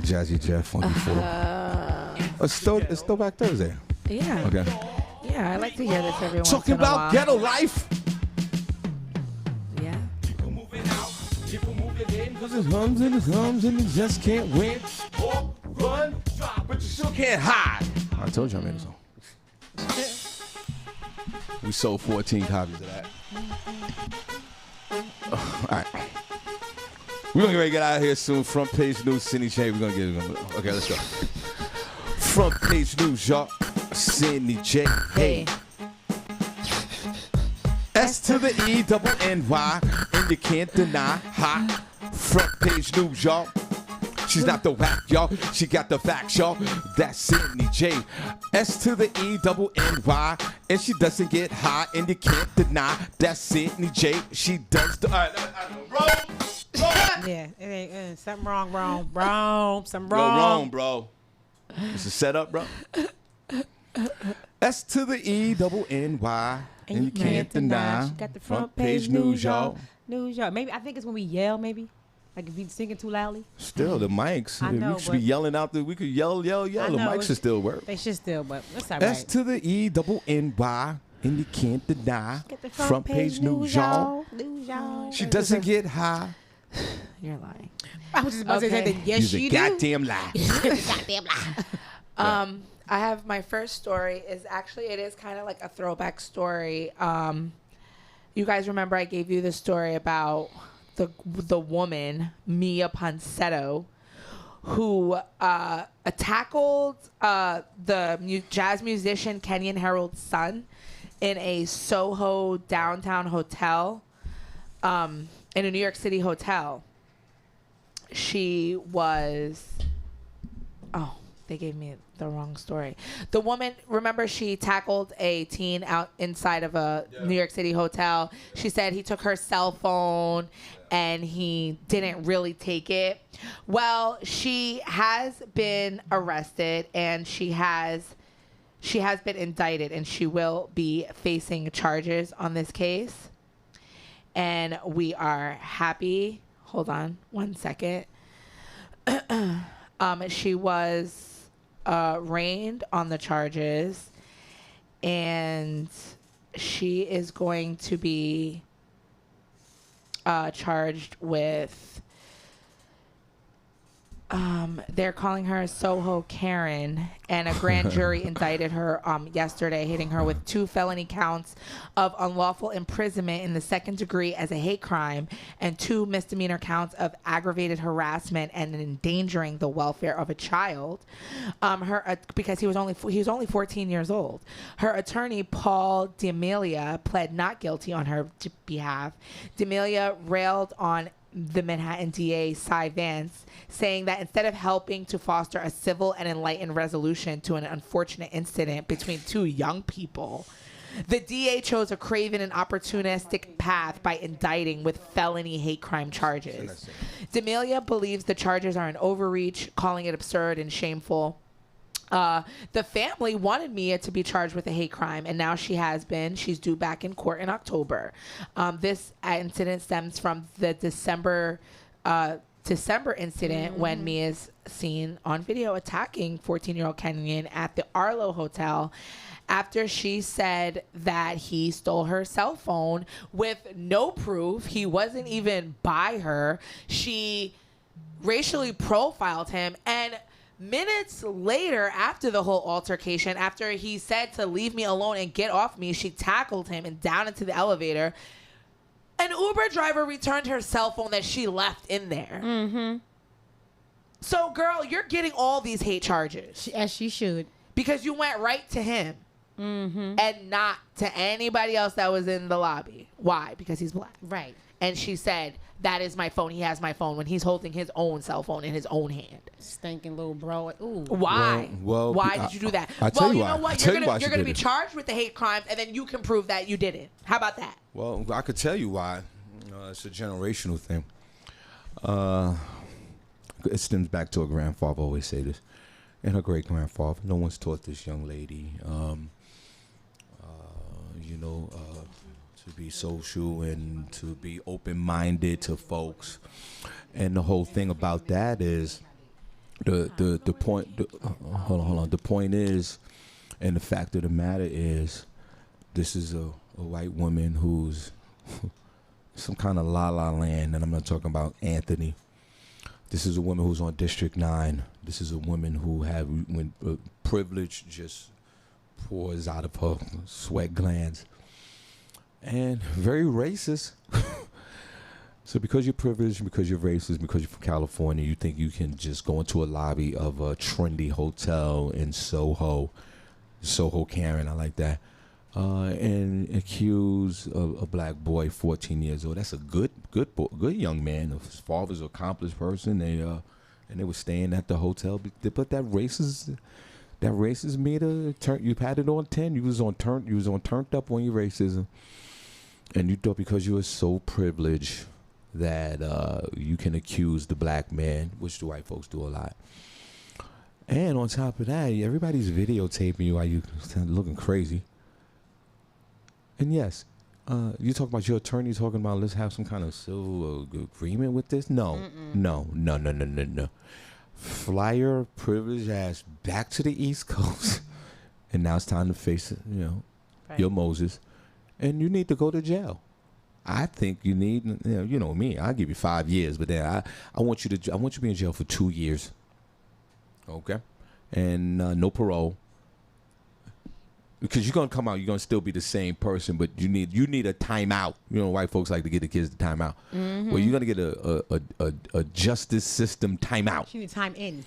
Jazzy Jeff on the floor. It's Throwback Thursday. Yeah. Okay. Yeah, I like to hear this every once Talking in a while. about ghetto life. Yeah. Cause it hums and it just can't win or run, but you still can't hide. I told you I made a song. We sold 14 copies of that. All right. We're going to get ready to get out of here soon. Front page news, Senny J. We're going to get it. Okay, let's go. Front page news, y'all. Senny J. Hey. S to the E, double N-Y, and you can't deny hot. Front page news, y'all. She's not the whack, y'all. She got the facts, y'all. That's Senny J. S to the E, double N-Y, and she doesn't get high, and you can't deny. That's Senny J. She does the. All right, roll. Yeah, it ain't something wrong. Something Yo, wrong. wrong, bro. It's a setup, bro. S to the E, double N-Y, and you can't deny. She got the front page news, y'all. Maybe I think it's when we yell. Maybe like if we singing too loudly. Still, the mics. I know, we should be yelling out there. We could yell. The mics should still work. They should still, but that's all S right. to the E, double N-Y, and you can't deny. Get the front page news, y'all. She doesn't get high. You're lying. I was just about to say Okay. that. Yes, You're you a do. goddamn lie. Goddamn lie. I have my first story is actually, it is kind of like a throwback story. You guys remember I gave you the story about the woman, Mia Ponsetto, who tackled the jazz musician Kenyon Harold's son in a Soho downtown hotel, in a New York City hotel. She was... Oh, they gave me the wrong story. The woman, remember, she tackled a teen out inside of a New York City hotel. She said he took her cell phone and he didn't really take it. Well, she has been arrested and she has been indicted and she will be facing charges on this case. and we are happy. Hold on one second. She was arraigned on the charges, and she is going to be charged with they're calling her Soho Karen, and a grand jury indicted her yesterday, hitting her with 2 felony counts of unlawful imprisonment in the 2nd degree as a hate crime and 2 misdemeanor counts of aggravated harassment and endangering the welfare of a child. Because he was only 14 years old. Her attorney Paul D'Amelia pled not guilty on her behalf. D'Amelia railed on the Manhattan DA Cy Vance, saying that instead of helping to foster a civil and enlightened resolution to an unfortunate incident between 2 young people, the DA chose a craven and opportunistic path by indicting with felony hate crime charges. D'Amelia believes the charges are an overreach, calling it absurd and shameful. The family wanted Mia to be charged with a hate crime, and now she has been. She's due back in court in October. This incident stems from the December incident when Mia's seen on video attacking 14-year-old Kenyan at the Arlo Hotel after she said that he stole her cell phone with no proof. He wasn't even by her. She racially profiled him, and minutes later, after the whole altercation, after he said to leave me alone and get off me, she tackled him and down into the elevator. An Uber driver returned her cell phone that she left in there. Mm-hmm. So, girl, you're getting all these hate charges. As she should. Because you went right to him. Mm-hmm. And not to anybody else that was in the lobby. Why? Because he's black. Right. And she said, that is my phone. He has my phone, when he's holding his own cell phone in his own hand. Stinking little bro. Ooh. Why? Well, why did you do that? I tell you know why. what? You're going to be charged with the hate crimes, and then you can prove that you did it. How about that? Well, I could tell you why. It's a generational thing. It stems back to her grandfather. Always say this, and her great grandfather. No one's taught this young lady, to be social and to be open-minded to folks. And the whole thing about that is the point. Hold on. The point is, and the fact of the matter is, this is a white woman who's some kind of la-la land, and I'm not talking about Anthony. This is a woman who's on District 9. This is a woman who when privilege just pours out of her sweat glands. And very racist. So because you're privileged, because you're racist, because you're from California, you think you can just go into a lobby of a trendy hotel in Soho Karen, I like that, and accuse a black boy, 14 years old. That's a good young man. His father's an accomplished person. And they were staying at the hotel. But that racist meter, you had it on 10. You was on turned up on your racism. And you thought because you were so privileged that you can accuse the black man, which the white folks do a lot. And on top of that, everybody's videotaping you while you looking crazy. And yes, you talk about your attorney talking about let's have some kind of civil agreement with this. No. Flyer privileged ass back to the East Coast, and now it's time to face it. Your Moses. And you need to go to jail. I think you need, you know me. I'll give you 5 years, but then I want you to be in jail for 2 years. Okay, and no parole. Because you're gonna come out, you're gonna still be the same person, but you need a timeout. White folks like to get the kids the timeout. Mm-hmm. Well, you're gonna get a justice system timeout. You need time in.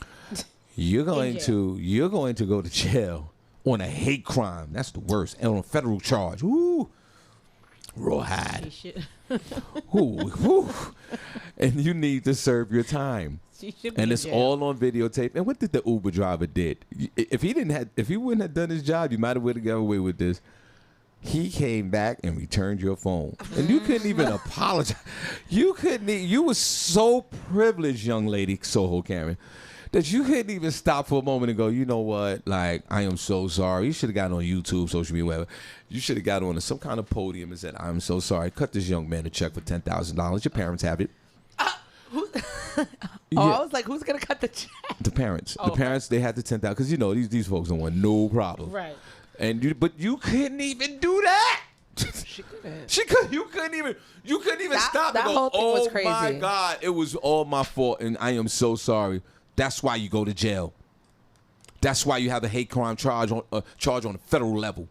You're going to go to jail on a hate crime. That's the worst. And on a federal charge. Ooh. Rawhide. Ooh. And you need to serve your time. And it's all on videotape. And what did the Uber driver did? If he wouldn't have done his job, you might have got away with this. He came back and returned your phone. And you couldn't even apologize. You were so privileged, young lady, Soho Karen, that you couldn't even stop for a moment and go, you know what? Like, I am so sorry. You should have gotten on YouTube, social media, whatever. You should have got on some kind of podium and said, I'm so sorry. Cut this young man a check for $10,000. Your parents have it. I was like, who's gonna cut the check? The parents. Oh, the parents, they had the $10,000 because these folks don't want no problem. Right. But you couldn't even do that. She couldn't. You couldn't even stop that and go, whole thing was crazy. My God, it was all my fault, and I am so sorry. That's why you go to jail. That's why you have a hate crime charge on a federal level.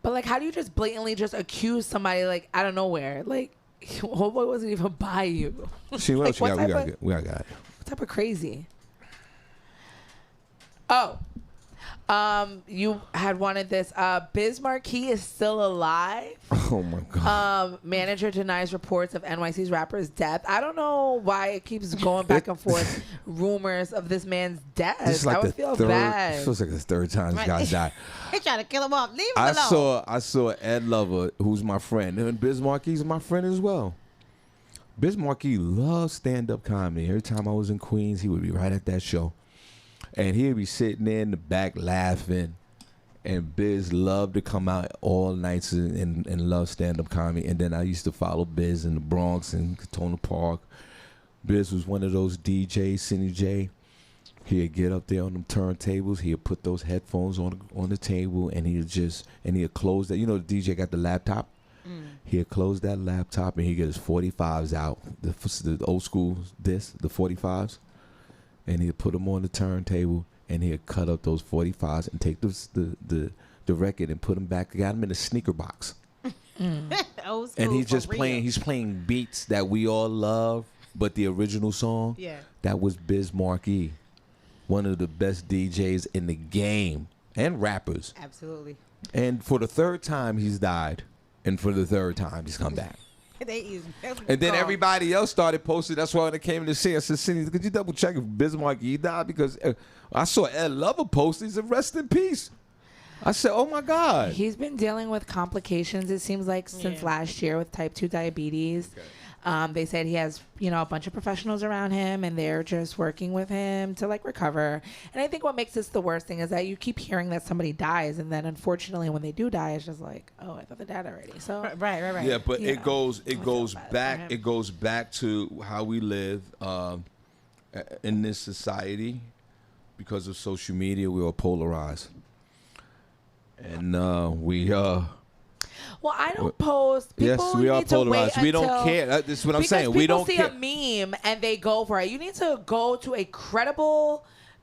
But like, how do you just blatantly just accuse somebody like out of nowhere? Like, homeboy wasn't even by you. See what else Like, we got? We got. What type of crazy? You had wanted this. Biz Markie is still alive. Oh my God. Manager denies reports of NYC's rapper's death. I don't know why it keeps going back and forth. Rumors of this man's death. Like I would feel bad. It feels like the third time this guy's died. They trying to kill him off. Leave him alone. I saw Ed Lover, who's my friend, and Biz Markie's my friend as well. Biz Markie loves stand-up comedy. Every time I was in Queens, he would be right at that show. And he'd be sitting there in the back laughing. And Biz loved to come out all nights and love stand-up comedy. And then I used to follow Biz in the Bronx and Katona Park. Biz was one of those DJs, Senny J. He'd get up there on them turntables. He'd put those headphones on the table, and he'd close that. You know, the DJ got the laptop. He'd close that laptop, and he'd get his 45s out, the old school disc, the 45s. And he'd put them on the turntable, and he'd cut up those 45s and take the record and put them back. Got them in a sneaker box. Old school, and he's just for real. playing. He's playing beats that we all love, but the original song, that was Biz Markie, one of the best DJs in the game and rappers. Absolutely. And for the third time, he's died, and for the third time, he's come back. And then everybody else started posting. That's why when they came to see, I said, Senny, could you double check if Biz Markie died? Because I saw Ed Lover post. He said, rest in peace. I said, oh, my God. He's been dealing with complications, it seems like, since last year with type 2 diabetes. Okay. They said he has, a bunch of professionals around him, and they're just working with him to, recover. And I think what makes this the worst thing is that you keep hearing that somebody dies, and then, unfortunately, when they do die, it's just like, oh, I thought they died already. So Right. Yeah, but it goes back to how we live in this society. Because of social media, we are polarized. And well, I don't post. People yes, we are polarized. We don't care. This is what I'm saying. We don't care. People see a meme and they go for it. You need to go to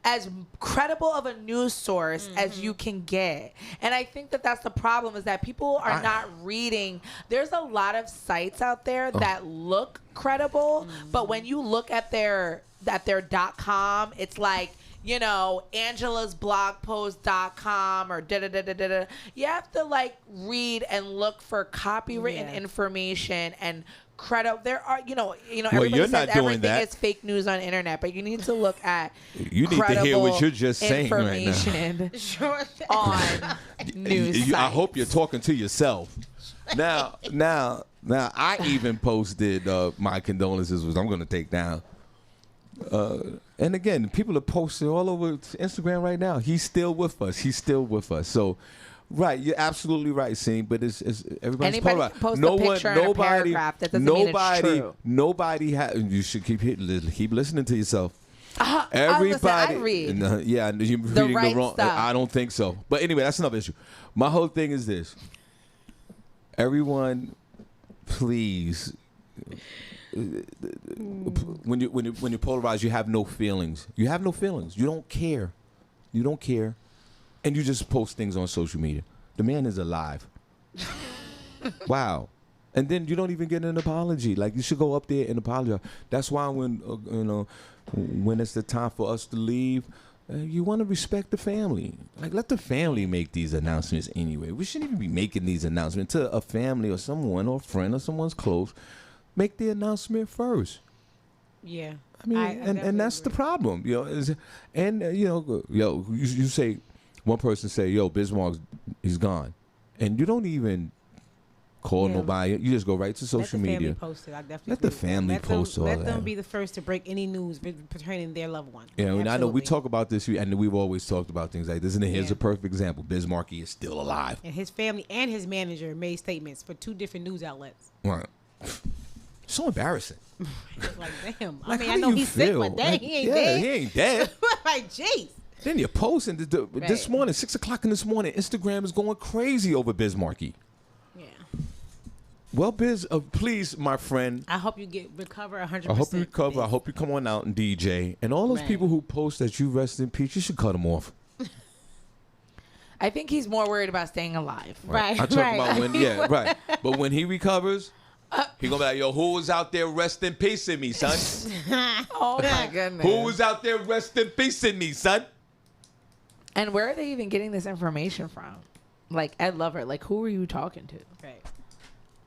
as credible of a news source as you can get. And I think that's the problem, is that people are not reading. There's a lot of sites out there that look credible, but when you look at their .com, it's like, angelasblogpost.com or da-da-da-da-da. You have to read and look for copywritten information and credit. There are, everybody says everything is fake news on the internet, but you need to look at you need to hear what you're just saying right now. On news sites. I hope you're talking to yourself. Now, I even posted my condolences, which I'm going to take down. And again, people are posting all over Instagram right now. He's still with us. So, right, you're absolutely right, Senny. But it's everybody's anybody polarized. Can post a picture and a paragraph. That doesn't mean it's true. Nobody you should keep listening to yourself. Everybody, I read. You're reading the wrong. Stuff. I don't think so. But anyway, that's another issue. My whole thing is this. Everyone, please. When you're polarized, you have no feelings. You don't care, and you just post things on social media. The man is alive. Wow. And then you don't even get an apology. You should go up there and apologize. That's why when it's the time for us to leave, you want to respect the family. Let the family make these announcements anyway. We shouldn't even be making these announcements to a family or someone or a friend or someone's close. Make the announcement first. Yeah. I mean, and that's the problem. You say, one person say, yo, Bismarck, he's gone. And you don't even call nobody. You just go right to social media. Post it. I definitely let the family post all that. Let them be the first to break any news pertaining their loved one. Yeah, and I know we talk about this, and we've always talked about things like this. And here's a perfect example: Biz Markie is still alive, and his family and his manager made statements for 2 different news outlets. Right. So embarrassing. Like, damn. Like, I know he's sick, but dang, he ain't dead. He ain't dead. Like, jeez. Then you're posting this morning, 6 o'clock in this morning. Instagram is going crazy over Biz Markie. Yeah. Well, Biz, please, my friend. I hope you recover 100%. I hope you recover. Biz. I hope you come on out and DJ. And all those people who post that you rest in peace, you should cut them off. I think he's more worried about staying alive. Right. I'm talking about when, right. But when he recovers, he gonna be like, yo, who was out there resting peace in me, son? Oh my goodness. Who was out there resting peace in me, son? And where are they even getting this information from? Like, Ed Lover, like, who are you talking to? Right.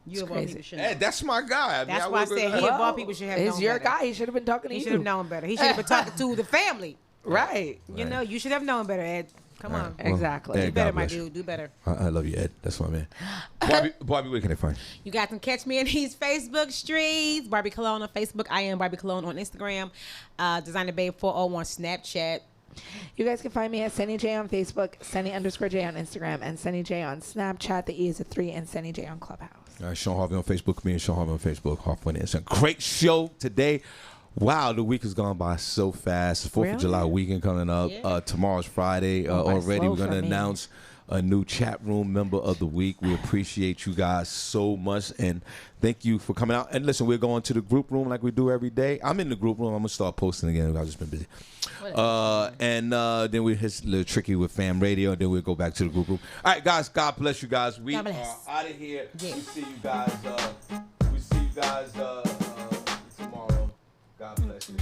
You of all people should know. Ed, that's my guy. That's why I said he of all people should have known better. He's your guy. He should have been talking to you. He should have known better. He should have been talking to the family. Right. You know, you should have known better, Ed. Come on. Well, exactly. Ed, do better, my dude. Do better. I love you, Ed. That's my man. Barbie, where can they find you? You guys can catch me in these Facebook streets. Barbie Cologne on Facebook. I am Barbie Cologne on Instagram. Designer Babe 401 Snapchat. You guys can find me at Senny J on Facebook, Senny_J on Instagram, and Senny J on Snapchat. The E is a 3, and Senny J on Clubhouse. All right, Shawn Harvey on Facebook. Me and Shawn Harvey on Facebook. Harvey, it's a great show today. Wow, the week has gone by so fast. 4th of July weekend coming up. Yeah. Tomorrow's Friday. Already we're going to announce a new chat room member of the week. We appreciate you guys so much, and thank you for coming out. And listen, we're going to the group room like we do every day. I'm in the group room. I'm going to start posting again. I've just been busy. And then we hit a little tricky with Fam Radio, and then we'll go back to the group room. All right, guys, God bless you guys. We are out of here. Yeah. We see you guys tomorrow. God bless you.